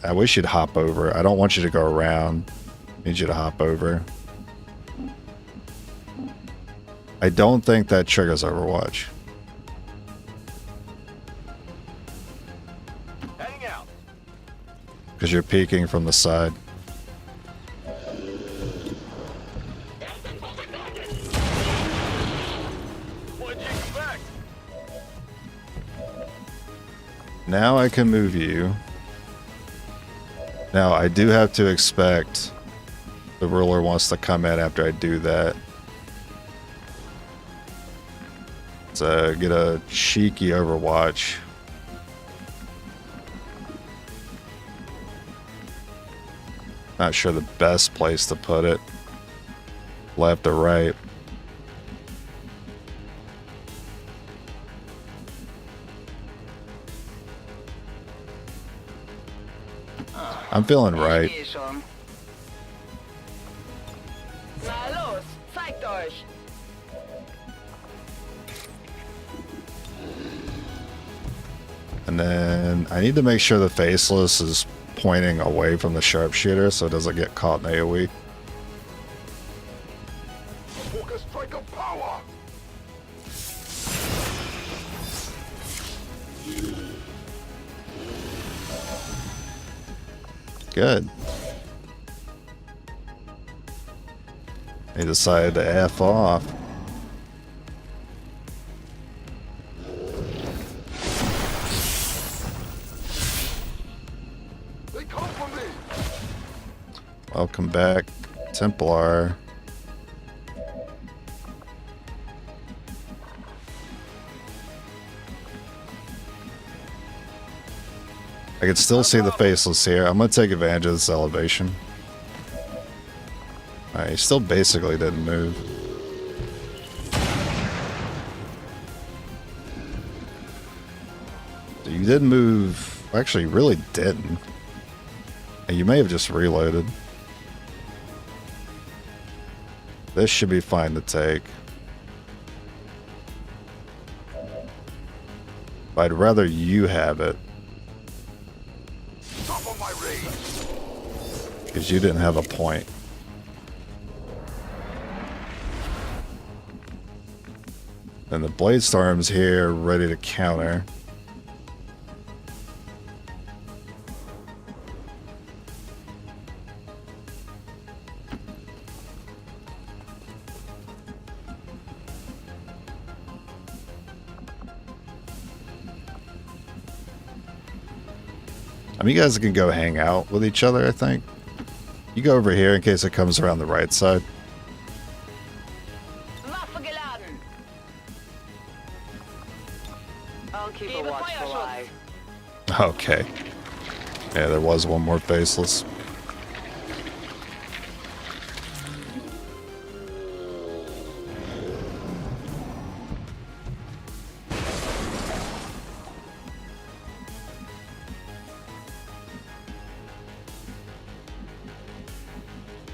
I wish you'd hop over. I don't want you to go around. I need you to hop over. I don't think that triggers Overwatch. Heading out. Because you're peeking from the side. What'd you expect? Now I can move you. Now I do have to expect the ruler wants to come in after I do that. So get a cheeky Overwatch. Not sure the best place to put it. Left or right. I'm feeling right. Ich geh schon. Na los, zeigt euch. And then I need to make sure the Faceless is pointing away from the Sharpshooter so it doesn't get caught in AoE. Focus strike of power. Good. He decided to F off. They come for me. Welcome back, Templar. I can still see the faceless here. I'm gonna take advantage of this elevation. Alright, he still basically didn't move. So you didn't move. Actually, you really didn't. And you may have just reloaded. This should be fine to take. But I'd rather you have it. Because you didn't have a point. And the Blade Storm's here, ready to counter. I mean, you guys can go hang out with each other, I think. You go over here in case it comes around the right side. I'll keep a watchful eye. Okay. Yeah, there was one more faceless.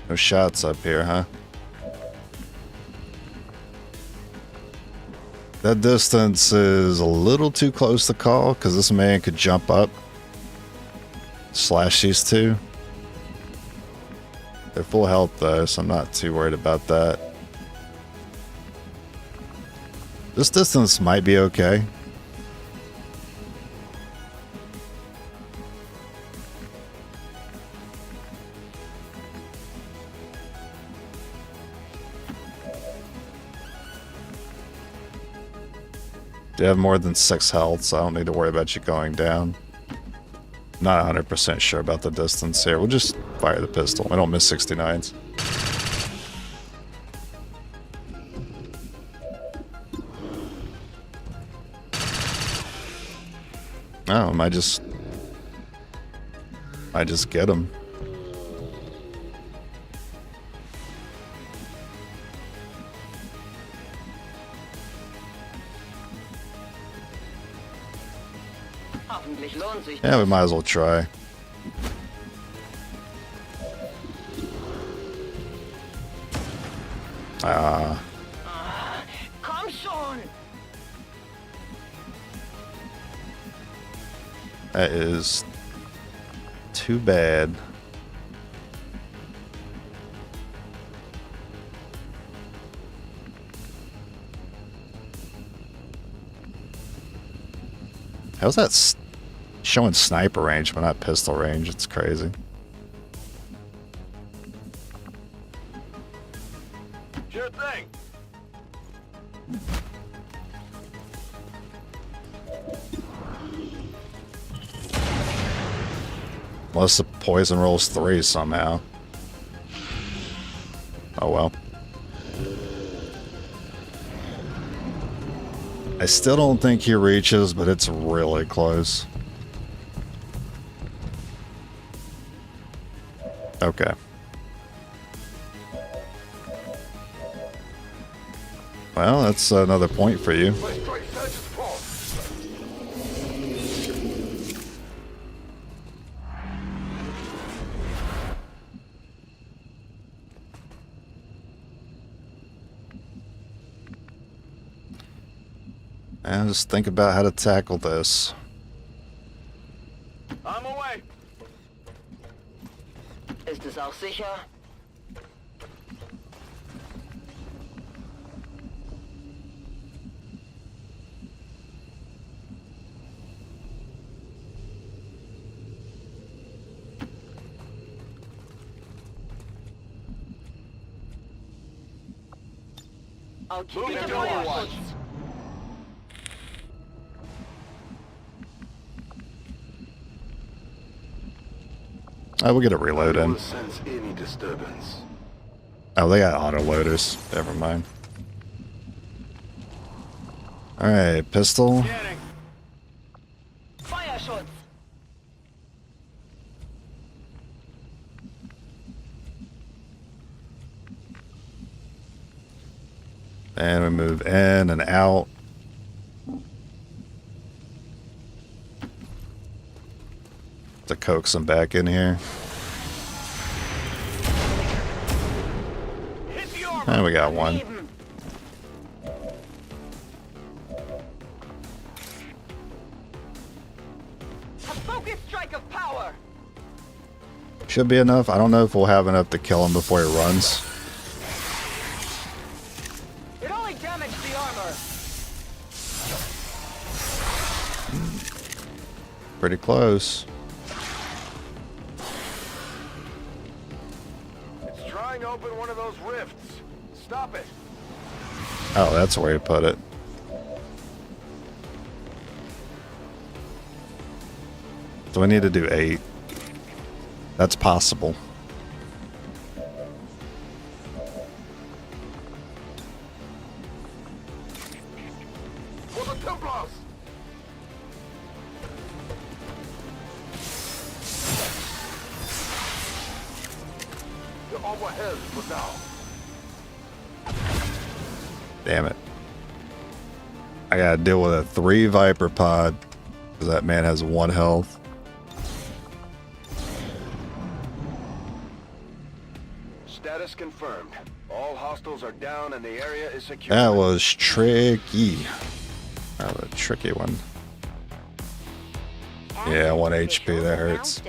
No shots up here, huh? That distance is a little too close to call because this man could jump up, slash these two. They're full health though, so I'm not too worried about that. This distance might be okay. You have more than 6 health, so I don't need to worry about you going down. Not 100% sure about the distance here. We'll just fire the pistol. I don't miss 69s. Oh, I might just get him. Yeah, we might as well try. Komm schon! That is too bad. How's that showing sniper range but not pistol range? It's crazy. Sure thing. Unless the poison rolls 3 somehow. Oh well. I still don't think he reaches, but it's really close. Okay. Well, that's another point for you. And just think about how to tackle this. I'm away. Ist es auch sicher? I'll keep it Overwatch. We'll get a reload in. Sense any disturbance. Oh, they got auto loaders. Never mind. Alright, pistol. Fireschutz. And we move in and out. To coax them back in here. And we got one. A focused strike of power. Should be enough. I don't know if we'll have enough to kill him before he runs. It only damaged the armor. Pretty close. It's trying to open one of those rifts. Stop it. Oh, that's where you put it. So we need to do 8. That's possible. For the Templars! You're overhead for now. Damn it. I gotta deal with a 3 Viper pod. Because that man has 1 health. Status confirmed. All hostiles are down and the area is secure. That was tricky. That was a tricky one. Yeah, 1 HP, that hurts.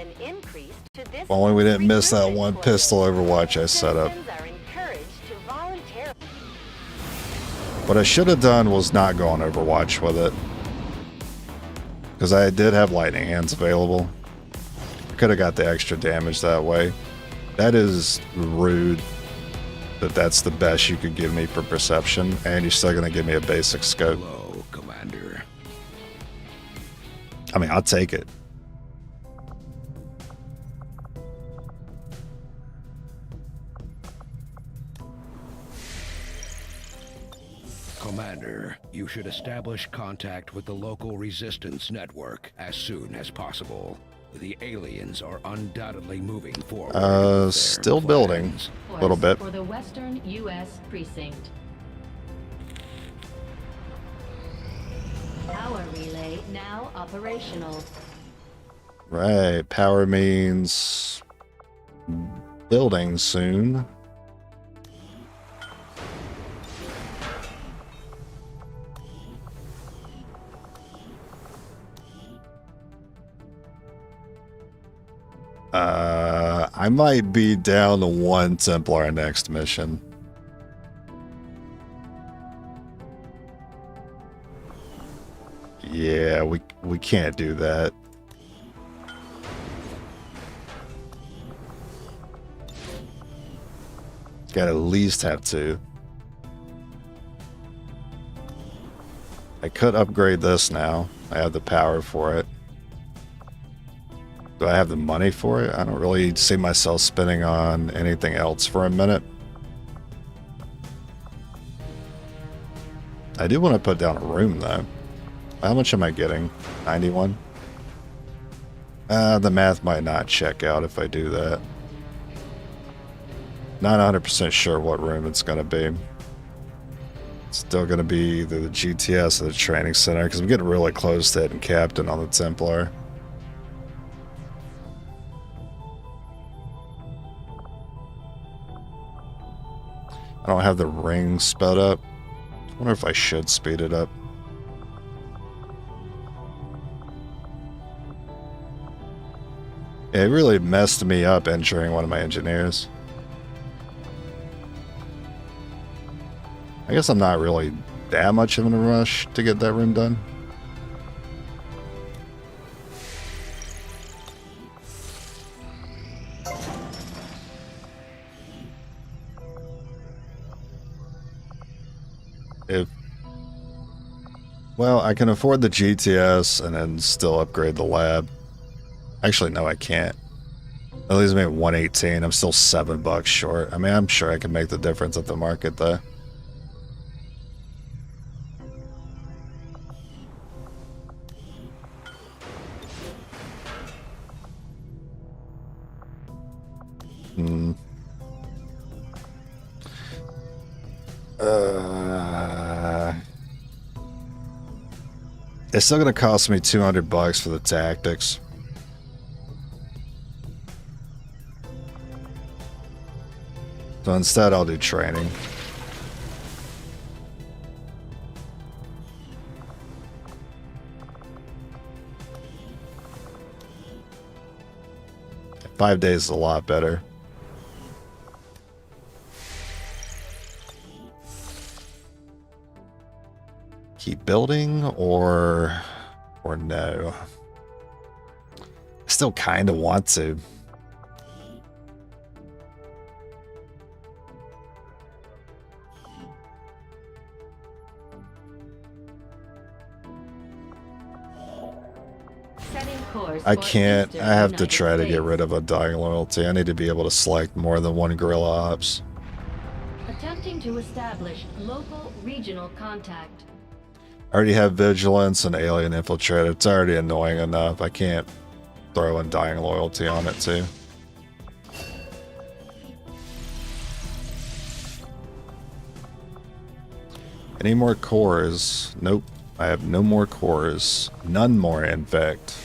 If only we didn't miss that one pistol Overwatch I set up. What I should have done was not go on Overwatch with it. Because I did have lightning hands available. I could have got the extra damage that way. That is rude that that's the best you could give me for perception, and you're still going to give me a basic scope. Hello, Commander. I mean, I'll take it. Commander, you should establish contact with the local resistance network as soon as possible. The aliens are undoubtedly moving forward. Still building a little bit. For the Western U.S. precinct. Power relay now operational. Right, power means building soon. I might be down to 1 Templar next mission. Yeah, we can't do that. Gotta at least have 2. I could upgrade this now. I have the power for it. Do I have the money for it? I don't really see myself spending on anything else for a minute. I do want to put down a room though. How much am I getting? 91? The math might not check out if I do that. Not 100% sure what room it's going to be. It's still going to be either the GTS or the training center because I'm getting really close to hitting captain on the Templar. I don't have the ring sped up. I wonder if I should speed it up. It really messed me up injuring one of my engineers. I guess I'm not really that much of in a rush to get that room done. Well, I can afford the GTS and then still upgrade the lab. Actually, no, I can't. That leaves me at 118. I'm still $7 short. I mean, I'm sure I can make the difference at the market, though. It's still gonna cost me $200 for the tactics. So instead I'll do training. Five days is a lot better. Keep building or no? I still kind of want to. I can't. I have to try to get rid of undying loyalty. I need to be able to select more than one guerrilla ops. Attempting to establish local regional contact. I already have vigilance and alien infiltrator. It's already annoying enough. I can't throw undying loyalty on it too. Any more cores? Nope. I have no more cores. None more, in fact.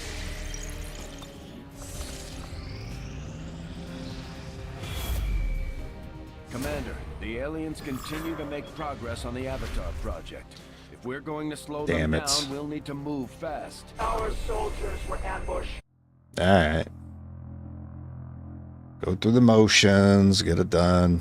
Commander, the aliens continue to make progress on the Avatar project. If we're going to slow them down, we'll need to move fast. Our soldiers were ambushed. Alright. Go through the motions, get it done.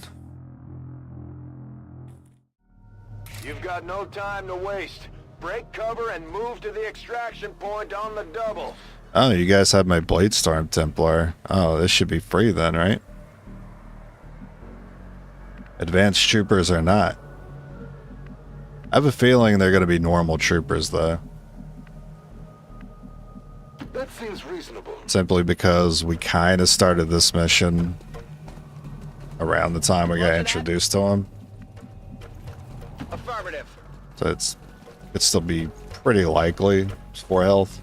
You've got no time to waste. Break cover and move to the extraction point on the double. Oh, you guys have my Bladestorm Templar. Oh, this should be free then, right? Advanced troopers are not. I have a feeling they're going to be normal troopers, though. That seems reasonable. Simply because we kind of started this mission around the time we got introduced to them. Affirmative. So it'd still be pretty likely. It's 4 health.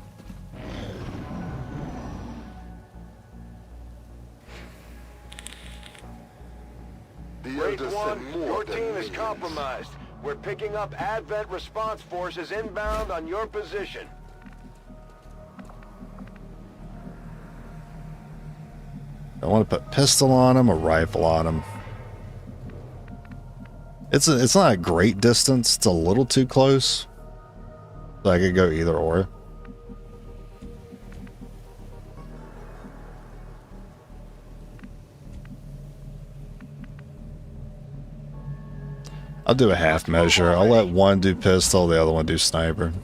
Grade 1, your team is compromised. We're picking up Advent response forces inbound on your position. I want to put pistol on him or rifle on him. It's not a great distance. It's a little too close. So I could go either or. I'll do a half measure. I'll let one do pistol, the other one do sniper.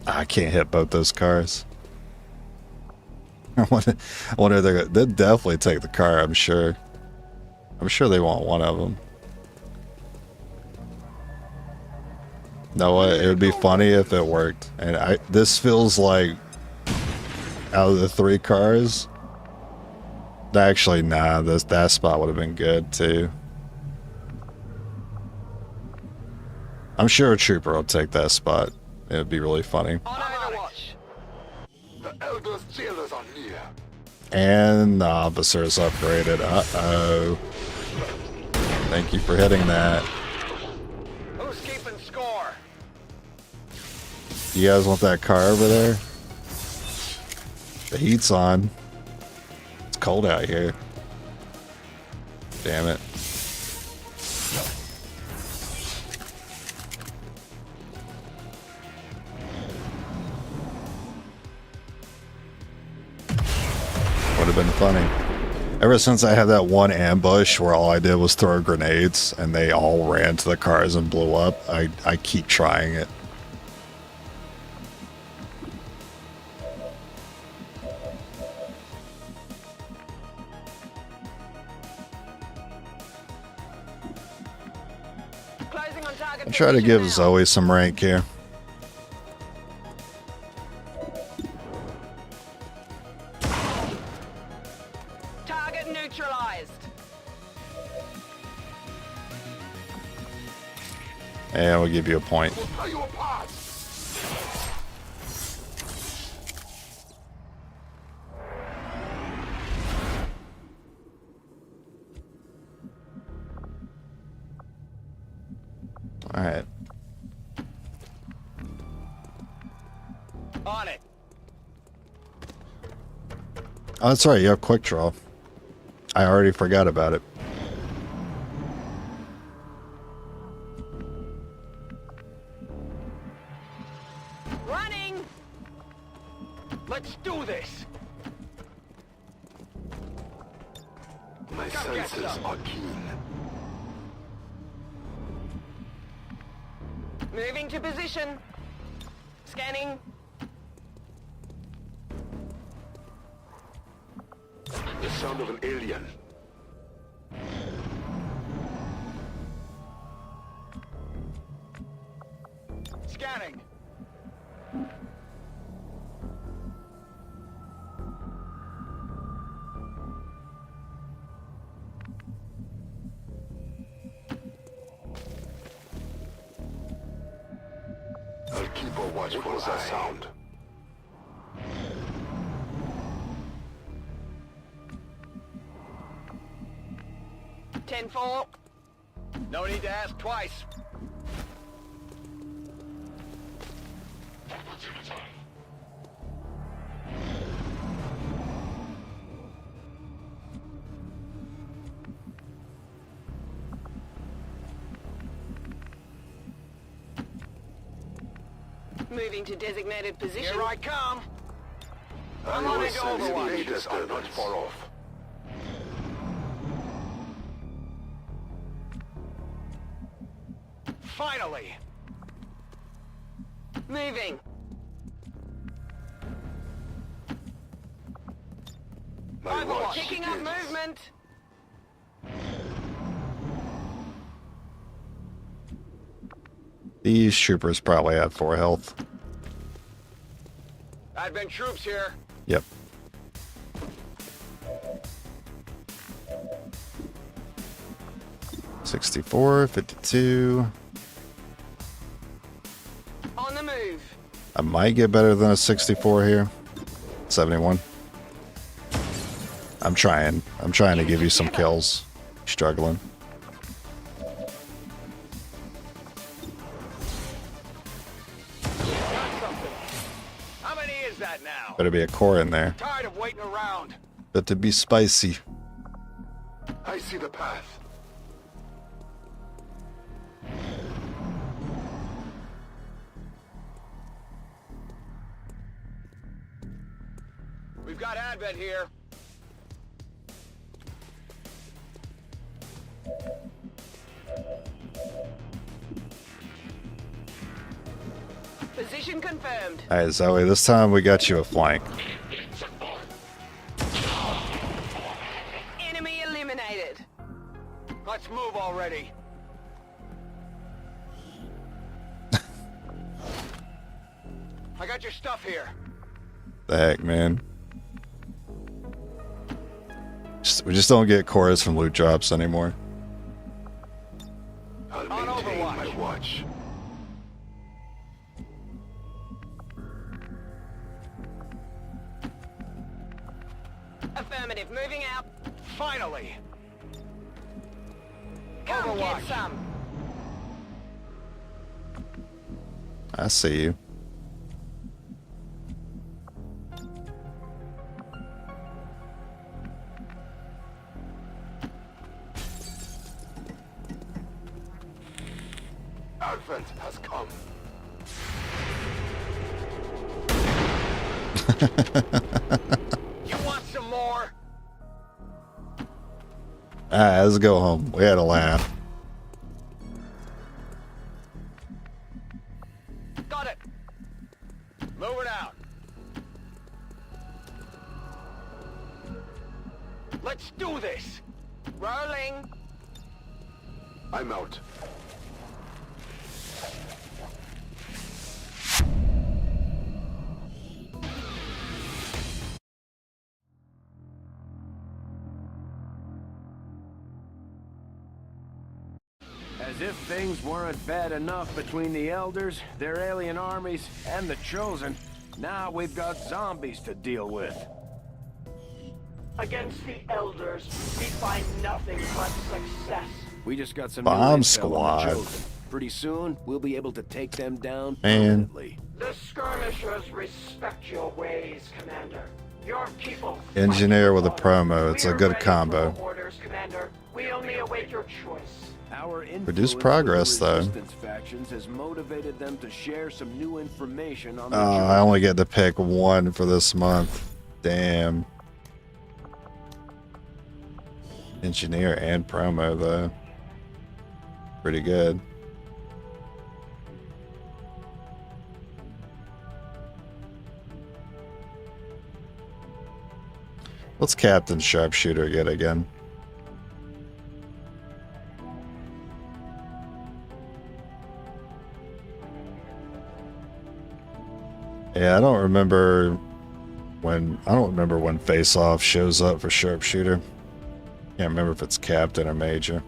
I can't hit both those cars. I wonder if they'll definitely take the car, I'm sure. I'm sure they want one of them. No, what? It would be funny if it worked. And this feels like out of the 3 cars. Actually, nah, that spot would have been good too. I'm sure a trooper will take that spot. It would be really funny. The Elder's jailers are near. And the officer's upgraded. Uh-oh. Thank you for hitting that. Who's keeping score? You guys want that car over there? The heat's on. It's cold out here. Damn it. Would have been funny. Ever since I had that one ambush where all I did was throw grenades and they all ran to the cars and blew up, I keep trying it. I try to give Zoe some rank here. Target neutralized. And we'll give you a point. On it. Oh, that's right. You have quick draw. I already forgot about it. Running! Let's do this. My senses are keen. Moving to position. Scanning. The sound of an alien. Scanning. I'll keep a watchful eye. That sound? Ten-4. No need to ask twice. Moving to designated position. Here I come. I'm on on into Overwatch. Invaders are not far off. Finally. Moving. My watch Picking up begins. movement. These troopers probably have 4 health. Advent troops here. Yep. $64, $52. On the move. I might get better than a 64 here. 71. I'm trying. I'm trying to give you some kills. Struggling. How many is that now? Better be a core in there. Tired of waiting around. But to be spicy. I see the path. We've got Advent here. Position confirmed. Alright, Zoe, this time we got you a flank. Enemy eliminated. Let's move already. I got your stuff here. The heck, man. We just don't get cores from loot drops anymore. I'll maintain Overwatch. my watch. Affirmative. Moving out. Finally. Come Overwatch. get some. I see you. Advent has come. You want some more? Alright, let's go home. We had a laugh. Got it. Move it out. Let's do this. Rolling. I'm out. As if things weren't bad enough between the Elders, their alien armies, and the Chosen, now we've got zombies to deal with. Against the Elders, we find nothing but success. We just got some Bomb new intel on the squad. Chosen. Pretty soon, we'll be able to take them down Man. permanently. The skirmishers respect your ways, Commander. Your people. Engineer with a promo. It's a We're good ready combo. for orders, Commander. We only await your choice. Our Reduce influence with progress, the though. resistance factions has motivated them to share some new information on the I only get to pick one for this month. Damn. Engineer and promo, though. Pretty good. What's Captain Sharpshooter get again? Yeah, I don't remember when Face Off shows up for Sharpshooter. Can't remember if it's Captain or Major.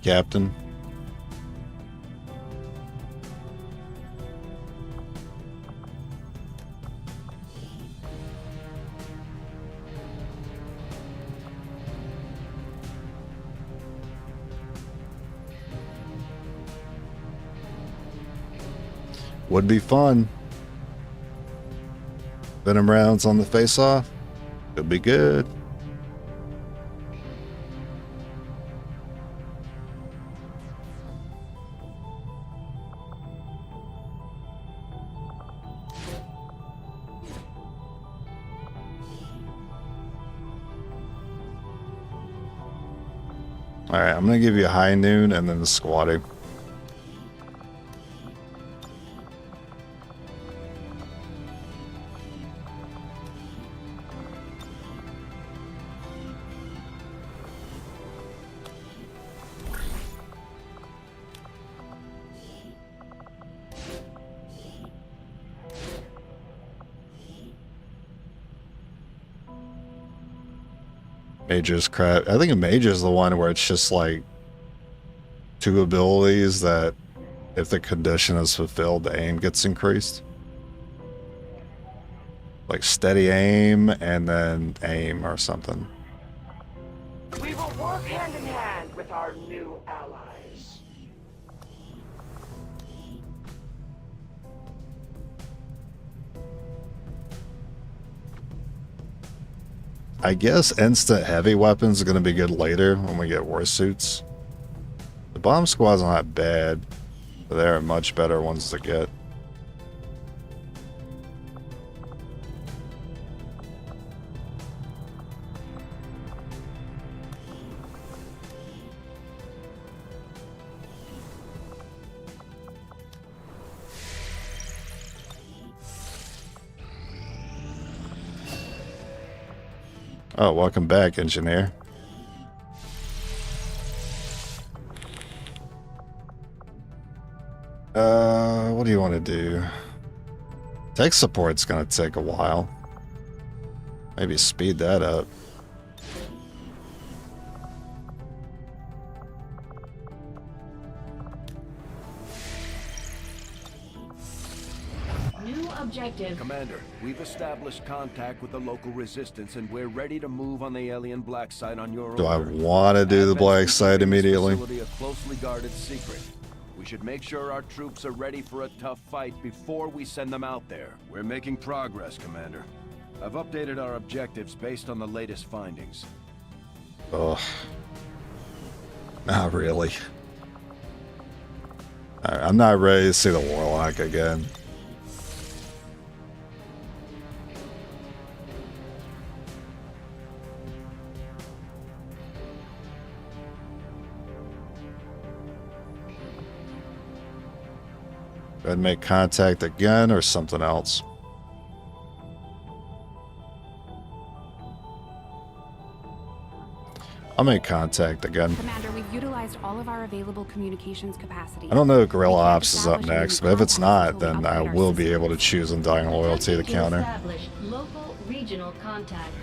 Captain. Would be fun. Venom rounds on the face-off. Could be good. Alright, I'm going to give you a high noon and then the squatting. Major's crap. I think a Major's the one where it's just like two abilities that if the condition is fulfilled, the aim gets increased. Like steady aim and then aim or something. We will work hand in hand with our new allies. I guess instant heavy weapons are going to be good later when we get war suits. The bomb squad's not bad, but there are much better ones to get. Oh, welcome back, engineer. What do you want to do? Tech support's gonna take a while. Maybe speed that up. Objective. Commander, we've established contact with the local resistance and we're ready to move on the alien Blacksite on your Do I order. want to do the Blacksite Advent's immediately? facility a closely guarded secret. We should make sure our troops are ready for a tough fight before we send them out there. We're making progress, Commander. I've updated our objectives based on the latest findings. Ugh. Not really. I'm not ready to see the Warlock again. Go ahead and make contact again or something else. I'll make contact again. Commander, we've utilized all of our available communications capacity. I don't know if Guerrilla Ops is up next, but if it's not, then I will be able to choose Undying Loyalty to counter. Establish local regional contact.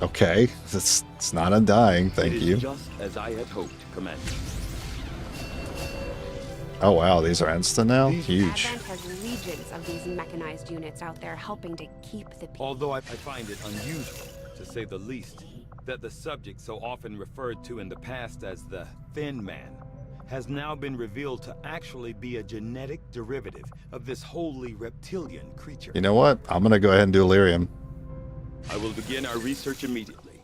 Okay, it's not Undying, thank It is you. just as I had hoped, Commander. Oh wow, these are instant now? Advent Huge. has legions of these mechanized units out there helping to keep the peace. Although I find it unusual, to say the least, that the subject so often referred to in the past as the Thin Man has now been revealed to actually be a genetic derivative of this wholly reptilian creature. You know what? I'm gonna go ahead and do Lyrium. I will begin our research immediately.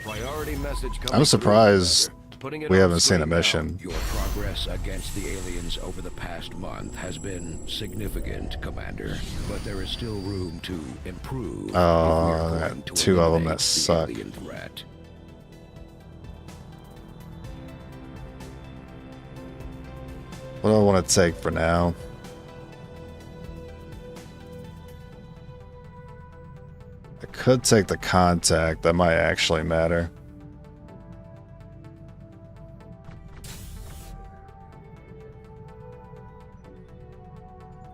Priority message coming I'm surprised Putting it we on haven't seen a screen now. mission. Your progress against the aliens over the past month has been significant, Commander. But there is still room to improve. if we are going to two of them eliminate that the suck. alien threat. What do I want to take for now? I could take the contact. That might actually matter.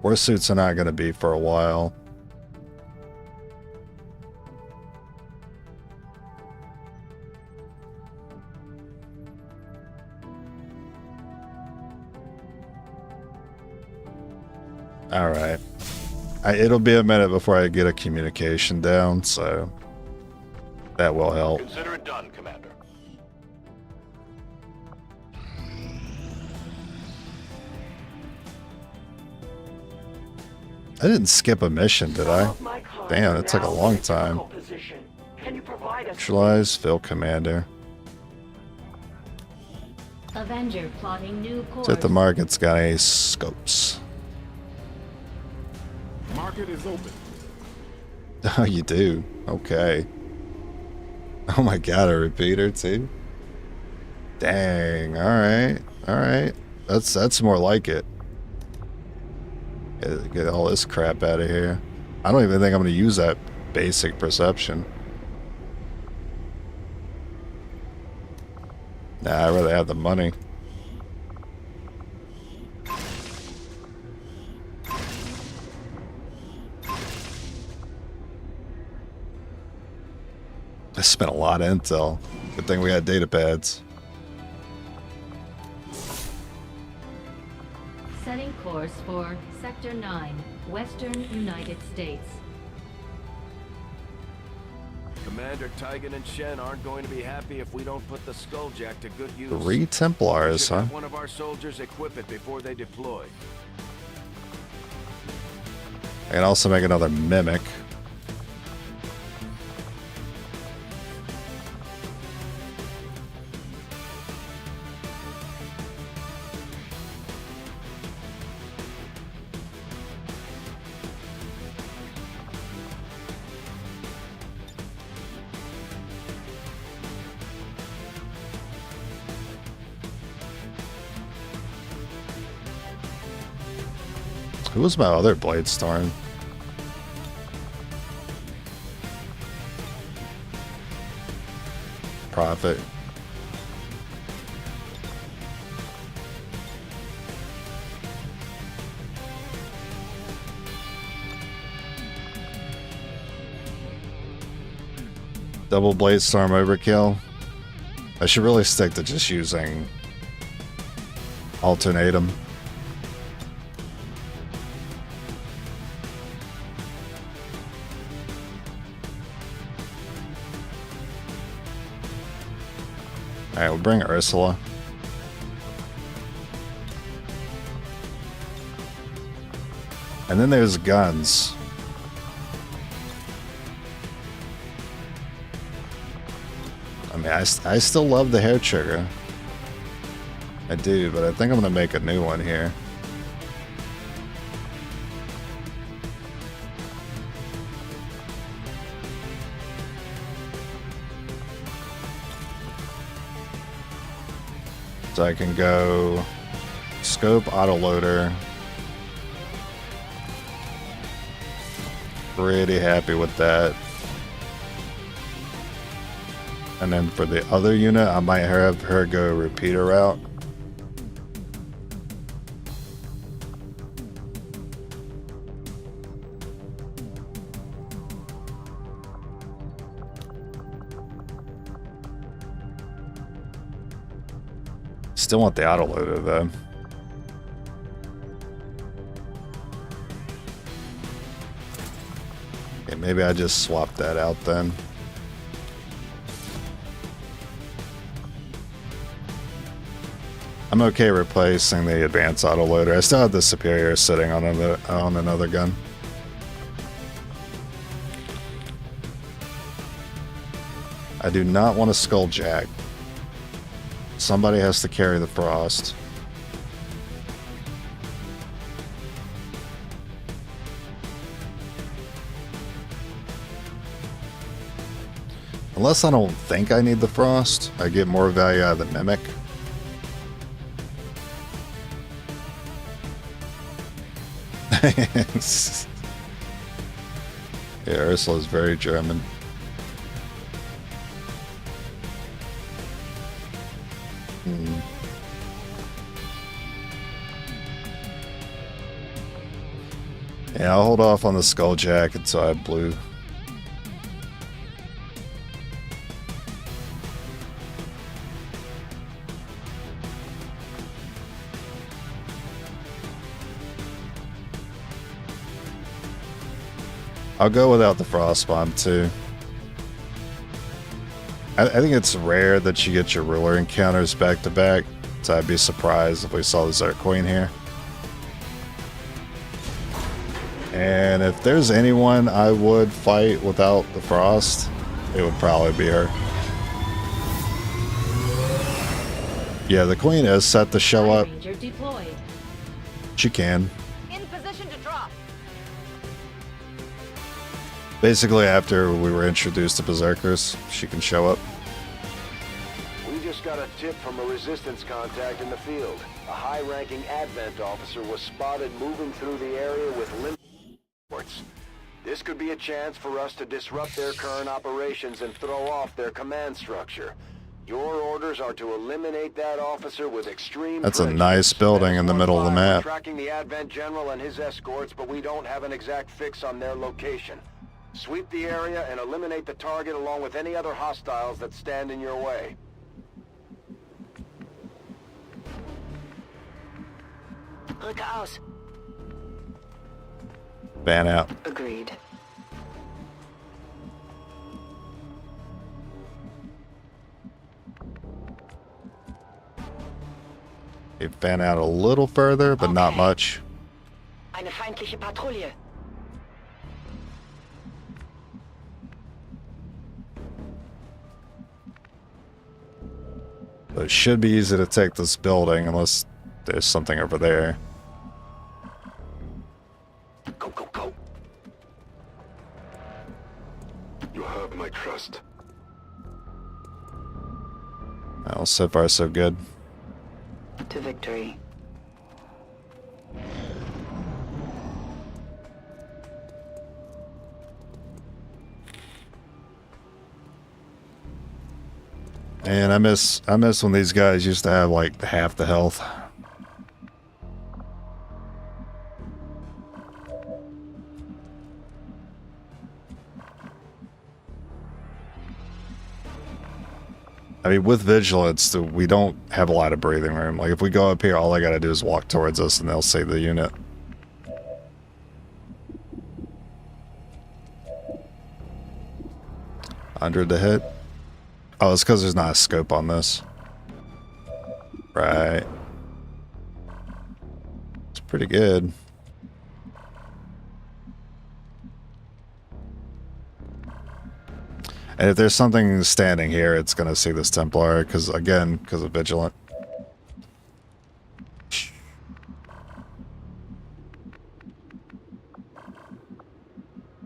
Warsuits are not going to be for a while. Alright. It'll be a minute before I get a communication down, so that will help. Consider it done, Commander. I didn't skip a mission, did I? Damn, it took a long time. Can you provide us Neutralize, fill commander. Avenger plotting new course. See if the market's got any scopes. Market is open. Oh, you do? Okay. Oh my god, a repeater too? Dang, alright. Alright. That's more like it. Get all this crap out of here. I don't even think I'm going to use that basic perception. Nah, I'd rather have the money. I spent a lot of intel. Good thing we got data pads. Setting course for Sector 9, Western United States. Commander Tygan and Shen aren't going to be happy if we don't put the Skulljack to good use. 3 Templars, We should huh? have one of our soldiers equip it before they deploy. I can also make another Mimic. Who was my other Bladestorm? Prophet. Double Bladestorm overkill. I should really stick to just using Alternatum. Alright, we'll bring Ursula. And then there's guns. I mean, I still love the hair trigger. I do, but I think I'm going to make a new one here. So I can go scope autoloader. Pretty happy with that. And then for the other unit, I might have her go repeater route. Still want the autoloader though. Okay, maybe I just swap that out then. I'm okay replacing the advanced autoloader. I still have the superior sitting on another gun. I do not want a skulljack. Somebody has to carry the frost. Unless I don't think I need the frost, I get more value out of the mimic. Yeah, Ursula's very German. Yeah, I'll hold off on the skulljack until I have blue. I'll go without the frost bomb too. I think it's rare that you get your ruler encounters back to back, so I'd be surprised if we saw the Zerg Queen here. And if there's anyone I would fight without the frost, it would probably be her. Yeah, the Queen is set to show up. Ranger deployed. She can. In position to drop. Basically, after we were introduced to Berserkers, she can show up. We just got a tip from a resistance contact in the field. A high-ranking Advent officer was spotted moving through the area with limp reports. This could be a chance for us to disrupt their current operations and throw off their command structure. Your orders are to eliminate that officer with extreme That's a nice building in the middle of the map. We're tracking the Advent general and his escorts, but we don't have an exact fix on their location. Sweep the area and eliminate the target along with any other hostiles that stand in your way. Rücke aus. Ban out. Agreed. It fan out a little further, but not much. Eine feindliche Patrouille. But it should be easy to take this building unless there's something over there. Go, go, go. You have my trust. Well, so far so good. To victory. And I miss when these guys used to have like half the health. I mean, with vigilance, we don't have a lot of breathing room. Like, if we go up here, all I gotta do is walk towards us and they'll save the unit. $100 to hit. Oh, it's because there's not a scope on this. Right. It's pretty good. And if there's something standing here, it's going to see this Templar, because of Vigilant.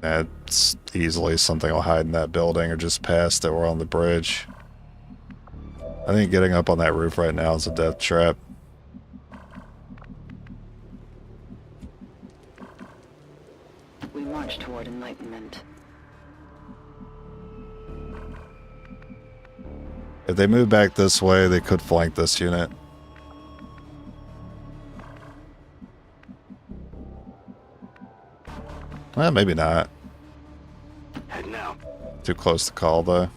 That's easily something will hide in that building or just past it or on the bridge. I think getting up on that roof right now is a death trap. We march toward enlightenment. If they move back this way, they could flank this unit. Well, maybe not. Head now. Too close to call, though.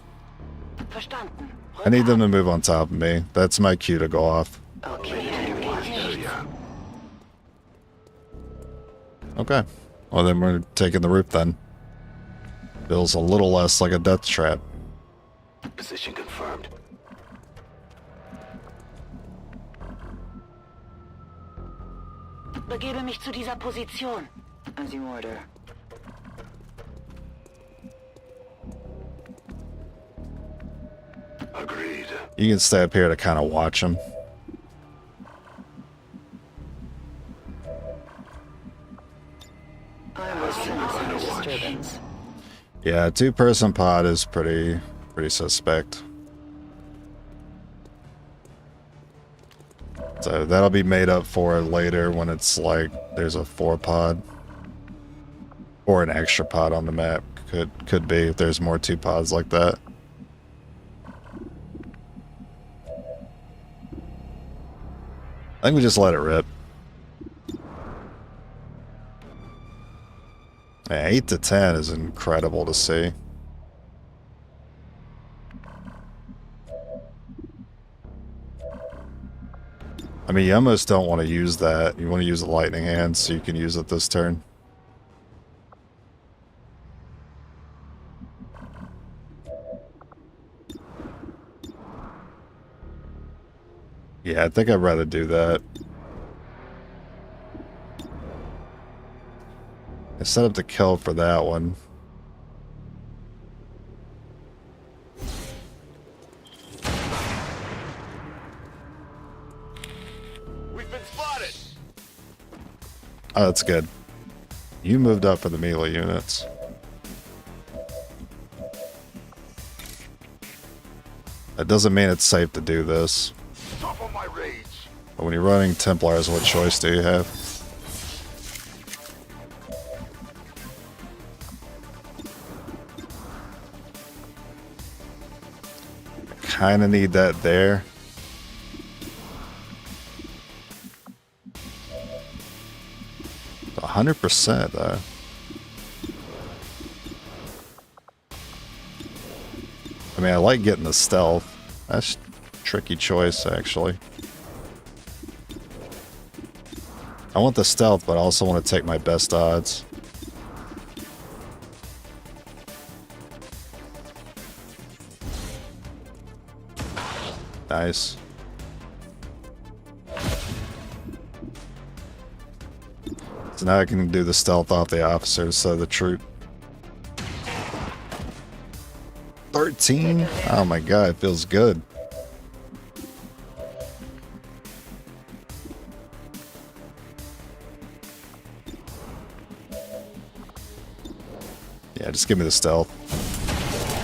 Verstanden. I need them to move on top of me. That's my cue to go off. Okay. Well, then we're taking the roof then. Feels a little less like a death trap. Position confirmed. Begebe mich zu dieser Position. As you order. Agreed. You can stay up here to kind of watch them. I will sense a disturbance. Yeah, two-person pod is pretty suspect. So that'll be made up for later when it's like there's a 4-pod or an extra pod on the map. Could be if there's more 2 pods like that. I think we just let it rip. Yeah, 8 to 10 is incredible to see. I mean, you almost don't want to use that. You want to use the lightning hand so you can use it this turn. Yeah, I think I'd rather do that. I set up the kill for that one. We've been spotted. Oh, that's good. You moved up for the melee units. That doesn't mean it's safe to do this. Top of my rage. But when you're running Templars, what choice do you have? Kind of need that there. A 100% though. I mean, I like getting the stealth. That's a tricky choice, actually. I want the stealth, but I also want to take my best odds. Nice. So now I can do the stealth off the officers, so the troop. 13? Oh my god, it feels good. Yeah, just give me the stealth.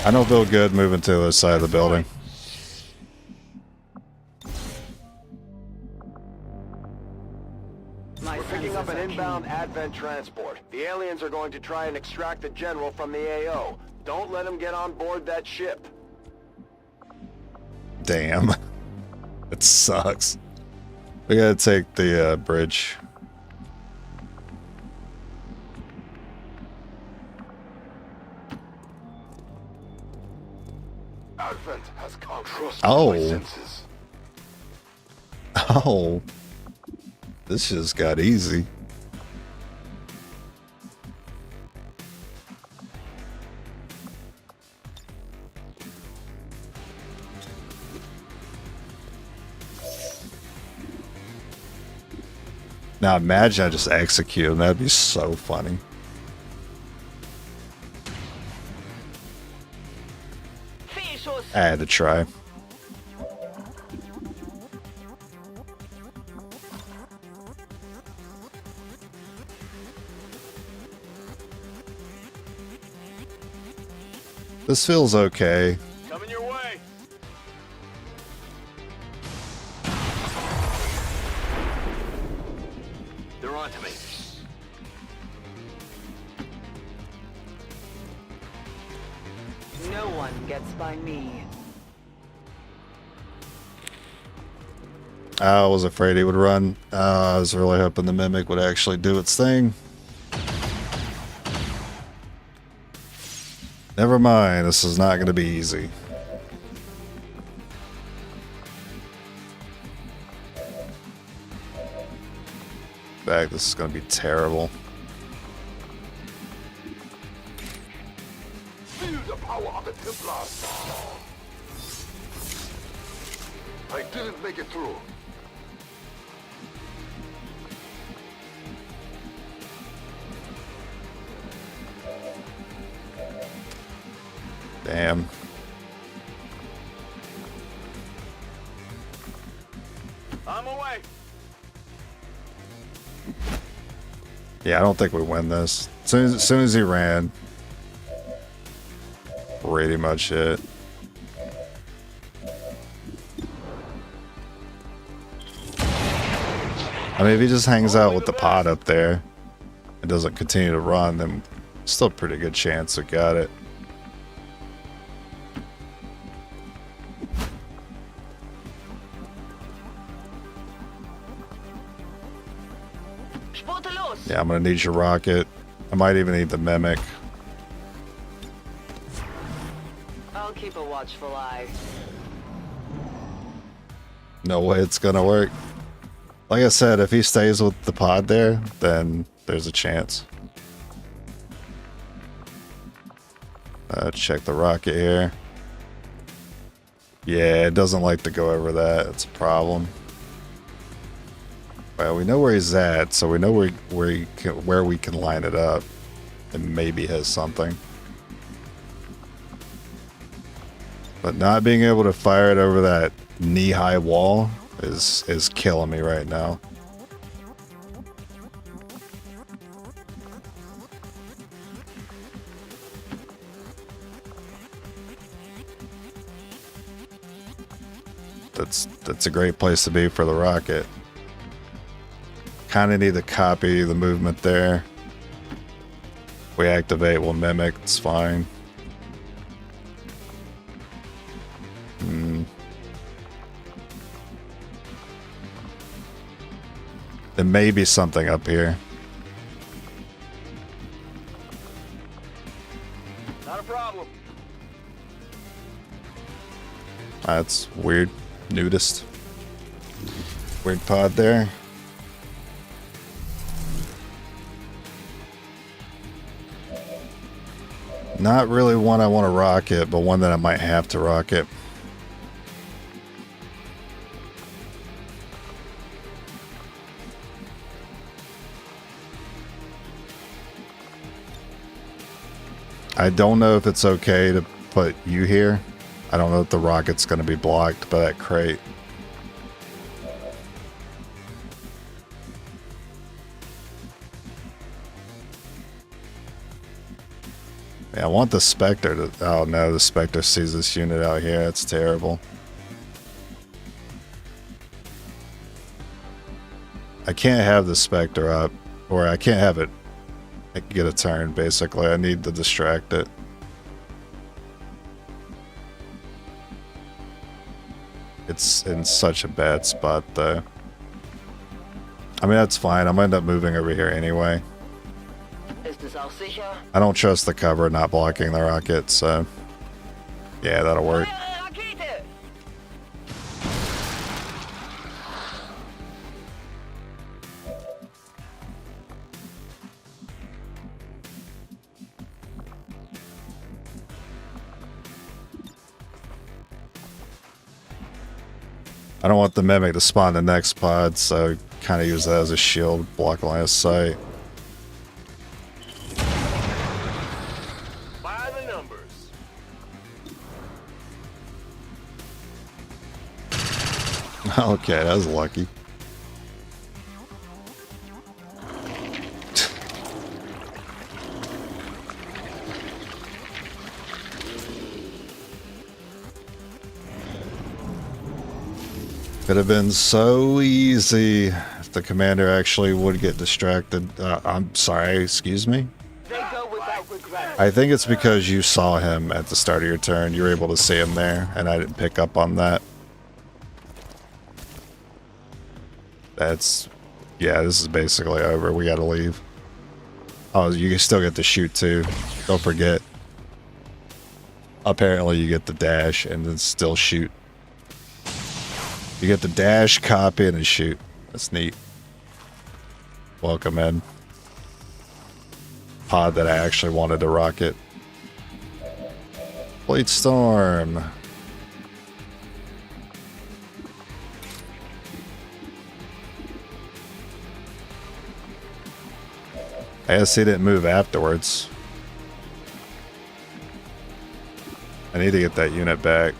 I don't feel good moving to the other side of the building. We're picking up an inbound Advent transport. The aliens are going to try and extract the general from the AO. Don't let them get on board that ship. Damn. It sucks. We gotta take the bridge. Advent has come. Trust Oh. my senses. Oh. This just got easy. Now imagine I just execute him. That'd be so funny. I had to try. This feels okay. Coming your way. They're on to me. No one gets by me. I was afraid he would run. I was really hoping the Mimic would actually do its thing. Never mind, this is not going to be easy. back. This is going to be terrible. Feel the power of the Templars. I didn't make it through. Damn. I'm away. Yeah, I don't think we win this. As soon as he ran, pretty much it. I mean, if he just hangs out with the pod up there and doesn't continue to run, then still a pretty good chance we got it. Yeah, I'm gonna need your rocket. I might even need the mimic. I'll keep a watchful eye. No way it's gonna work. Like I said, if he stays with the pod there, then there's a chance. Check the rocket here. Yeah, it doesn't like to go over that. It's a problem. Well, we know where he's at, so we know where we can line it up. And maybe has something. But not being able to fire it over that knee-high wall is killing me right now. That's a great place to be for the rocket. Kind of need to copy the movement there. We activate, we'll mimic, it's fine. There may be something up here. Not a problem. That's weird. Nudist. Weird pod there. Not really one I want to rocket, but one that I might have to rocket. I don't know if it's okay to put you here. I don't know if the rocket's going to be blocked by that crate. Yeah, I want the Spectre to... Oh no, the Spectre sees this unit out here. That's terrible. I can't have the Spectre up. Or I can't have it get a turn, basically. I need to distract it. It's in such a bad spot, though. I mean, that's fine. I'm gonna end up moving over here anyway. I don't trust the cover not blocking the rocket, so... Yeah, that'll work. I don't want the mimic to spawn the next pod, so kind of use that as a shield, block line of sight. By the numbers. Okay, that was lucky. Could have been so easy if the commander actually would get distracted. I'm sorry, excuse me? I think it's because you saw him at the start of your turn. You were able to see him there, and I didn't pick up on that. That's... Yeah, this is basically over. We gotta leave. Oh, you can still get to shoot too. Don't forget. Apparently you get the dash and then still shoot. You get the dash, copy, and then shoot. That's neat. Welcome in. Pod that I actually wanted to rocket. Blade Storm. I guess he didn't move afterwards. I need to get that unit back.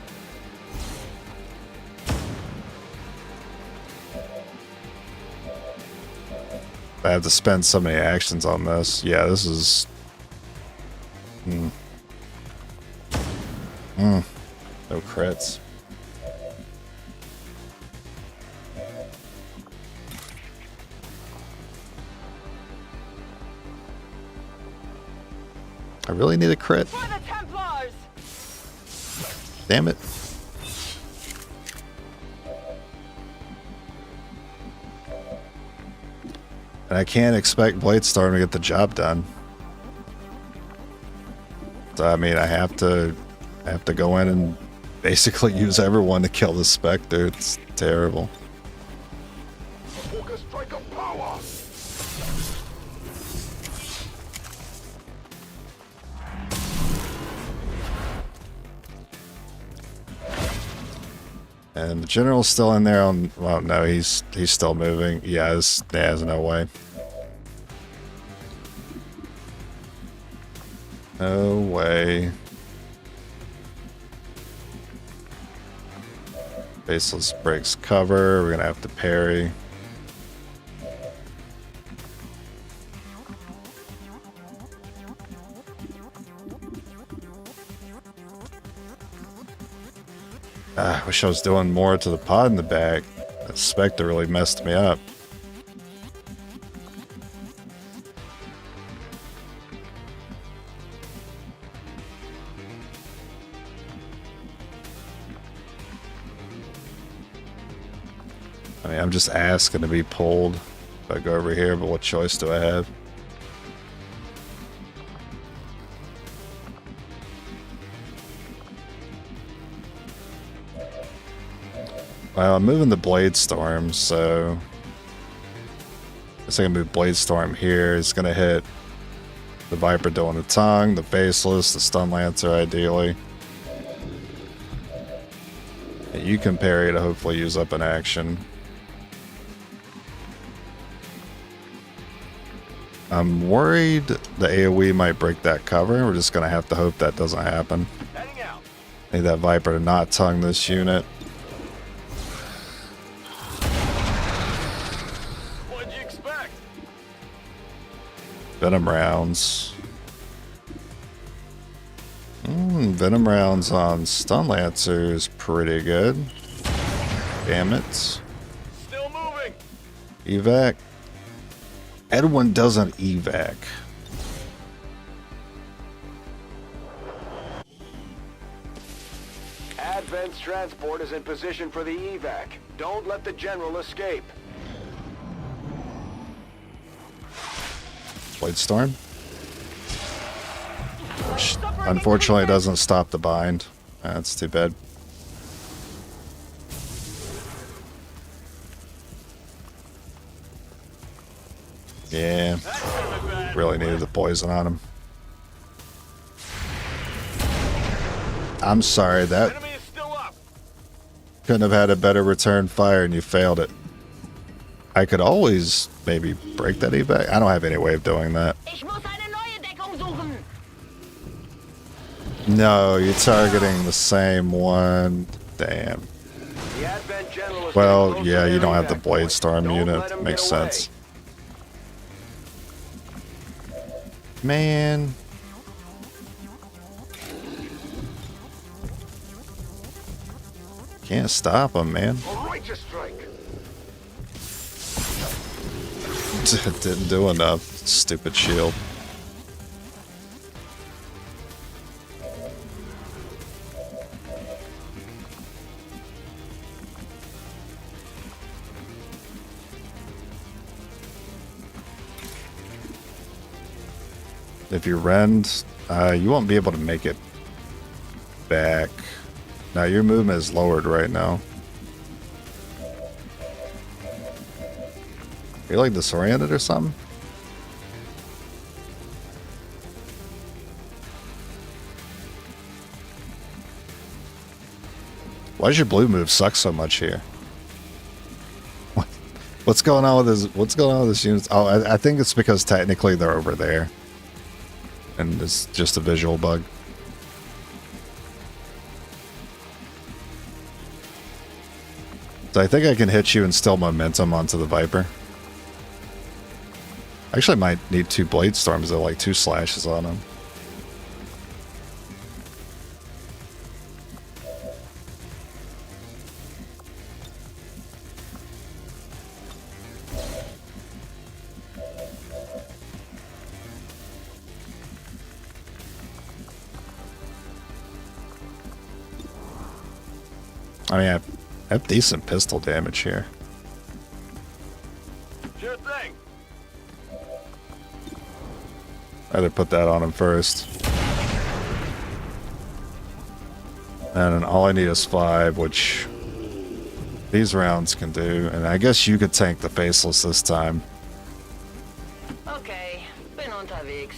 I have to spend so many actions on this. Yeah, this is... No crits. I really need a crit. For the Templars! Damn it. And I can't expect Bladestorm to get the job done. So I mean, I have to go in and basically use everyone to kill the Spectre. It's terrible. Focus strike of power. And the general's still in there on... Well, no, he's still moving. Yeah, there's no way. No way. Baseless breaks cover. We're gonna have to parry. I wish I was doing more to the pod in the back. That Spectre really messed me up. I mean, I'm just asking to be pulled if I go over here, but what choice do I have? Well, I'm moving the Bladestorm, so I guess I can move Bladestorm here. It's going to hit the Viper doing the tongue, the Faceless, the Stun Lancer ideally. And you can parry to hopefully use up an action. I'm worried the AoE might break that cover. We're just going to have to hope that doesn't happen. Need that Viper to not tongue this unit. What'd you expect? Venom rounds. Venom rounds on Stun Lancer is pretty good. Damn it. Still moving. Evac. Edwin doesn't evac. Advent's transport is in position for the evac. Don't let the general escape. Bladestorm. Which unfortunately doesn't stop the bind. That's too bad. Yeah. Really needed the poison on him. I'm sorry, that couldn't have had a better return fire and you failed it. I could always maybe break that evac. I don't have any way of doing that. No, you're targeting the same one. Damn. Well, yeah, you don't have the Bladestorm unit. Makes sense. Man. Can't stop him, man. Didn't do enough. Stupid shield. If you rend, you won't be able to make it back. Now your movement is lowered right now. Are you like disoriented or something? Why does your blue move suck so much here? What's going on with this? What's going on with this unit? Oh, I think it's because technically they're over there, and it's just a visual bug. So I think I can hit you and still momentum onto the Viper. Actually, I might need 2 Blade Storms though, like 2 slashes on him. I mean, I have decent pistol damage here. Sure thing. I'd rather put that on him first. And then all I need is 5, which these rounds can do. And I guess you could tank the Faceless this time. Okay, bin unterwegs.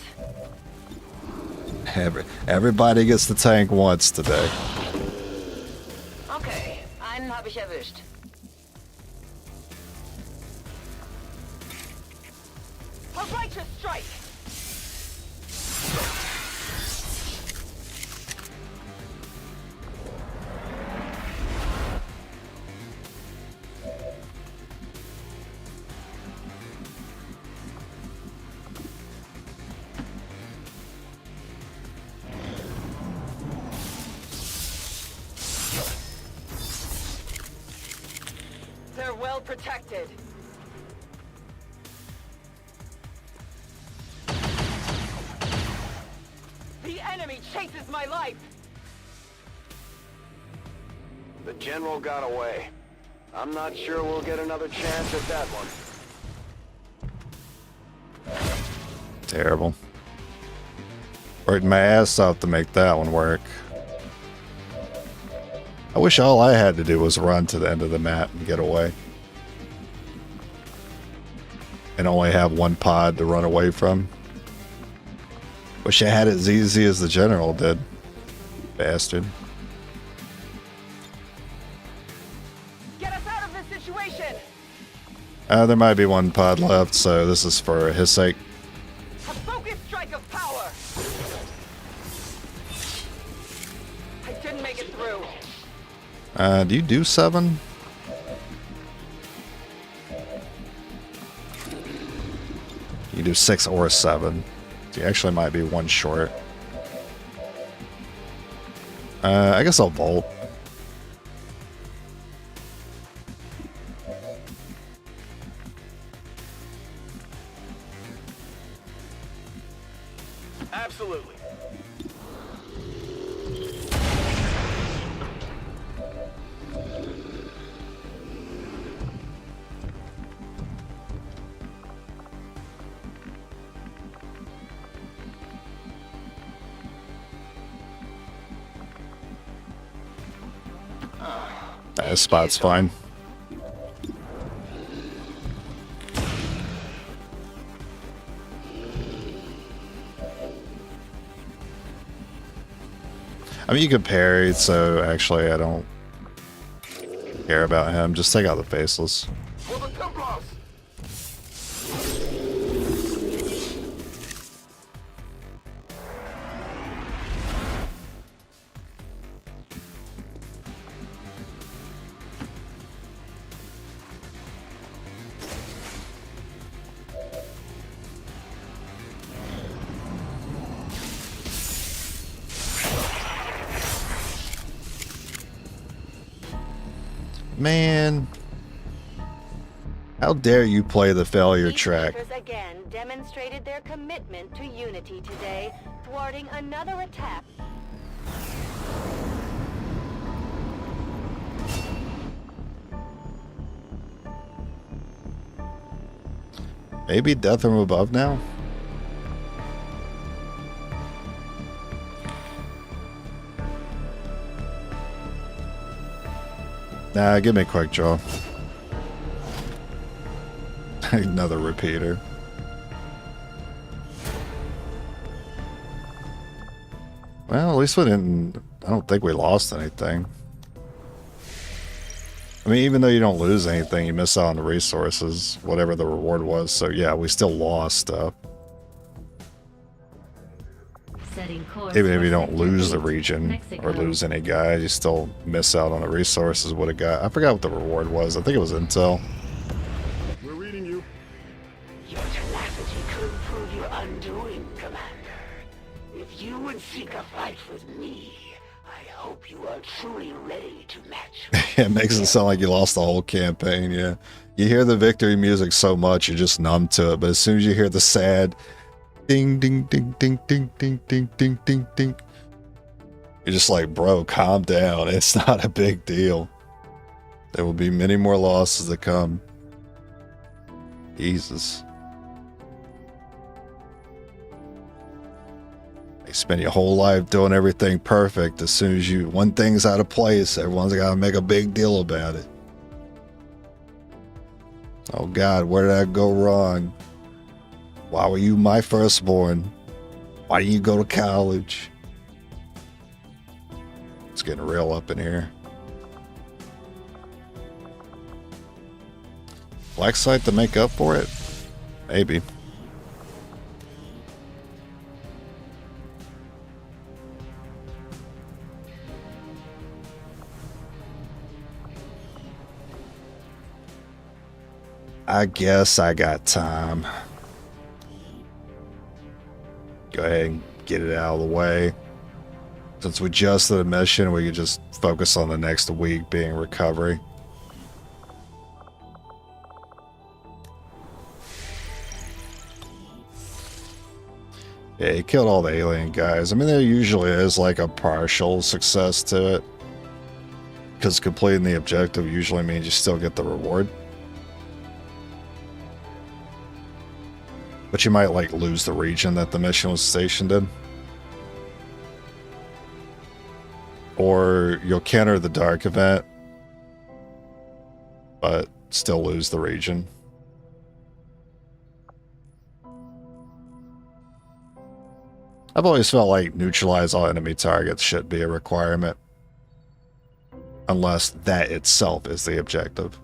Everybody gets the tank once today. Okay, einen habe ich erwischt. A righteous strike! They're well protected. The enemy chases my life! The general got away. I'm not sure we'll get another chance at that one. Terrible. Worked my ass off to make that one work. I wish all I had to do was run to the end of the map and get away. And only have 1 pod to run away from. Wish I had it as easy as the general did. Bastard. Get us out of this situation! There might be 1 pod left, so this is for his sake. A focused strike of power! I didn't make it through. Do you do 7? You do 6 or 7. So you actually might be 1 short. I guess I'll Volt. Absolutely. This spot's fine. I mean, you could parry, so actually I don't care about him. Just take out the Faceless. For the Templars! Man, how dare you play the failure track? Peacekeepers again demonstrated their commitment to unity today, thwarting another attack. Maybe death from above now? Nah, give me a quick draw. Another repeater. Well, at least we didn't... I don't think we lost anything. I mean, even though you don't lose anything, you miss out on the resources, whatever the reward was. So yeah, we still lost stuff. Even if you don't lose the region or lose any guys, you still miss out on the resources. What a guy! I forgot what the reward was. I think it was intel. We're reading you. Your tenacity could prove your undoing, Commander. If you would seek a fight with me, I hope you are truly ready to match. It makes it sound like you lost the whole campaign. Yeah, you hear the victory music so much you're just numb to it. But as soon as you hear the sad ding ding ding ding ding ding ding ding ding ding, you're just like, bro, calm down. It's not a big deal. There will be many more losses to come. Jesus. They spend your whole life doing everything perfect. As soon as one thing's out of place, everyone's got to make a big deal about it. Oh God, where did I go wrong? Why were you my firstborn? Why didn't you go to college? It's getting real up in here. Blacksite to make up for it? Maybe. I guess I got time. Go ahead and get it out of the way. Since we just did a mission, we could just focus on the next week being recovery. Yeah, he killed all the alien guys. I mean, there usually is like a partial success to it, because completing the objective usually means you still get the reward. But you might like lose the region that the mission was stationed in. Or you'll counter the dark event, but still lose the region. I've always felt like neutralize all enemy targets should be a requirement, unless that itself is the objective.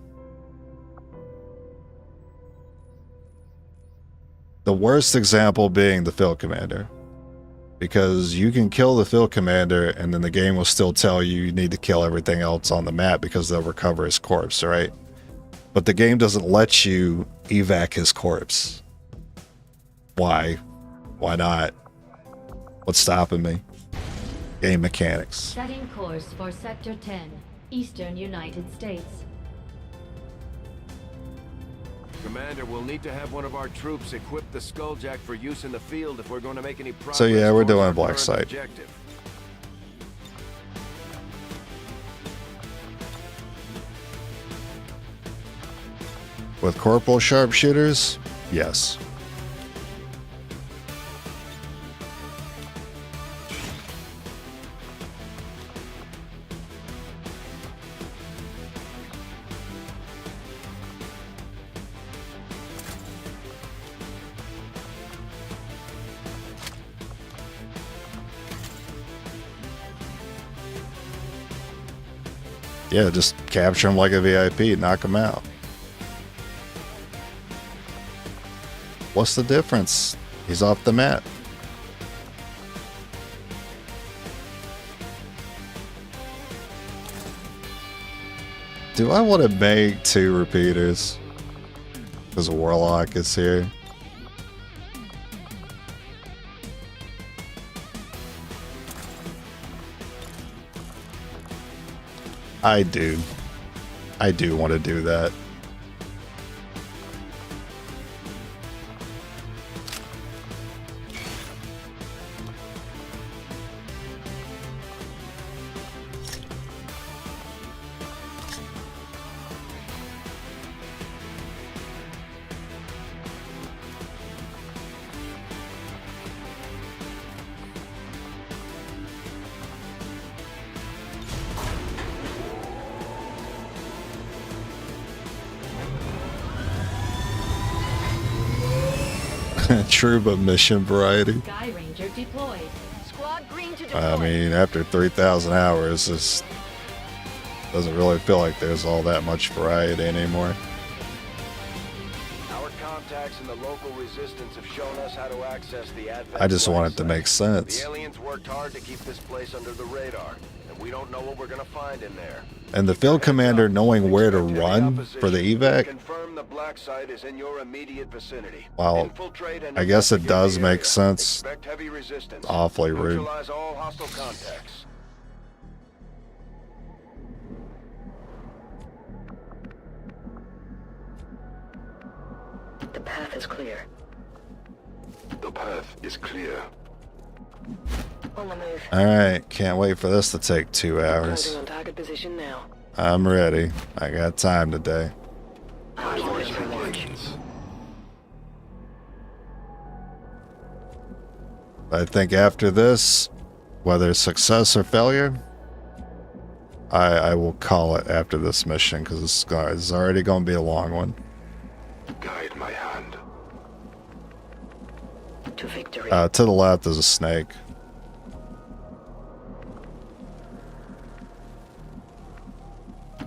The worst example being the field commander, because you can kill the field commander and then the game will still tell you need to kill everything else on the map because they'll recover his corpse, right? But the game doesn't let you evac his corpse. Why? Why not? What's stopping me? Game mechanics. Setting course for Sector 10, Eastern United States. Commander, we'll need to have one of our troops equip the Skulljack for use in the field if we're going to make any progress. So yeah, we're doing a Blacksite. With Corporal Sharpshooters? Yes. Yeah, just capture him like a VIP, knock him out. What's the difference? He's off the map. Do I want to make 2 repeaters? Because Warlock is here. I do want to do that. True, but mission variety. Sky Ranger deployed. Squad green to deploy. I mean, after 3,000 hours, this doesn't really feel like there's all that much variety anymore. Our contacts in the local resistance have shown us how to access the Advent. I just want it to Blacksite. make sense. The aliens worked hard to keep this place under the radar, and we don't know what we're gonna find in there. And the field commander knowing where to run for the evac, Confirm the Blacksite is in your immediate vicinity. while Infiltrate and I guess it investigate does the make area. sense, Expect heavy resistance. it's awfully rude. Neutralize all hostile contacts. The path is clear. The path is clear. On the move. Alright, can't wait for this to take 2 hours. Closing on target position now. I'm ready. I got time today. My voice for watch. I think after this, whether success or failure, I will call it after this mission because it's already going to be a long one. Guide my hand. To victory. To the left is a snake.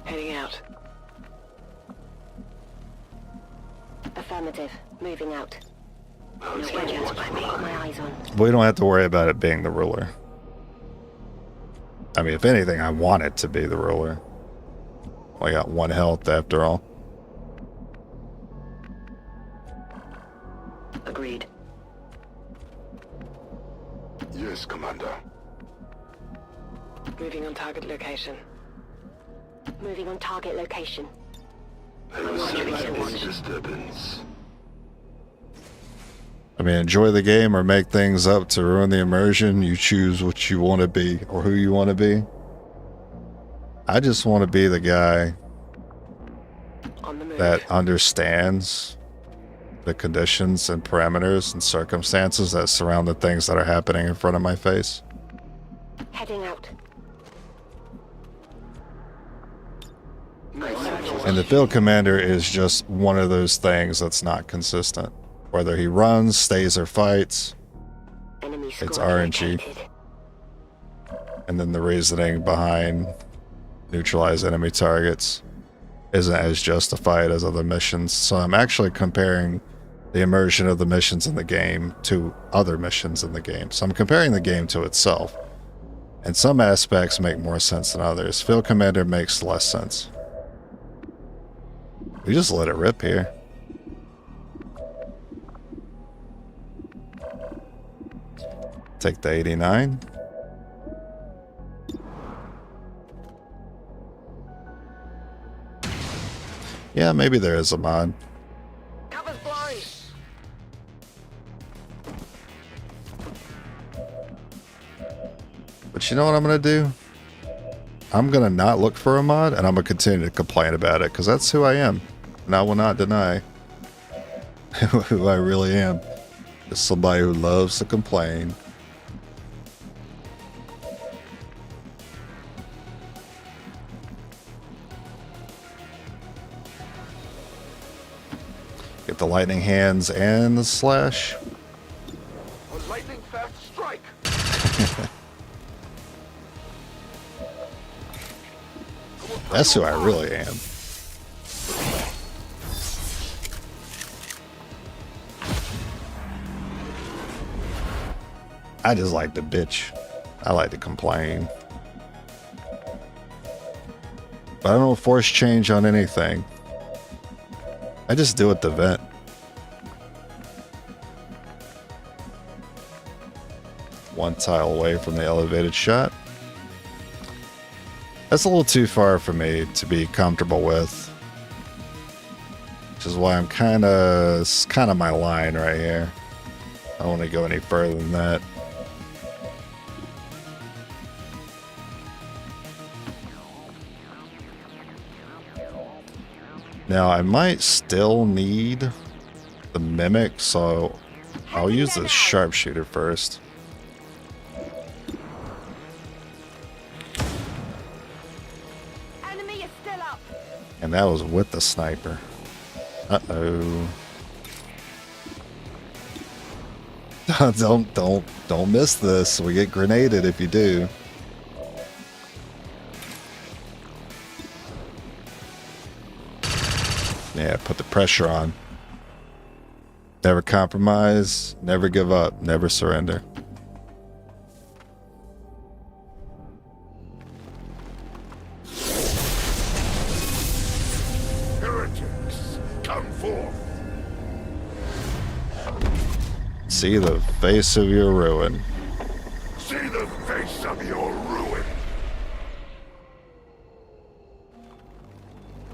Heading out. Affirmative. Moving out. No wedges by me. Got my eyes on. We don't have to worry about it being the ruler. I mean, if anything, I want it to be the ruler. I got 1 health after all. Agreed. Yes, Commander. Moving on target location. Moving on target location. I will send any disturbance. I mean, enjoy the game or make things up to ruin the immersion. You choose what you want to be or who you want to be. I just want to be the guy On the move. that understands the conditions and parameters and circumstances that surround the things that are happening in front of my face. Heading out. And the field commander is just one of those things that's not consistent. Whether he runs, stays, or fights, Enemy squad it's RNG. located. And then the reasoning behind neutralize enemy targets isn't as justified as other missions. So I'm actually comparing the immersion of the missions in the game to other missions in the game. So I'm comparing the game to itself. And some aspects make more sense than others. Field commander makes less sense. We just let it rip here. Take the 89. Yeah, maybe there is a mod. Cover's blind. But you know what I'm going to do? I'm going to not look for a mod, and I'm going to continue to complain about it, because that's who I am. And I will not deny who I really am. Just somebody who loves to complain. Get the lightning hands and the slash. A lightning fast strike. That's who I really am. I just like to bitch. I like to complain. But I don't force change on anything. I just do it to vent. One tile away from the elevated shot. That's a little too far for me to be comfortable with. Which is why it's kind of my line right here. I don't want to go any further than that. Now, I might still need the mimic, so I'll use the sharpshooter first. Enemy is still up. And that was with the sniper. Uh-oh. Don't miss this. We get grenaded if you do. Yeah, put the pressure on. Never compromise, never give up, never surrender. Heretics, come forth. See the face of your ruin. See the face of your ruin.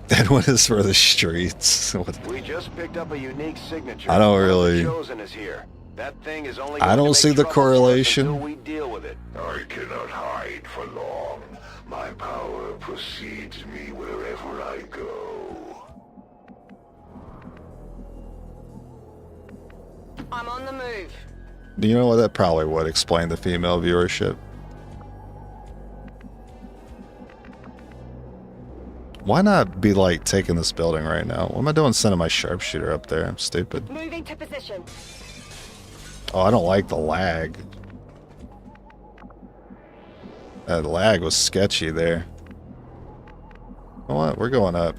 That one is for the streets. We just picked up a unique signature. I don't really. Chosen is here. That thing is only I don't see the correlation. until we deal with it. I cannot hide for long. My power precedes me wherever I go. I'm on the move. You know what? That probably would explain the female viewership. Why not be like taking this building right now? What am I doing sending my sharpshooter up there? I'm stupid. Moving to position. Oh, I don't like the lag. That lag was sketchy there. You know what? We're going up.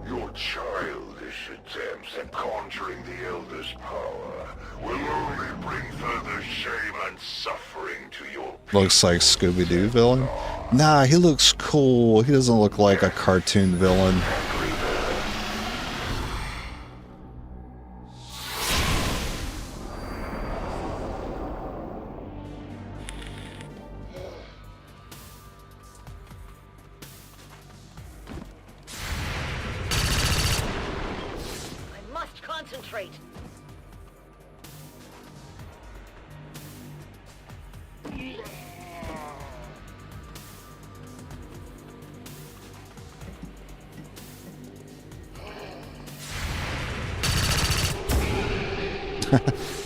Your childish attempts at conjuring the Elder's power will only bring further shame and suffering to your people. Looks like Scooby-Doo villain. Nah, he looks cool. He doesn't look like a cartoon villain. I must concentrate.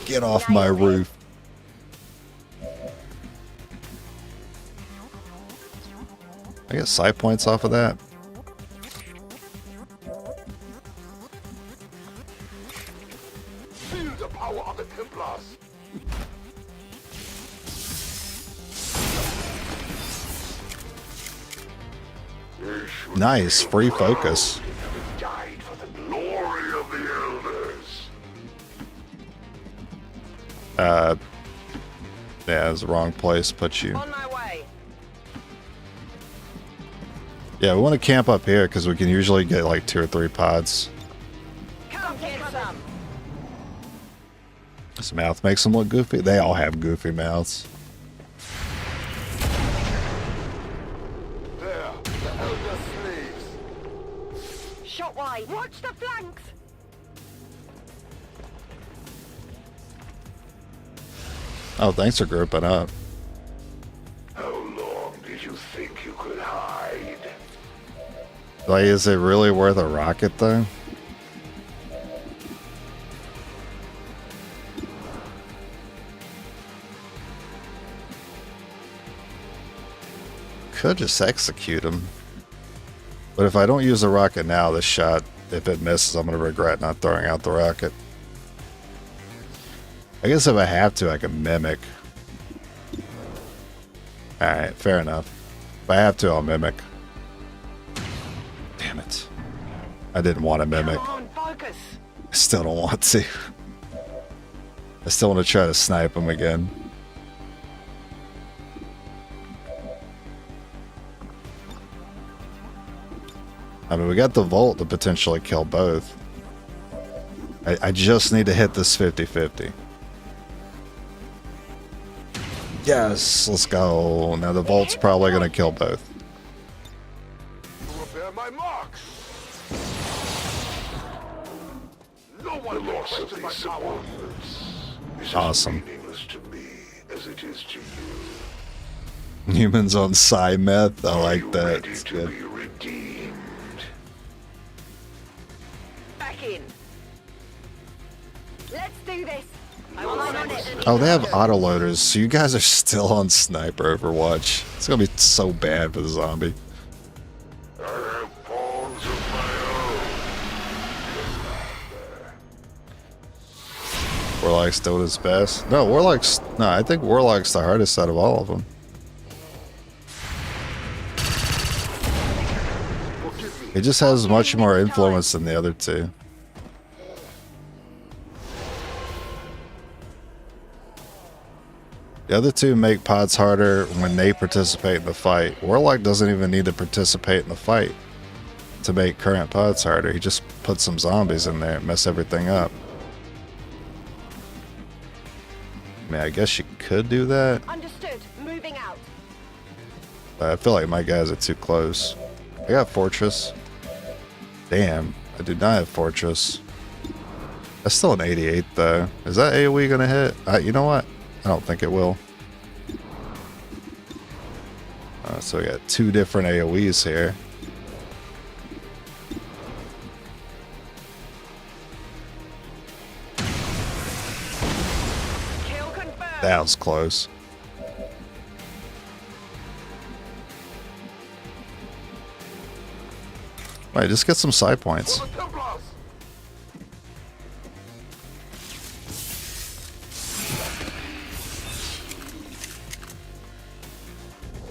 Get off my roof. I get side points off of that. Feel the power of the Templars. Nice, free focus. Died for the glory of the Elders. Yeah, it's the wrong place. Put you. On my way. Yeah, we want to camp up here because we can usually get like 2 or 3 pods. Come get some. This mouth makes them look goofy. They all have goofy mouths. There, the Elder slaves. Shot wide. Watch the flanks. Oh, thanks for grouping up. How long did you think you could hide? Like, is it really worth a rocket though? Could just execute him. But if I don't use the rocket now, this shot, if it misses, I'm going to regret not throwing out the rocket. I guess if I have to, I can mimic. Alright, fair enough. If I have to, I'll mimic. Damn it. I didn't want to mimic. Come on, focus. I still don't want to. I still want to try to snipe him again. I mean, we got the Volt to potentially kill both. I just need to hit this 50-50. Yes, let's go. Now the Volt's probably going to kill both. Repair my marks. No one the loss of these subordinates is Awesome. as meaningless to me as it is to you. Humans on Psy meth. I like that. Ready It's to good. be redeemed. Back in. Let's do this. I'm on it. Oh, they have autoloaders, so you guys are still on Sniper Overwatch. It's gonna be so bad for the zombie. I have pawns of my own. Warlock's doing his best. No, Warlock's... No, I think Warlock's the hardest out of all of them. He just has much more influence than the other two. The other two make pods harder when they participate in the fight. Warlock doesn't even need to participate in the fight to make current pods harder. He just puts some zombies in there and mess everything up. I mean, I guess you could do that. Understood. Moving out. But I feel like my guys are too close. I got Fortress. Damn, I do not have Fortress. That's still an 88 though. Is that AoE gonna hit? You know what? I don't think it will. So we got two different AoEs here. That was close. Alright, just get some side points.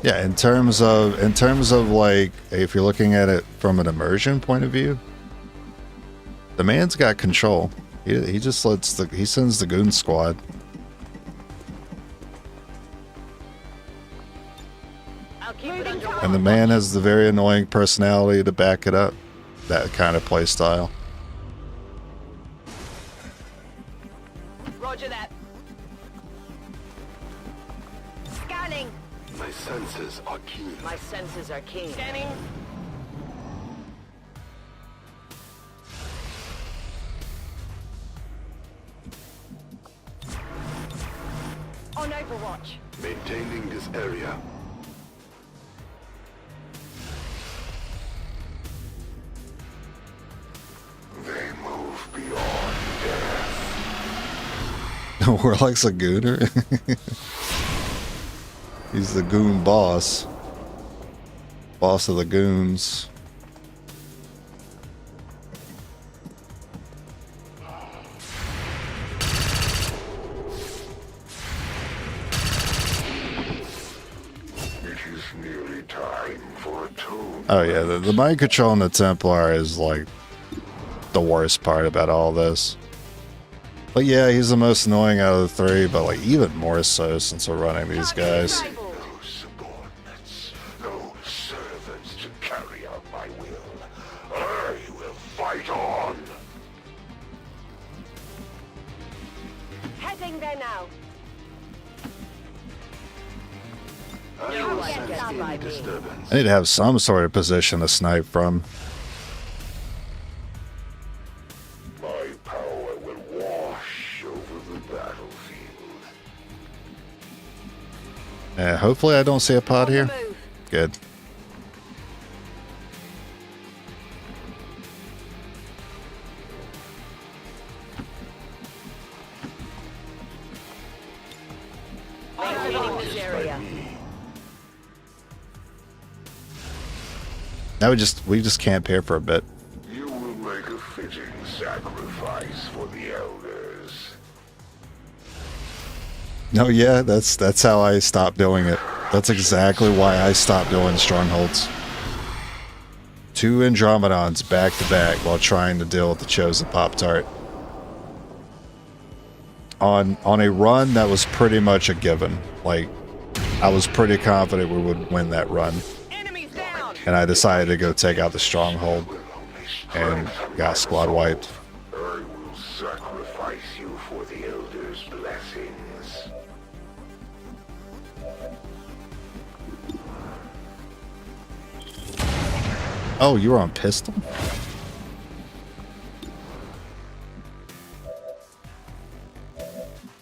Yeah, in terms of like, if you're looking at it from an immersion point of view, the man's got control. He just he sends the goon squad. And the man has the very annoying personality to back it up. That kind of play style. Roger that. Scanning. My senses are keen. My senses are keen. Scanning. On Overwatch. Maintaining this area. They move beyond death. Warlock's a gooner. He's the goon boss. Boss of the goons. It is nearly time for a tune. Oh yeah, the mind control in the Templar is like the worst part about all this. But yeah, he's the most annoying out of the three, but like even more so since we're running these guys. No subordinates, no servants to carry out my will. I will fight on. Heading there now. I will sense any disturbance. I need to have some sort of position to snipe from. My power will wash over the battlefield. Hopefully I don't see a pod here. Good. Vacating this area. Now we just camp here for a bit. You will make a fitting sacrifice for the elders. No, yeah, that's how I stopped doing it. That's exactly why I stopped doing strongholds. 2 Andromedons back to back while trying to deal with the Chosen Pop-Tart. On a run that was pretty much a given. Like, I was pretty confident we would win that run. And I decided to go take out the stronghold and got squad wiped. I will sacrifice you for the elders' blessings. Oh, you were on pistol?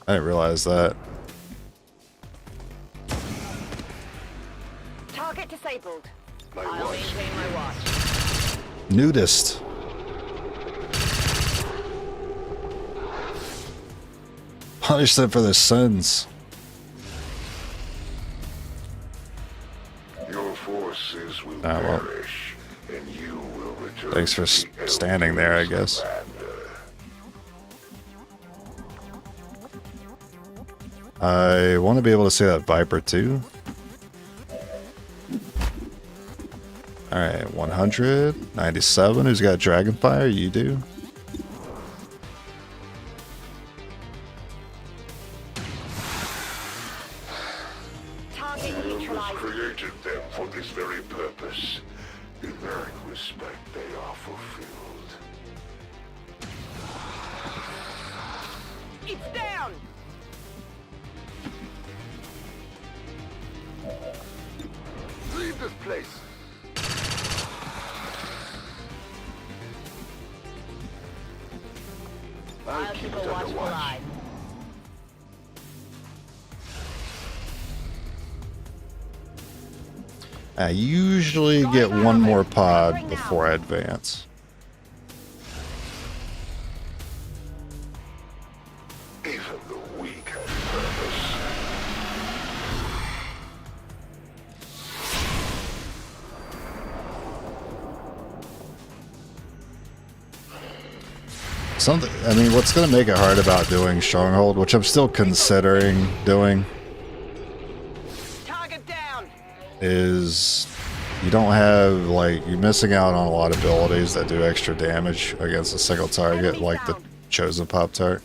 I didn't realize that. Target disabled. I'll maintain my watch. Nudist. Punish them for their sins. Your forces will Well, perish, and you will return. thanks for standing there, I guess. I want to be able to see that Viper too. Alright, 197. Who's got Dragonfire? You do. Created them for this very purpose. In that respect, they are fulfilled. It's down! Leave this place. I'll keep a watchful eye. I usually get one more pod before I advance. Even the weak have purpose. Something, I mean, what's going to make it hard about doing Stronghold, which I'm still considering doing, is you don't have, like, you're missing out on a lot of abilities that do extra damage against a single target, like the Chosen Pop-Tart.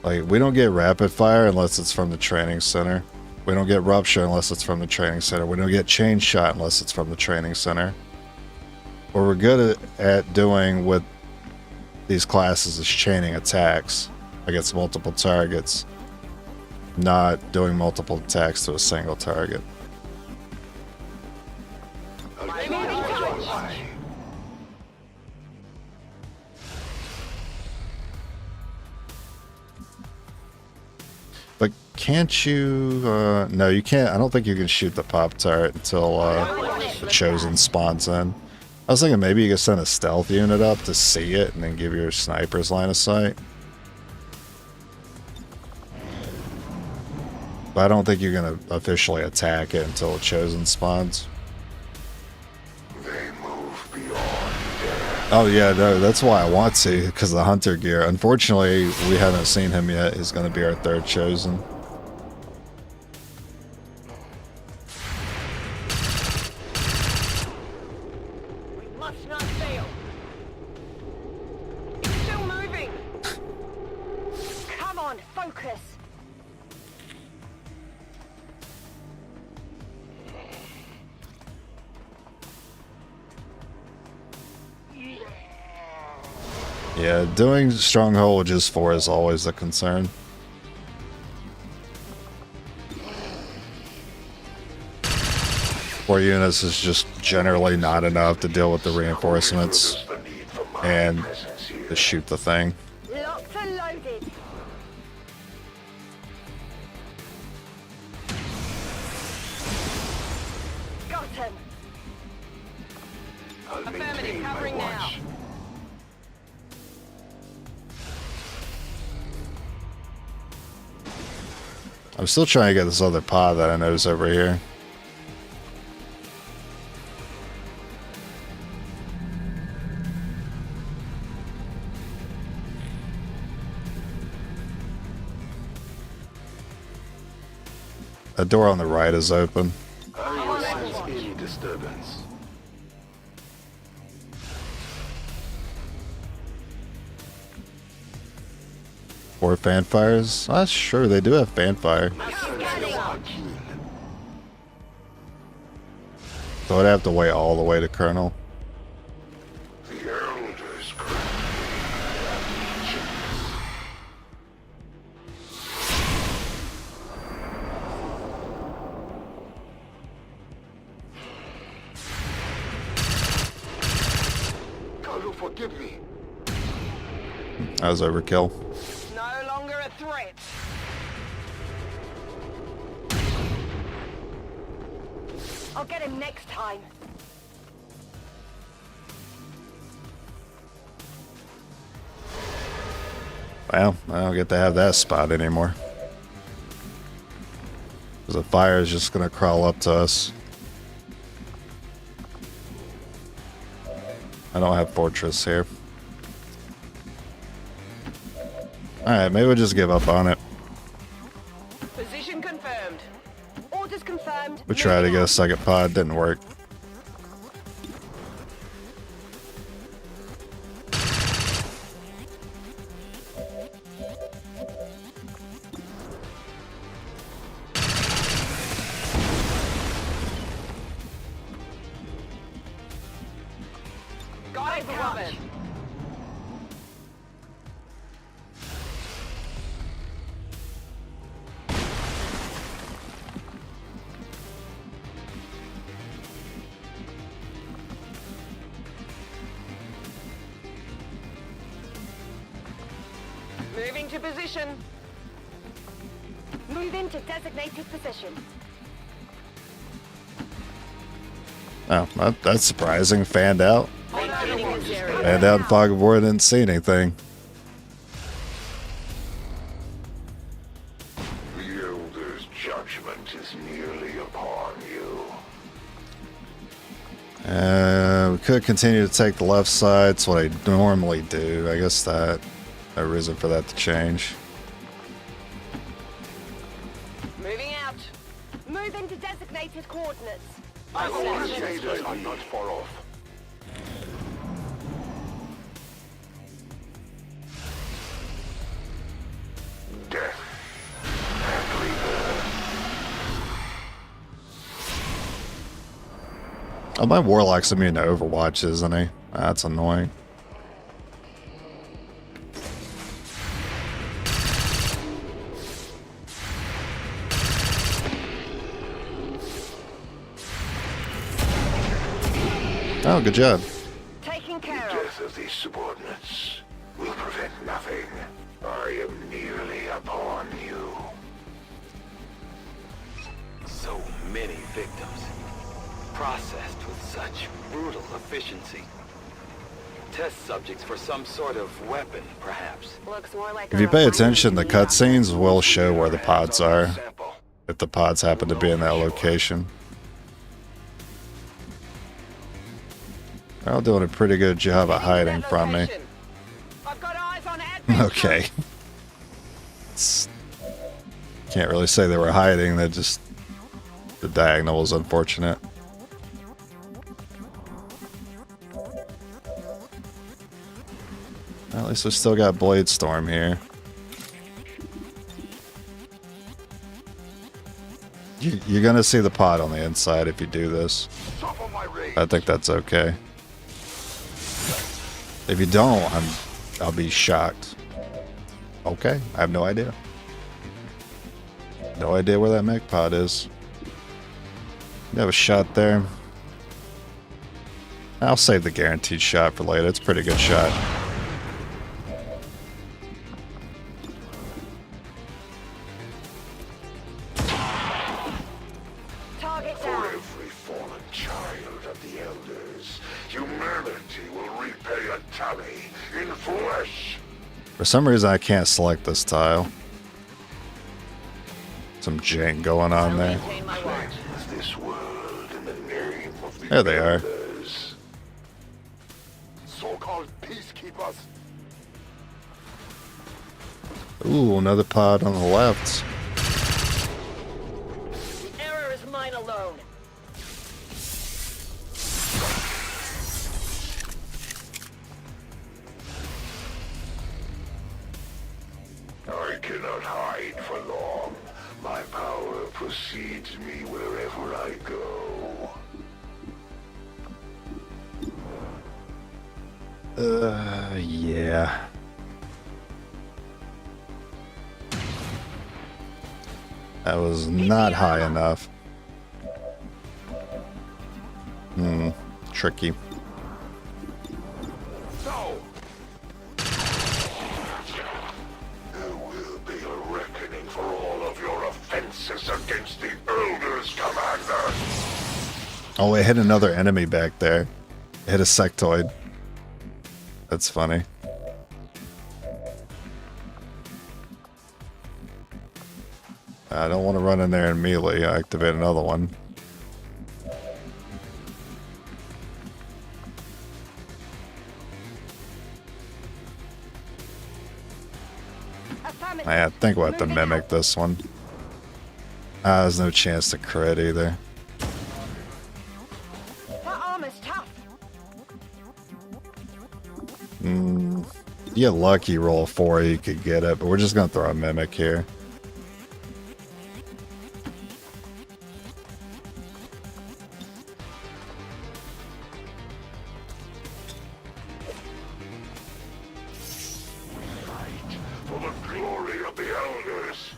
Like, we don't get Rapid Fire unless it's from the Training Center. We don't get Rupture unless it's from the Training Center. We don't get Chain Shot unless it's from the Training Center. What we're good at doing with these classes is chaining attacks against multiple targets, not doing multiple attacks to a single target. But can't you, no, you can't, I don't think you can shoot the Pop-Tart until the Chosen spawns in. I was thinking maybe you could send a stealth unit up to see it and then give your snipers line of sight. But I don't think you're going to officially attack it until the Chosen spawns. They move beyond death. Oh yeah, no, that's why I want to, because of the Hunter gear. Unfortunately, we haven't seen him yet. He's going to be our third Chosen. Yeah, doing Stronghold just 4 is always a concern. Four units is just generally not enough to deal with the reinforcements and to shoot the thing. Locked and loaded. Got him. Affirmative, covering now. I'm still trying to get this other pod that I noticed over here. A door on the right is open. I will sense any disturbance. Or fanfires? Ah, sure, they do have fanfire. So I'd have to wait all the way to Colonel. The Elders God, forgive me. That was overkill. No longer a threat. I'll get him next time. Well, I don't get to have that spot anymore. Because the fire is just going to crawl up to us. I don't have Fortress here. Alright, maybe we'll just give up on it. Position confirmed. Orders confirmed. We tried to get a second pod, didn't work. Got it covered. Moving to position. Move into designated position. Oh, that's surprising. Fanned out. Maintaining this area. Fanned out in Fog of War, didn't see anything. The Elder's judgment is nearly upon you. We could continue to take the left side. It's what I normally do. I guess that no reason for that to change. Moving out. Move into designated coordinates. Our invaders are not far off. Death and rebirth. Oh, my Warlock's immune to Overwatch, isn't he? That's annoying. Oh, good job. Taking care The of. death of these subordinates will prevent nothing. I am nearly upon you. So many victims. Processed with such brutal efficiency. Test subjects for some sort of weapon, perhaps. Looks more like If you pay attention, the cutscenes will show where the pods are, if the pods happen to be in that location. They're all doing a pretty good job of hiding from me. I've got eyes on Adventure. Okay. Can't really say they were hiding, they just... The diagonal was unfortunate. At least we still got Blade Storm here. You're gonna see the pod on the inside if you do this. I think that's okay. If you don't, I'll be shocked. Okay, I have no idea. No idea where that mech pod is. You have a shot there. I'll save the guaranteed shot for later. It's a pretty good shot. Target For down. every fallen child of the Elders, humanity will repay a tally in flesh. For some reason, I can't select this tile. Some jank going on there. Maintain my watch. Cleanse this world in the name of the There they are. Elders. So-called peacekeepers. Ooh, another pod on the left. Error is mine alone. I cannot hide for long. My power precedes me wherever I go. Yeah. That was not high enough. Tricky. No! There will be a reckoning for all of your offenses against the Elders, Commander! Oh, it hit another enemy back there. It hit a sectoid. That's funny. I don't want to run in there and melee. I activate another one. I think we'll have to mimic this one. There's no chance to crit either. That armor's tough. You get lucky, roll a 4, you could get it, but we're just gonna throw a mimic here. For the glory of the elders.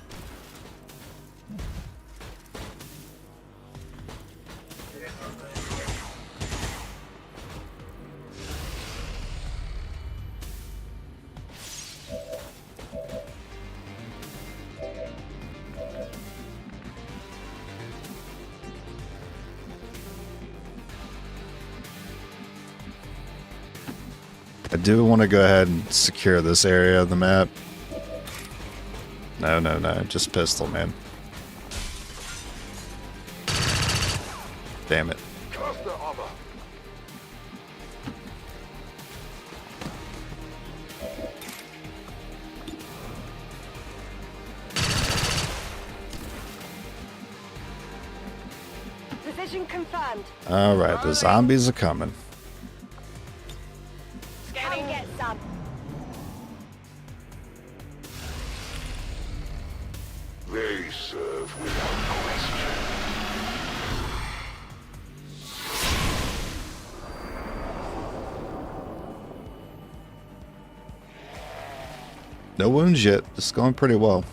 I do want to go ahead and secure this area of the map. No, just pistol, man. Damn it. Cast the armor. Position confirmed. Alright, the zombies are coming. Scanning. Get some. They serve without question. No wounds yet. It's going pretty well.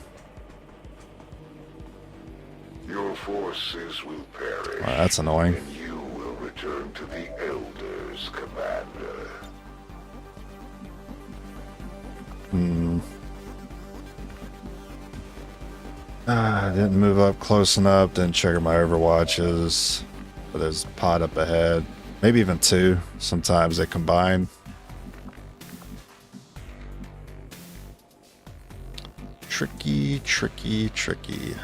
Your forces will perish. Well, that's annoying. And you will return to the elders, Commander. I didn't move up close enough, didn't trigger my Overwatches. But there's a pod up ahead. Maybe even 2. Sometimes they combine. Tricky, tricky, tricky.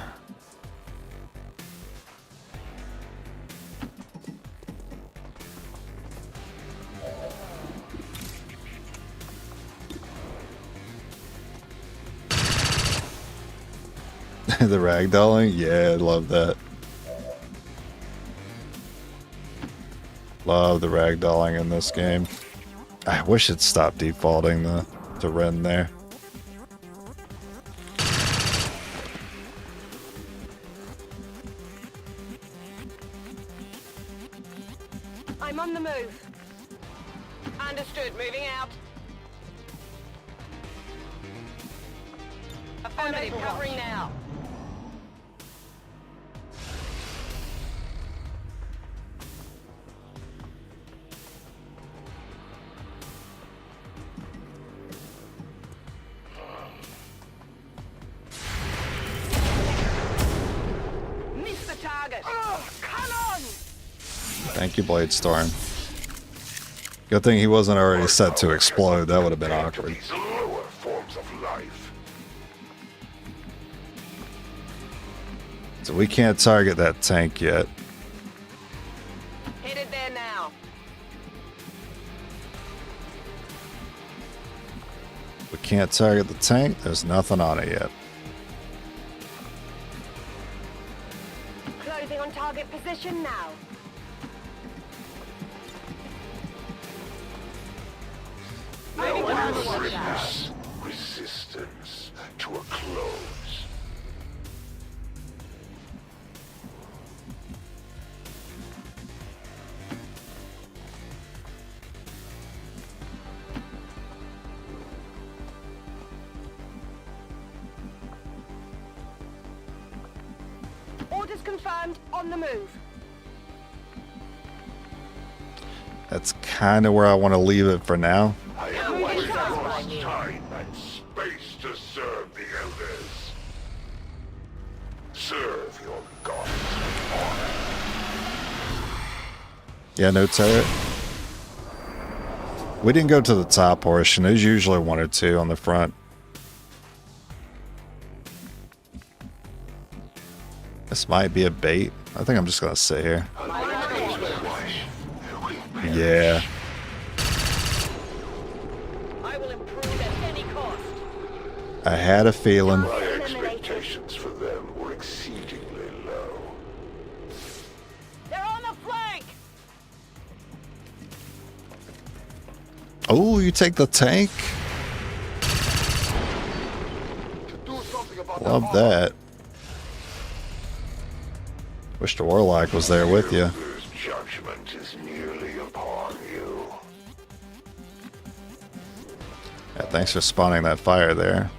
The ragdolling? Yeah, I love that. Love the ragdolling in this game. I wish it stopped defaulting the Ren there. I'm on the move. Understood. Moving out. Affirmative. Covering now. Miss the target. Oh, come on! Thank you, Blade Storm. Good thing he wasn't already set to explode. That would have been awkward. These lower forms of life. So we can't target that tank yet. Headed there now. We can't target the tank. There's nothing on it yet. Closing on target position now. Bring this resistance to a close. Orders confirmed. On the move. That's kind of where I want to leave it for now. I have always lost time and space to serve the elders. Serve your gods with honor. Yeah, no turret. We didn't go to the top portion. There's usually 1 or 2 on the front. This might be a bait. I think I'm just gonna sit here. Yeah. I will improve at any cost. I had a feeling. My expectations for them were exceedingly low. They're on the flank! Oh, you take the tank? Love that. Wish the Warlock was there with you. Judgment is nearly upon you. Yeah, thanks for spawning that fire there.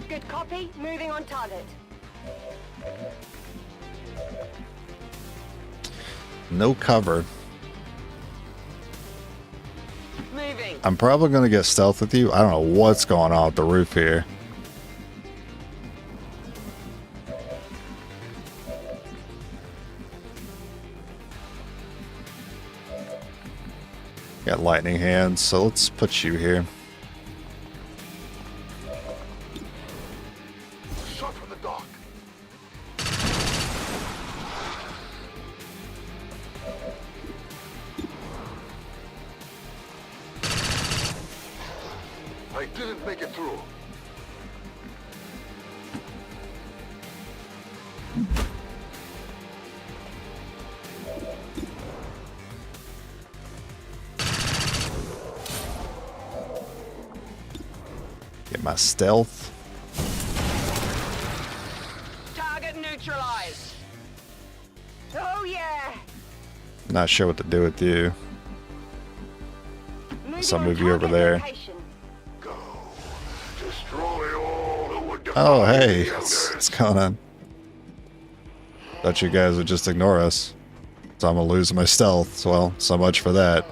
Good copy. Moving on target. No cover. Moving. I'm probably going to get stealth with you. I don't know what's going on with the roof here. Got lightning hands, so let's put you here. Shot from the dock. I didn't make it through. Get my stealth. Target neutralized. Oh yeah. Not sure what to do with you. So I'll move you over there. Oh, hey, what's going on? Thought you guys would just ignore us. So I'm gonna lose my stealth. Well, so much for that.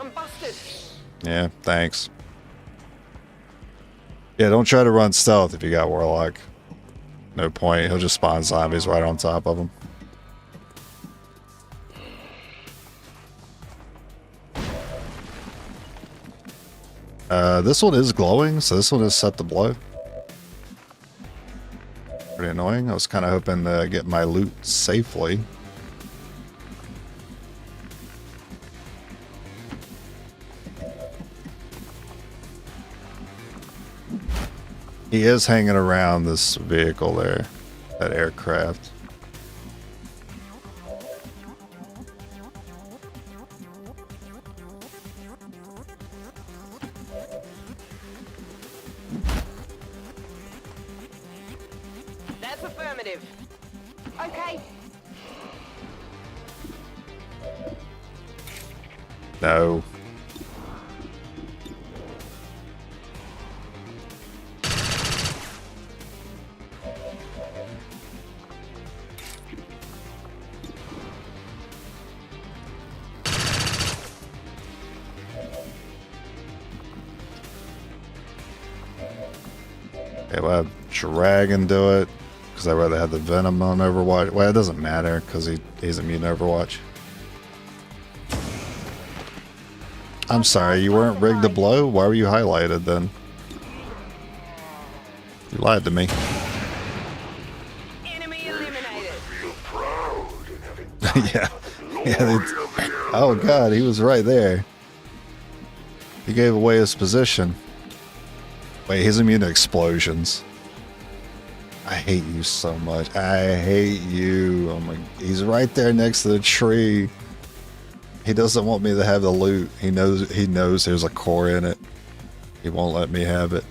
I'm busted. Yeah, thanks. Yeah, don't try to run stealth if you got Warlock. No point. He'll just spawn zombies right on top of him. This one is glowing, so this one is set to blow. Pretty annoying. I was kind of hoping to get my loot safely. He is hanging around this vehicle there, that aircraft. That's affirmative. Okay. No. Yeah, we'll have Dragon do it, because I'd rather have the Venom on Overwatch. Well, it doesn't matter, because he's immune to Overwatch. I'm sorry, you weren't rigged to blow? Why were you highlighted then? You lied to me. Enemy eliminated. Feel proud in having Yeah. Yeah. Oh god, he was right there. He gave away his position. Wait, he's immune to explosions. I hate you so much. I hate you. Oh my, he's right there next to the tree. He doesn't want me to have the loot. He knows there's a core in it. He won't let me have it.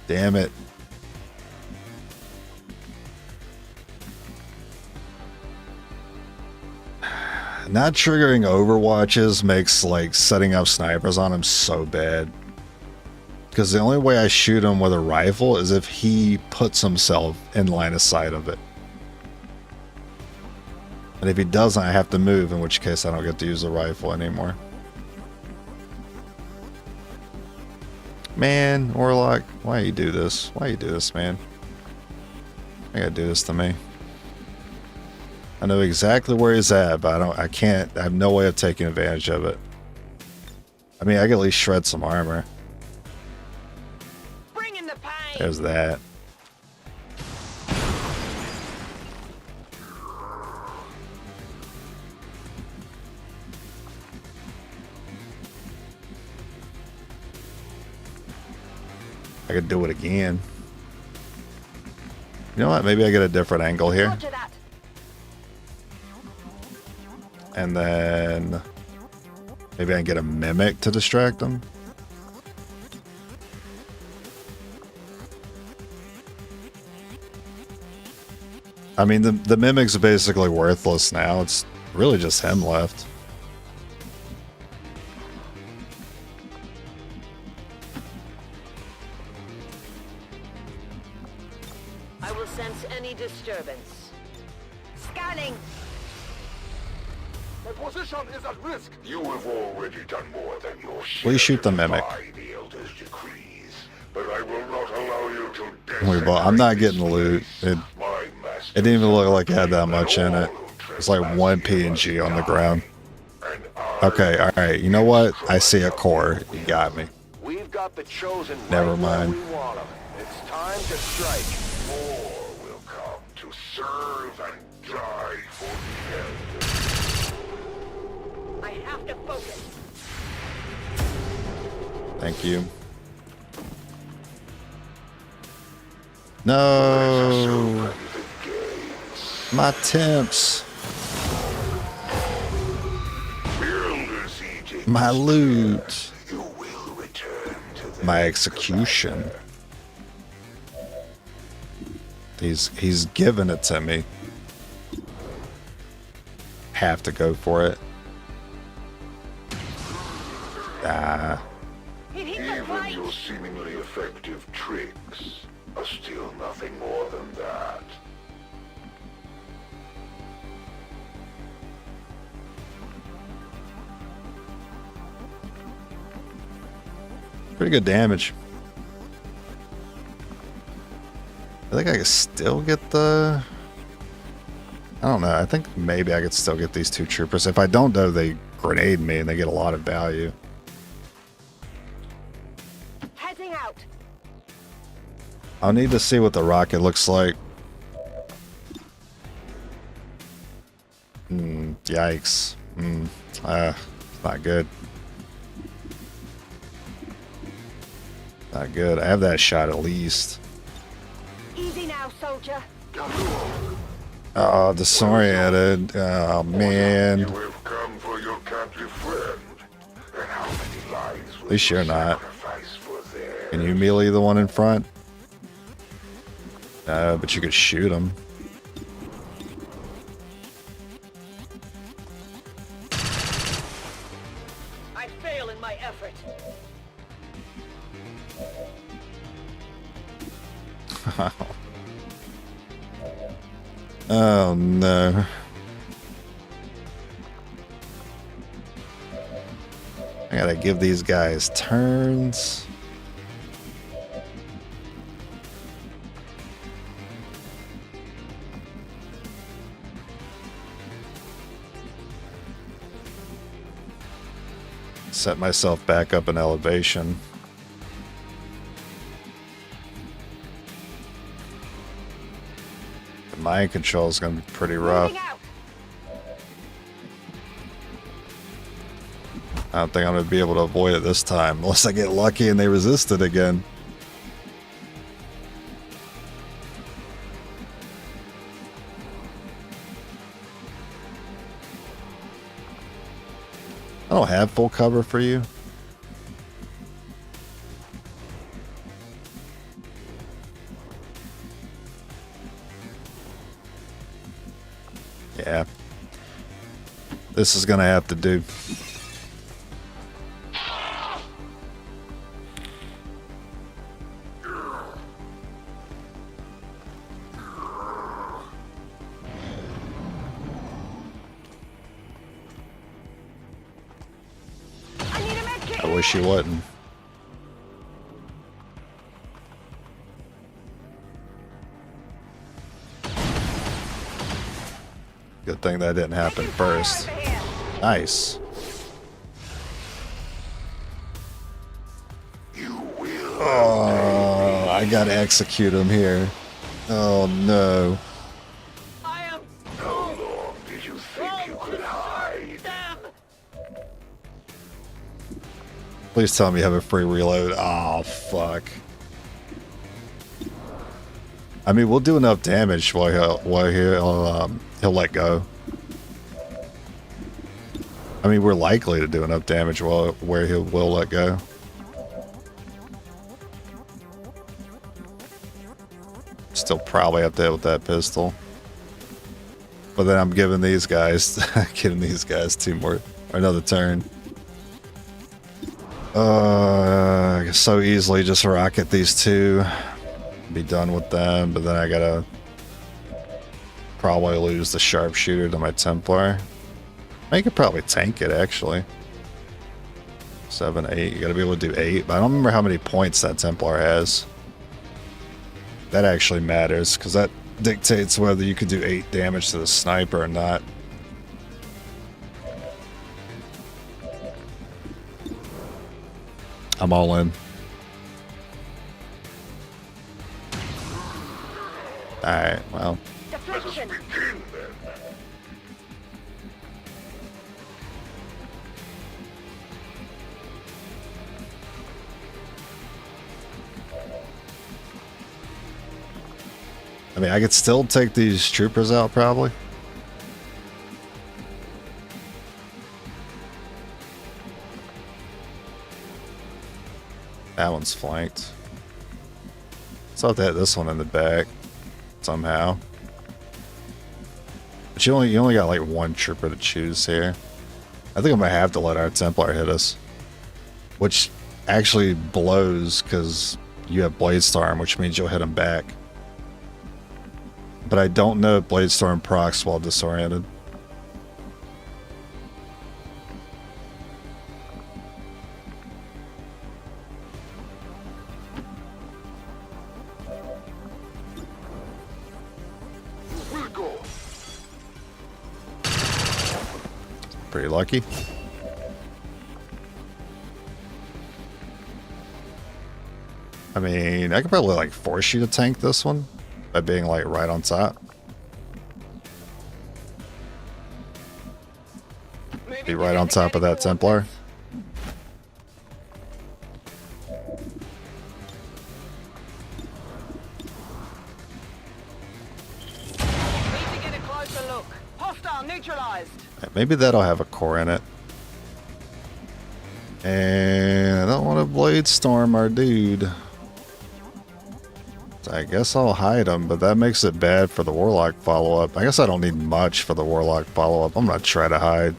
Damn it. Not triggering Overwatches makes like setting up snipers on him so bad. Because the only way I shoot him with a rifle is if he puts himself in line of sight of it. And if he doesn't, I have to move, in which case I don't get to use the rifle anymore. Man, Warlock, why you do this? Why you do this, man? I gotta do this to me. I know exactly where he's at, but I have no way of taking advantage of it. I mean, I can at least shred some armor. Bring in the pain. There's that. I could do it again. You know what? Maybe I get a different angle here. Roger that. And then maybe I can get a mimic to distract them. I mean, the mimic's basically worthless now. It's really just him left. I will sense any disturbance. Scanning. My position is at risk. You have already done more than your share. Please shoot the mimic. By the Elder's decrees, but I will not allow you to I'm not getting loot. It didn't even look like it had that much in it. It's like one PNG on the ground. Okay, alright. You know what? I see a core. You got me. We've got the chosen Never right mind. where we want 'em. It's time to strike. More will come to serve and die for the Elder. I have to focus. Thank you. No. My temps. My loot. My execution. He's giving it to me. Have to go for it. Ah. Even your seemingly effective tricks are still nothing more than that. Pretty good damage. I think I could still get the... I don't know. I think maybe I could still get these two troopers. If I don't, though, they grenade me and they get a lot of value. Heading out. I'll need to see what the rocket looks like. Yikes. It's not good. Not good. I have that shot at least. Easy now, soldier. Oh, disoriented. Oh, man. You have come for your captive friend. And how many lives will At least you're not. sacrifice for theirs? Can you melee the one in front? But you could shoot him. I fail in my effort. Oh no. I gotta give these guys turns. Set myself back up in elevation. The mind control is going to be pretty rough. I don't think I'm going to be able to avoid it this time, unless I get lucky and they resist it again. I don't have full cover for you. Yeah. This is gonna have to do. I wish you wouldn't. Good thing that didn't happen first. Nice. Oh, I gotta execute him here. Oh no. How long did you think you could hide? Please tell me you have a free reload. Oh, fuck. I mean, we'll do enough damage while he'll let go. I mean, we're likely to do enough damage where he will let go. Still probably have to hit with that pistol. But then I'm giving these guys two more, or another turn. I can so easily just rocket these two, be done with them, but then I gotta probably lose the sharpshooter to my Templar. I could probably tank it actually. 7, 8. You gotta be able to do 8, but I don't remember how many points that Templar has. That actually matters because that dictates whether you could do 8 damage to the sniper or not. I'm all in. Alright, well. Deflection. I mean, I could still take these troopers out, probably. That one's flanked. So I have to hit this one in the back somehow. But you only got like one trooper to choose here. I think I'm gonna have to let our Templar hit us, which actually blows because you have Blade Storm, which means you'll hit him back. But I don't know if Blade Storm procs while disoriented. Pretty lucky. I mean, I could probably like force you to tank this one by being like right on top. Be right on top of that Templar. Maybe that'll have a core in it. And I don't want to Blade Storm our dude. So I guess I'll hide him, but that makes it bad for the Warlock follow-up. I guess I don't need much for the Warlock follow-up. I'm not trying to hide.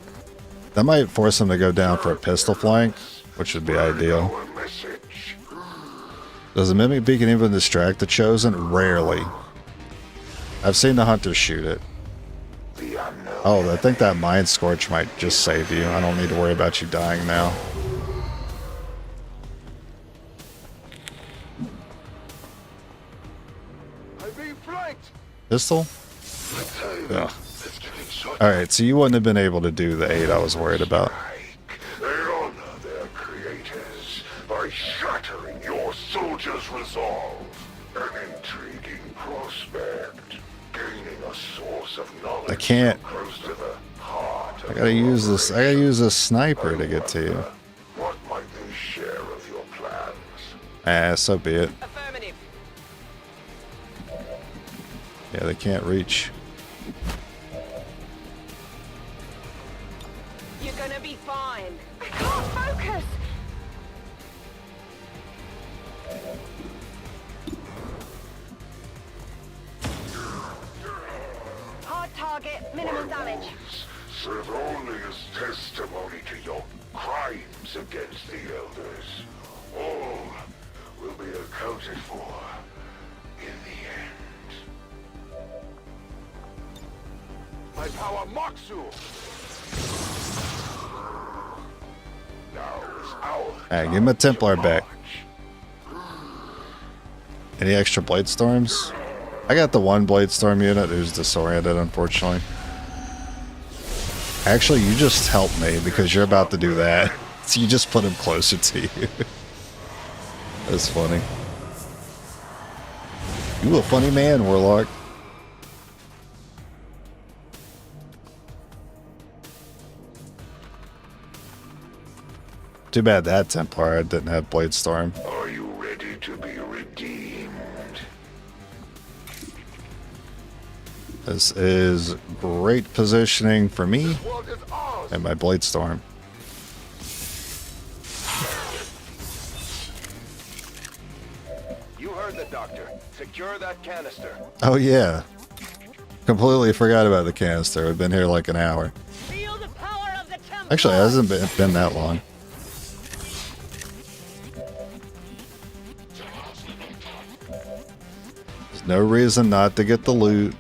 That might force him to go down for a pistol flank, which would be ideal. Does the Mimic Beacon even distract the Chosen? Rarely. I've seen the Hunter shoot it. Oh, I think that Mind Scorch might just save you. I don't need to worry about you dying now. Pistol? Ugh. Alright, so you wouldn't have been able to do the 8 I was worried about. They honor their creators by shattering your soldiers' resolve. An intriguing prospect. Gaining a source of knowledge. I can't. Close to the heart. I gotta use this. I gotta use this sniper to get to you. What might they share of your plans? Ah, so be it. Yeah, they can't reach. You're gonna be fine. I can't focus. Hard target, minimal damage. Serve only as testimony to your crimes against the Elders. All will be accounted for in the end. My power mocks you. Now is our Alright, give him a Templar back. Any extra Blade Storms? I got the one Blade Storm unit who's disoriented, unfortunately. Actually, you just helped me because you're about to do that. So you just put him closer to you. That's funny. You a funny man, Warlock. Too bad that Templar didn't have Blade Storm. Are you ready to be redeemed? This is great positioning for me and my Bladestorm. You heard the doctor. Secure that canister. Oh yeah. Completely forgot about the canister. I've been here like an hour. Feel the power of the Templars. Actually, it hasn't been that long. There's no reason not to get the loot.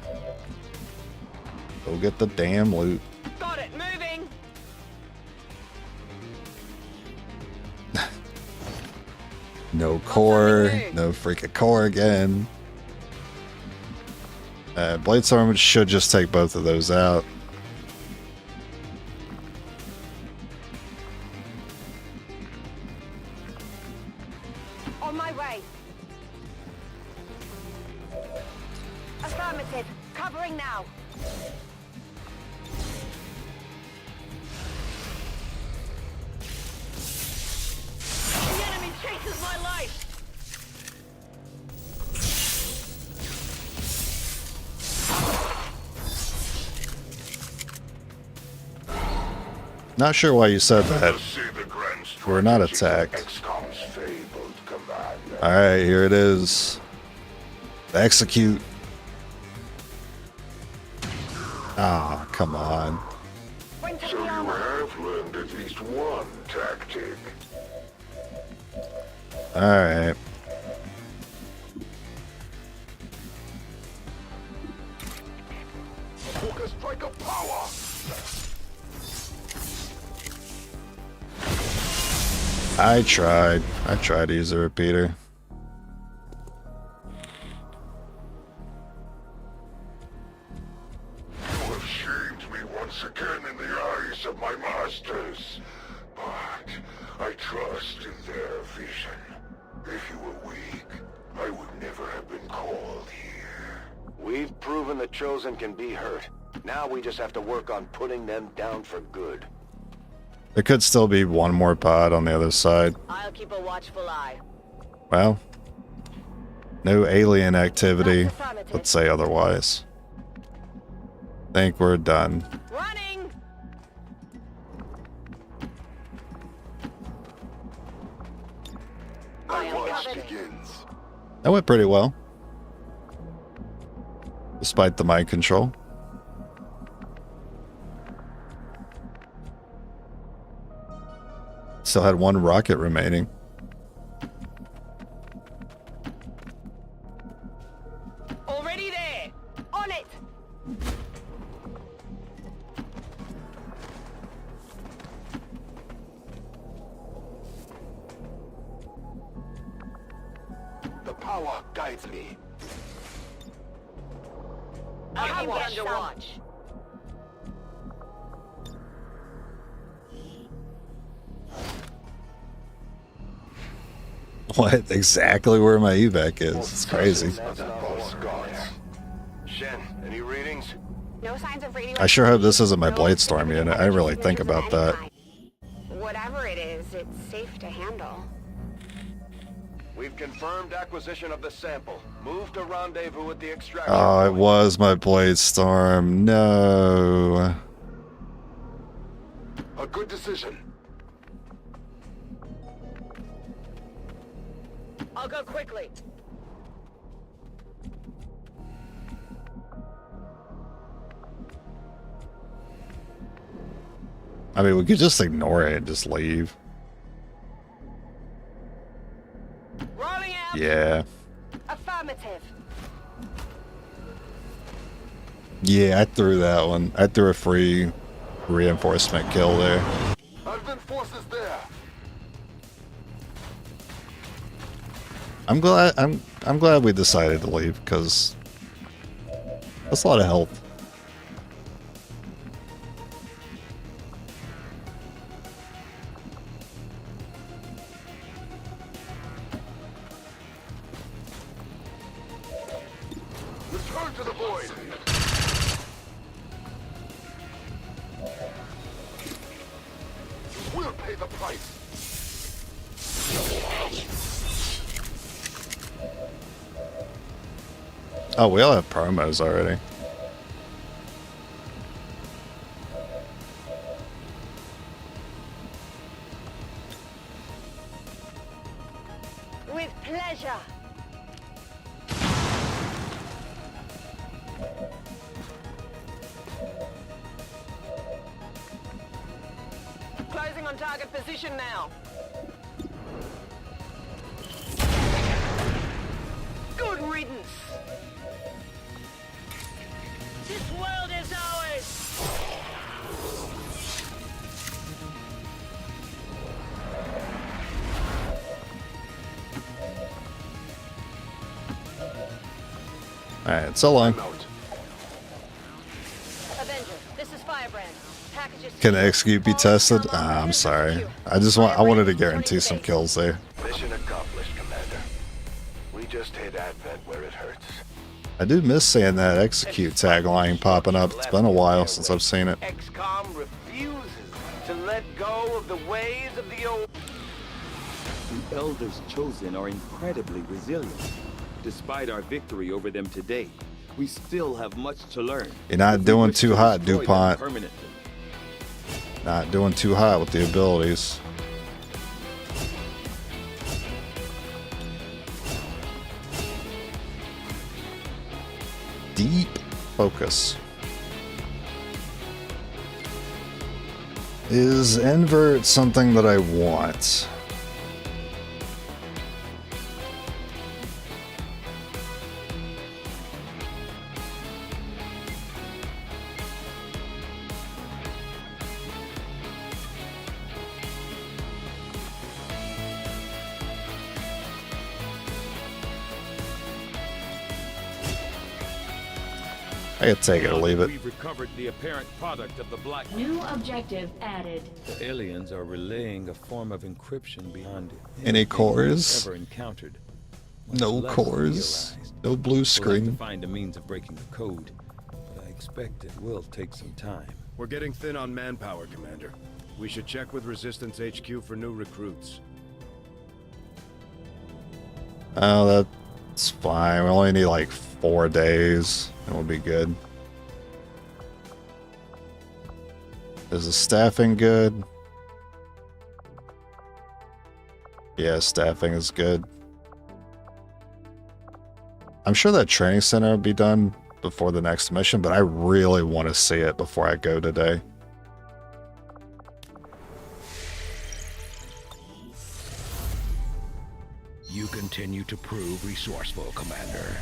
Go get the damn loot. Got it, moving. No core. No freaking core again. Bladestorm should just take both of those out. On my way. Affirmative. Covering now. The enemy chases my life. Not sure why you said that. We're not attacked. XCOM's fabled commander. Alright, here it is. Execute. Ah, come on. So you have learned at least one tactic. Alright. Focus strike of power. I tried to use a repeater. You have shamed me once again in the eyes of my masters. But I trust in their vision. If you were weak, I would never have been called here. We've proven the Chosen can be hurt. Now we just have to work on putting them down for good. There could still be one more pod on the other side. I'll keep a watchful eye. Well, no alien activity. Let's say otherwise. Think we're done. Running. Overwatch begins. That went pretty well. Despite the mind control. Still had one rocket remaining. Already there. On it. The power guides me. I'll keep it under watch. What? Exactly where my evac is. It's crazy. Shen, any readings? No signs of radio. I sure hope this isn't my Bladestorm unit. I didn't really think about that. Whatever it is, it's safe to handle. We've confirmed acquisition of the sample. Move to rendezvous with the extraction. Oh, it was my Bladestorm. No. A good decision. I'll go quickly. I mean, we could just ignore it and just leave. Rolling out. Yeah. Affirmative. Yeah, I threw that one. I threw a free reinforcement kill there. Advent forces there. I'm glad we decided to leave because that's a lot of health. Return to the void. We'll pay the price. Oh, we all have promos already. With pleasure. Closing on target position now. Good riddance. This world is ours. Alright, so long. Avenger, this is Firebrand. Packages. Can execute be tested? I'm sorry. I wanted to guarantee some kills there. Mission accomplished, Commander. We just hit Advent where it hurts. I do miss seeing that execute tagline popping up. It's been a while since I've seen it. XCOM refuses to let go of the ways of the old. The Elders chosen are incredibly resilient. Despite our victory over them today, we still have much to learn. You're not doing too hot, Destroy them DuPont. permanently. Not doing too hot with the abilities. Deep focus. Is invert something that I want? I could take it or leave it. We've recovered the apparent product of the black. New objective added. The aliens are relaying a form of encryption beyond Any cores? ever encountered. No Less cores. realized. No blue We'll have to screen. find a means of breaking the code, but I expect it will take some time. We're getting thin on manpower, Commander. We should check with Resistance HQ for new recruits. Oh, that's fine. We only need like 4 days. It will be good. Is the staffing good? Yeah, staffing is good. I'm sure that training center will be done before the next mission, but I really want to see it before I go today. You continue to prove resourceful, Commander.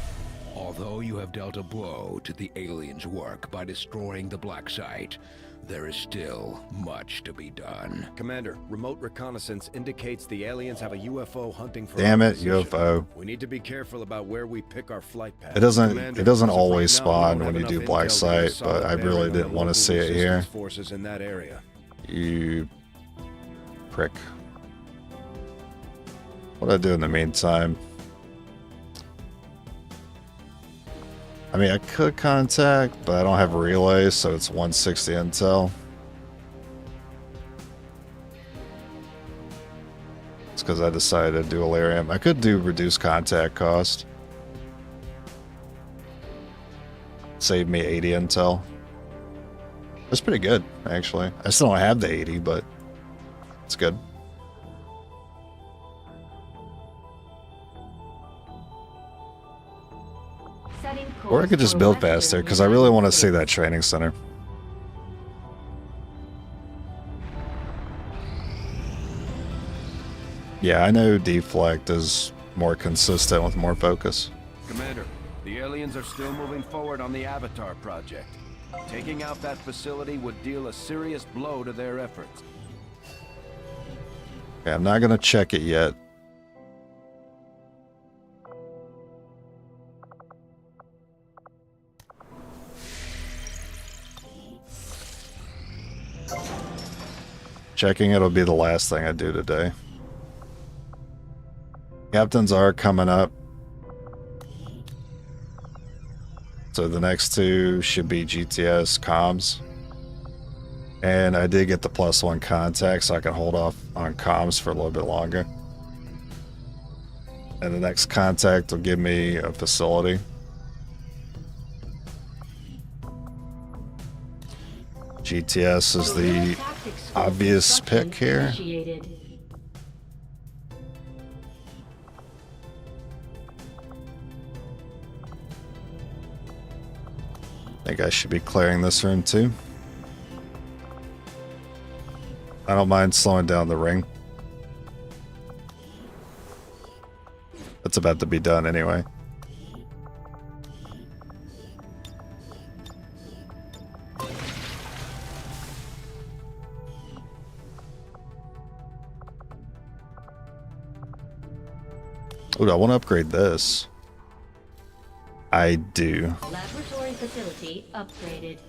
Although you have dealt a blow to the aliens' work by destroying the Blacksite, there is still much to be done. Commander, remote reconnaissance indicates the aliens have a UFO hunting for Damn our it, position. UFO. We need to be careful about where we pick our flight path. It doesn't Commander, always as of right now, spawn we when don't you do have enough intel to Blacksite, get a solid but I bearing really on the didn't want to local see it here. resistance forces in that area. You prick. What do I do in the meantime? I mean, I could contact, but I don't have relay, so it's 160 intel. It's because I decided to do Illyrium. I could do reduced contact cost. Save me 80 intel. That's pretty good, actually. I still don't have the 80, but it's good. Or I could just build faster, because I really want to see that training center. Yeah, I know deflect is more consistent with more focus. Commander, the aliens are still moving forward on the Avatar project. Taking out that facility would deal a serious blow to their efforts. Okay, I'm not going to check it yet. Checking it'll be the last thing I do today. Captains are coming up. So the next two should be GTS comms. And I did get the +1 contact, so I can hold off on comms for a little bit longer. And the next contact will give me a facility. GTS is the obvious pick here. I think I should be clearing this room too. I don't mind slowing down the ring. It's about to be done anyway. Ooh, I want to upgrade this. I do. Laboratory facility upgraded.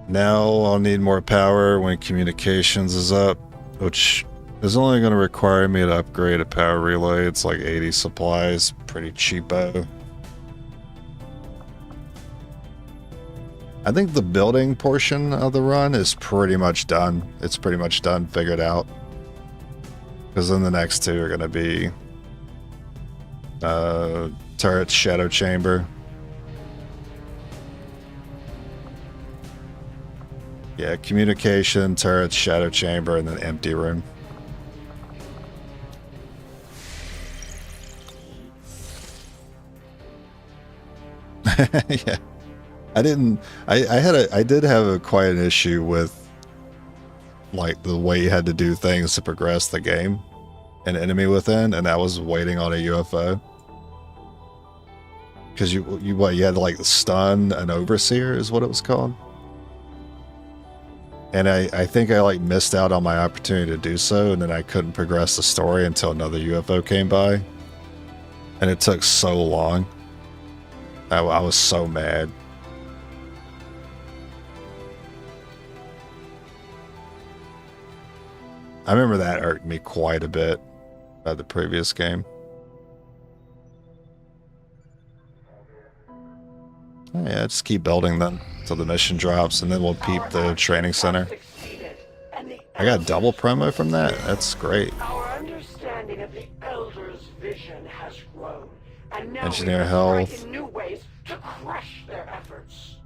Now I'll need more power when communications is up, which is only going to require me to upgrade a power relay. It's like 80 supplies, pretty cheapo. I think the building portion of the run is pretty much done. It's pretty much done, figured out. Because then the next two are going to be turrets, shadow chamber. Yeah, communication, turrets, shadow chamber, and then empty room. Yeah. I did have quite an issue with like the way you had to do things to progress the game and Enemy Within, and that was waiting on a UFO. Because you had to like stun an overseer is what it was called. And I think I like missed out on my opportunity to do so, and then I couldn't progress the story until another UFO came by. And it took so long. I was so mad. I remember that irked me quite a bit about the previous game. Oh, yeah, just keep building them until the mission drops, and then we'll peep the training center. I got double promo from that? That's great. Our understanding of the Elders' vision has grown, and now Engineer we health. strike in new ways to crush their efforts.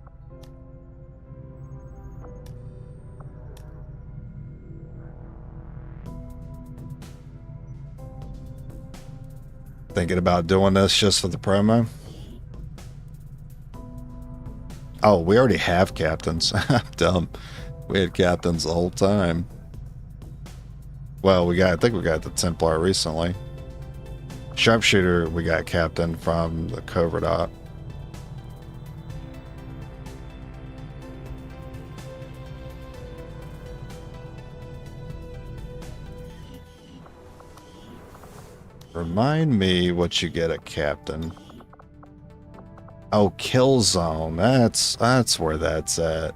Thinking about doing this just for the promo? Oh, we already have captains. Dumb. We had captains the whole time. Well, I think we got the Templar recently. Sharpshooter, we got captain from the Covert Op. Remind me what you get at captain. Oh, kill zone. That's where that's at.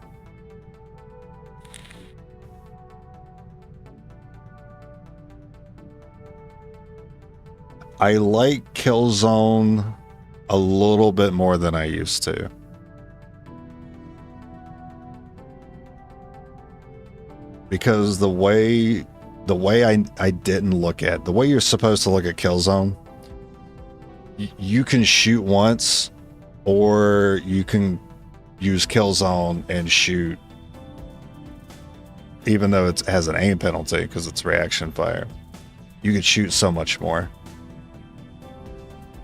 I like kill zone a little bit more than I used to. Because the way I didn't look at, the way you're supposed to look at kill zone, you can shoot once, or you can use kill zone and shoot, even though it has an aim penalty because it's reaction fire. You could shoot so much more.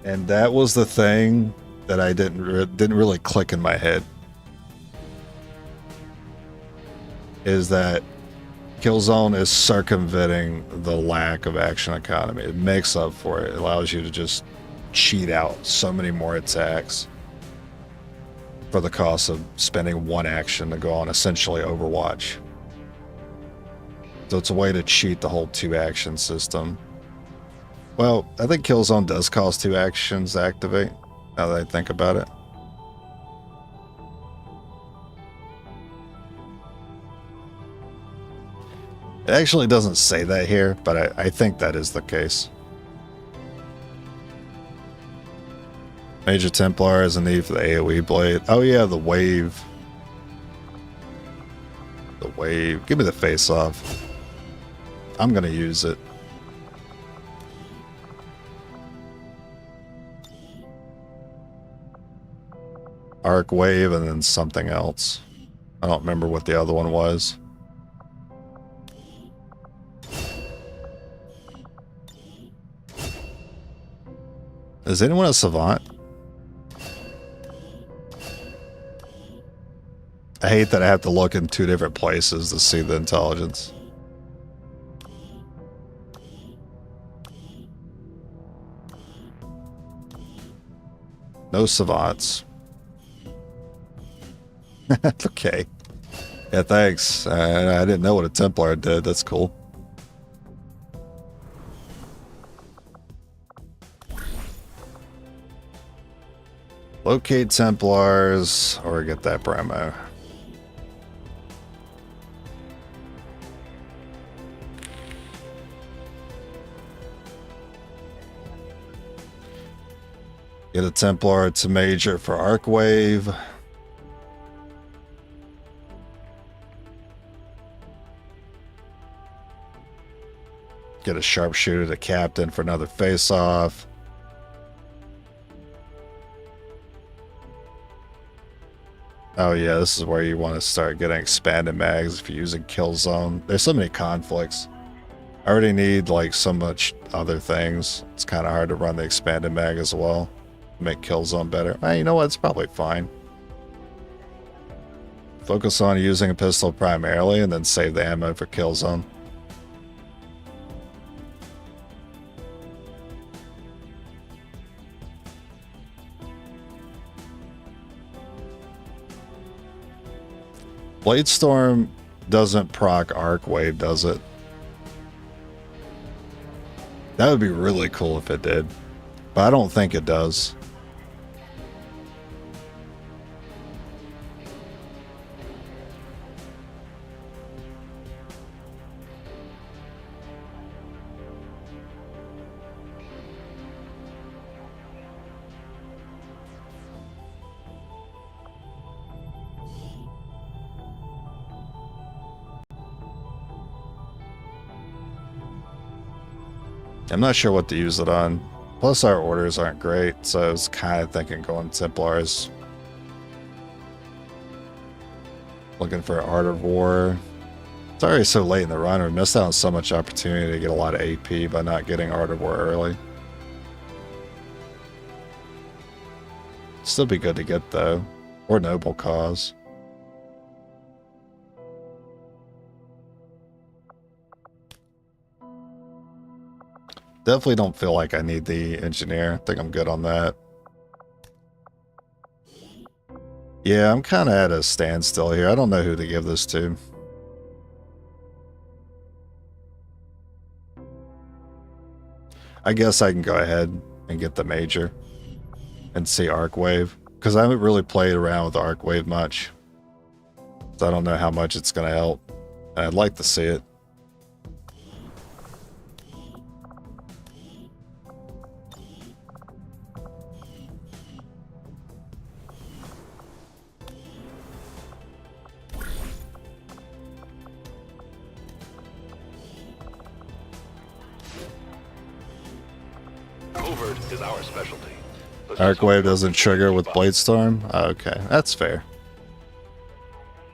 And that was the thing that I didn't really click in my head. Is that Killzone is circumventing the lack of action economy. It makes up for it. It allows you to just cheat out so many more attacks for the cost of spending one action to go on essentially Overwatch. So it's a way to cheat the whole 2-action system. Well, I think Killzone does cost 2 actions to activate, now that I think about it. It actually doesn't say that here, but I think that is the case. Major Templar has a need for the AoE blade. Oh yeah, the wave. The wave. Give me the face off. I'm gonna use it. Arc wave and then something else. I don't remember what the other one was. Is anyone a savant? I hate that I have to look in 2 different places to see the intelligence. No savants. Okay. Yeah, thanks. I didn't know what a Templar did. That's cool. Locate Templars or get that Bramo. Get a Templar to Major for Arcwave. Get a Sharpshooter to Captain for another face-off. Oh yeah, this is where you want to start getting expanded mags if you're using Killzone. There's so many conflicts. I already need like so much other things. It's kind of hard to run the expanded mag as well. Make Killzone better. You know what? It's probably fine. Focus on using a pistol primarily and then save the ammo for Killzone. Bladestorm doesn't proc Arcwave, does it? That would be really cool if it did, but I don't think it does. I'm not sure what to use it on. Plus our orders aren't great, so I was kind of thinking going Templars. Looking for Art of War. It's already so late in the run, we missed out on so much opportunity to get a lot of AP by not getting Art of War early. Still be good to get though. Or Noble Cause. Definitely don't feel like I need the engineer. I think I'm good on that. Yeah, I'm kind of at a standstill here. I don't know who to give this to. I guess I can go ahead and get the Major and see Arcwave, because I haven't really played around with Arcwave much. So I don't know how much it's going to help. And I'd like to see it. Covert is our specialty. Arcwave doesn't trigger with Bladestorm? Oh, okay, that's fair.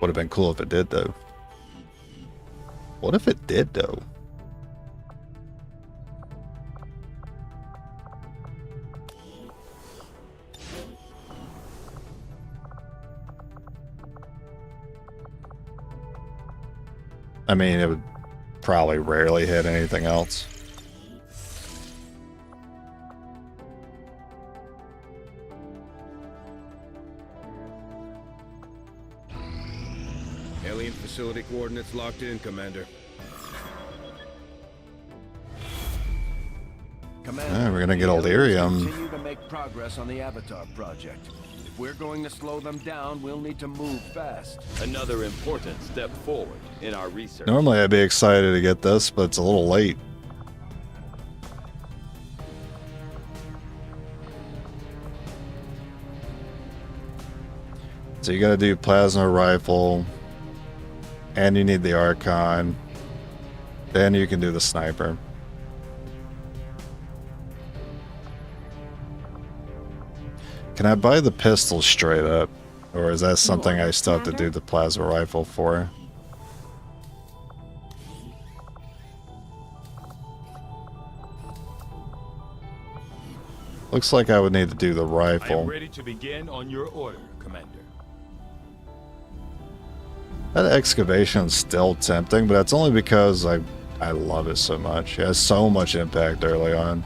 Would have been cool if it did, though. What if it did, though? I mean, it would probably rarely hit anything else. Alien facility coordinates locked in, Commander. We're gonna get Elerium. Continue to make progress on the Avatar project. If we're going to slow them down, we'll need to move fast. Another important step forward in our research. Normally I'd be excited to get this, but it's a little late. So you gotta do plasma rifle, and you need the Archon, then you can do the sniper. Can I buy the pistol straight up? Or is that something I still have to do the plasma rifle for? Looks like I would need to do the I am rifle. ready to begin on your order, Commander. That excavation's still tempting, but that's only because I love it so much. It has so much impact early on.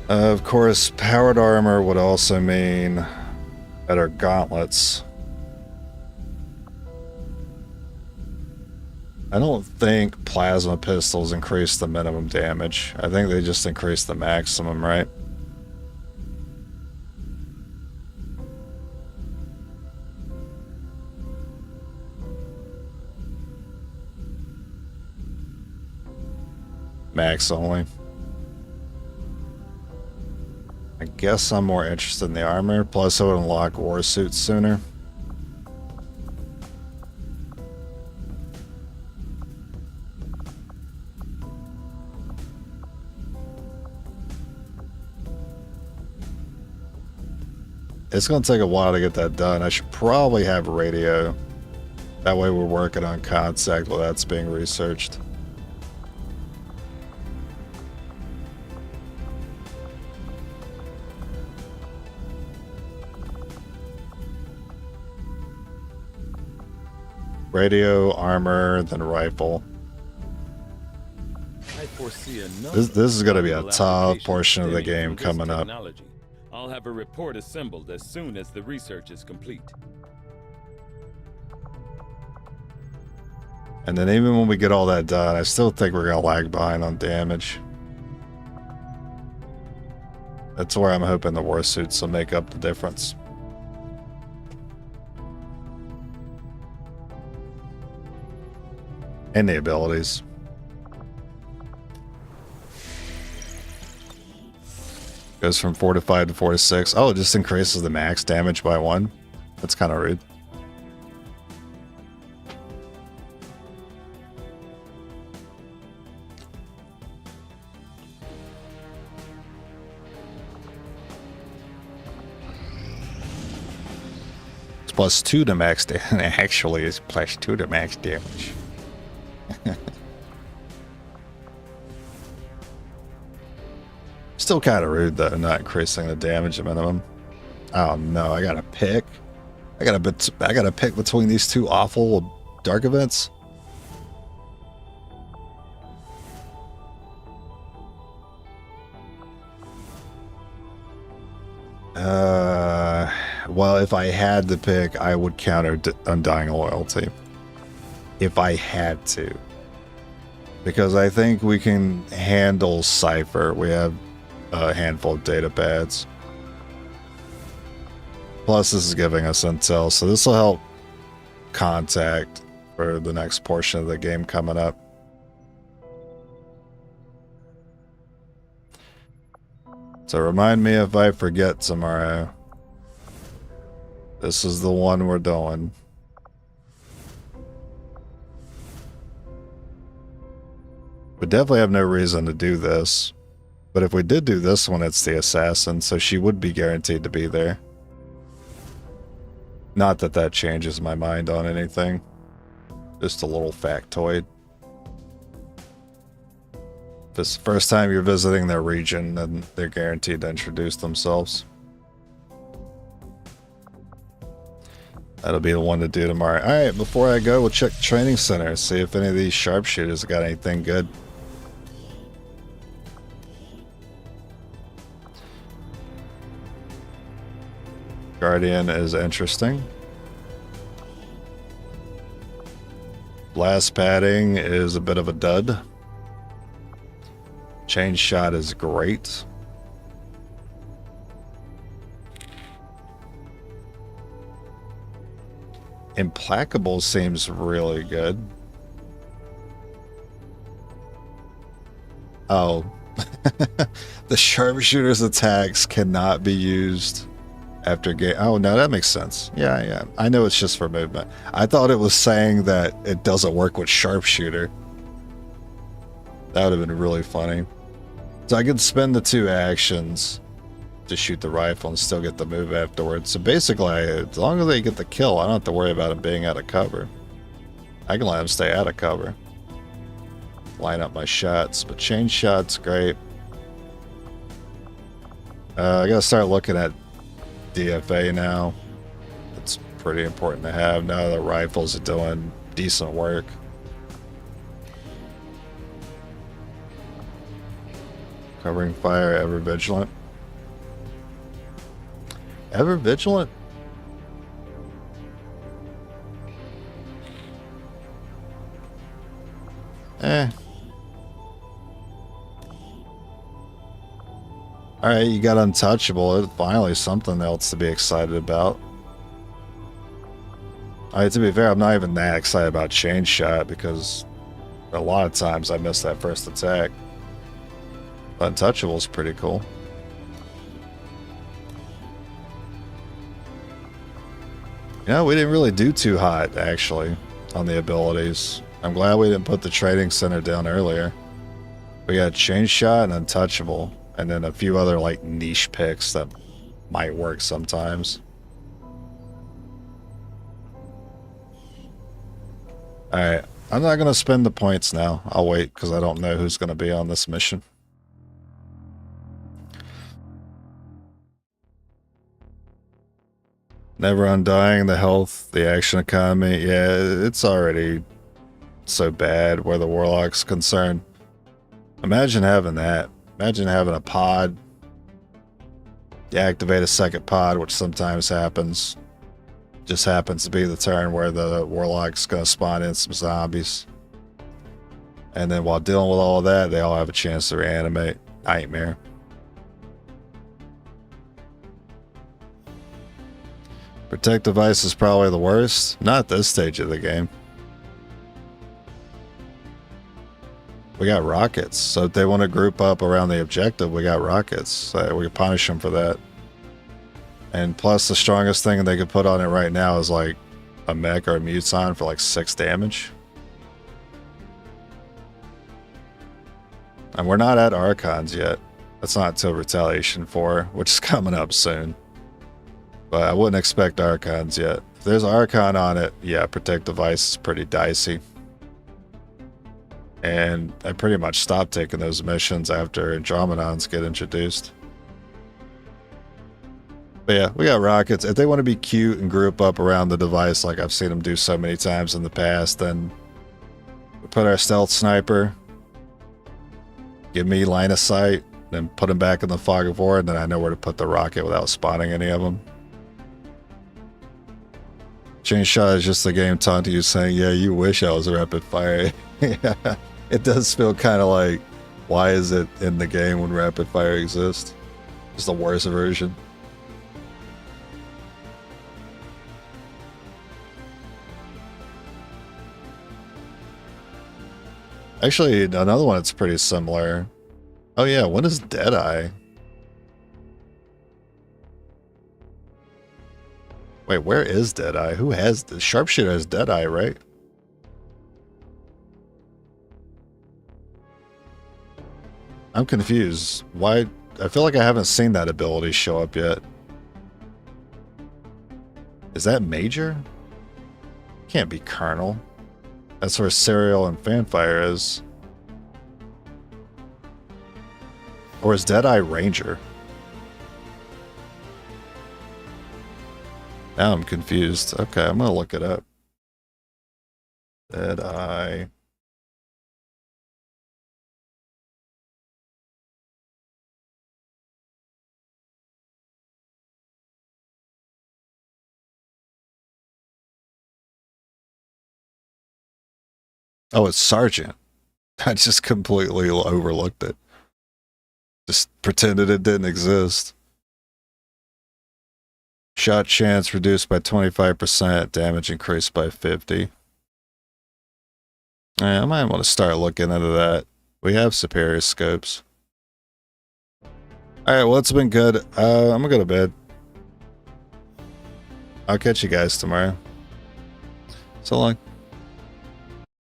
Of course, powered armor would also mean better gauntlets. I don't think plasma pistols increase the minimum damage. I think they just increase the maximum, right? Max only. I guess I'm more interested in the armor, plus it would unlock war suits sooner. It's going to take a while to get that done. I should probably have radio. That way we're working on contact while that's being researched. Radio, armor, then rifle. I foresee This is going to be a tough portion of the game coming up. I'll have a report assembled as soon as the research is complete. And then even when we get all that done, I still think we're going to lag behind on damage. That's where I'm hoping the war suits will make up the difference. And the abilities. Goes from 4 to 5 to 4 to 6. Oh, it just increases the max damage by 1. That's kind of rude. It's plus 2 to max damage. Actually, it's plus 2 to max damage. Still kind of rude though, not increasing the damage minimum. Oh no, I gotta pick. I gotta pick between these two awful dark events. Well, if I had to pick, I would counter Undying Loyalty. If I had to. Because I think we can handle Cypher. We have a handful of data pads. Plus, this is giving us intel, so this will help contact for the next portion of the game coming up. So remind me if I forget tomorrow. This is the one we're doing. We definitely have no reason to do this. But if we did do this one, it's the assassin, so she would be guaranteed to be there. Not that that changes my mind on anything. Just a little factoid. If it's the first time you're visiting their region, then they're guaranteed to introduce themselves. That'll be the one to do tomorrow. Alright, before I go, we'll check the training center, see if any of these sharpshooters got anything good. Guardian is interesting. Blast padding is a bit of a dud. Chain shot is great. Implacable seems really good. Oh. The sharpshooter's attacks cannot be used after game. Oh, no, that makes sense. Yeah. I know it's just for movement. I thought it was saying that it doesn't work with sharpshooter. That would have been really funny. So I could spend the 2 actions to shoot the rifle and still get the move afterwards. So basically, as long as they get the kill, I don't have to worry about him being out of cover. I can let him stay out of cover. line up my shots, but chain shots, great. I gotta start looking at DFA now. It's pretty important to have now that rifles are doing decent work. Covering fire, ever vigilant. Ever vigilant? Alright, you got untouchable. It's finally something else to be excited about. Alright, to be fair, I'm not even that excited about chain shot because a lot of times I miss that first attack. Untouchable is pretty cool. You know, we didn't really do too hot, actually, on the abilities. I'm glad we didn't put the trading center down earlier. We got chain shot and untouchable, and then a few other, like, niche picks that might work sometimes. Alright, I'm not going to spend the points now. I'll wait, because I don't know who's going to be on this mission. Never Undying, the health, the action economy. Yeah, it's already so bad where the Warlock's concerned. Imagine having that. Imagine having a pod. You activate a second pod, which sometimes happens. Just happens to be the turn where the Warlock's going to spawn in some zombies. And then while dealing with all of that, they all have a chance to reanimate. Nightmare. Protect device is probably the worst. Not at this stage of the game. We got rockets, so if they want to group up around the objective, we got rockets. We can punish them for that. And plus, the strongest thing they could put on it right now is like a mech or a muton for like 6 damage. And we're not at Archons yet. That's not until Retaliation 4, which is coming up soon. But I wouldn't expect Archons yet. If there's Archon on it, yeah, Protect Device is pretty dicey. And I pretty much stopped taking those missions after Andromedons get introduced. But yeah, we got rockets. If they want to be cute and group up around the device like I've seen them do so many times in the past, then we put our stealth sniper, give me line of sight, then put them back in the fog of war, and then I know where to put the rocket without spotting any of them. Chain shot is just the game taunting you saying, yeah, you wish I was a rapid fire. Yeah, it does feel kind of like, why is it in the game when rapid fire exists? It's the worst version. Actually, another one that's pretty similar. Oh yeah, when is Deadeye? Wait, where is Deadeye? Who has the Sharpshooter has Deadeye, right? I'm confused. Why? I feel like I haven't seen that ability show up yet. Is that Major? Can't be Colonel. That's where Serial and Fanfire is. Or is Deadeye Ranger? Now I'm confused. Okay, I'm gonna look it up. Deadeye. Oh, it's Sergeant. I just completely overlooked it. Just pretended it didn't exist. Shot chance reduced by 25%, damage increased by 50. Yeah, I might want to start looking into that. We have superior scopes. Alright, well, it's been good. I'm gonna go to bed. I'll catch you guys tomorrow. So long.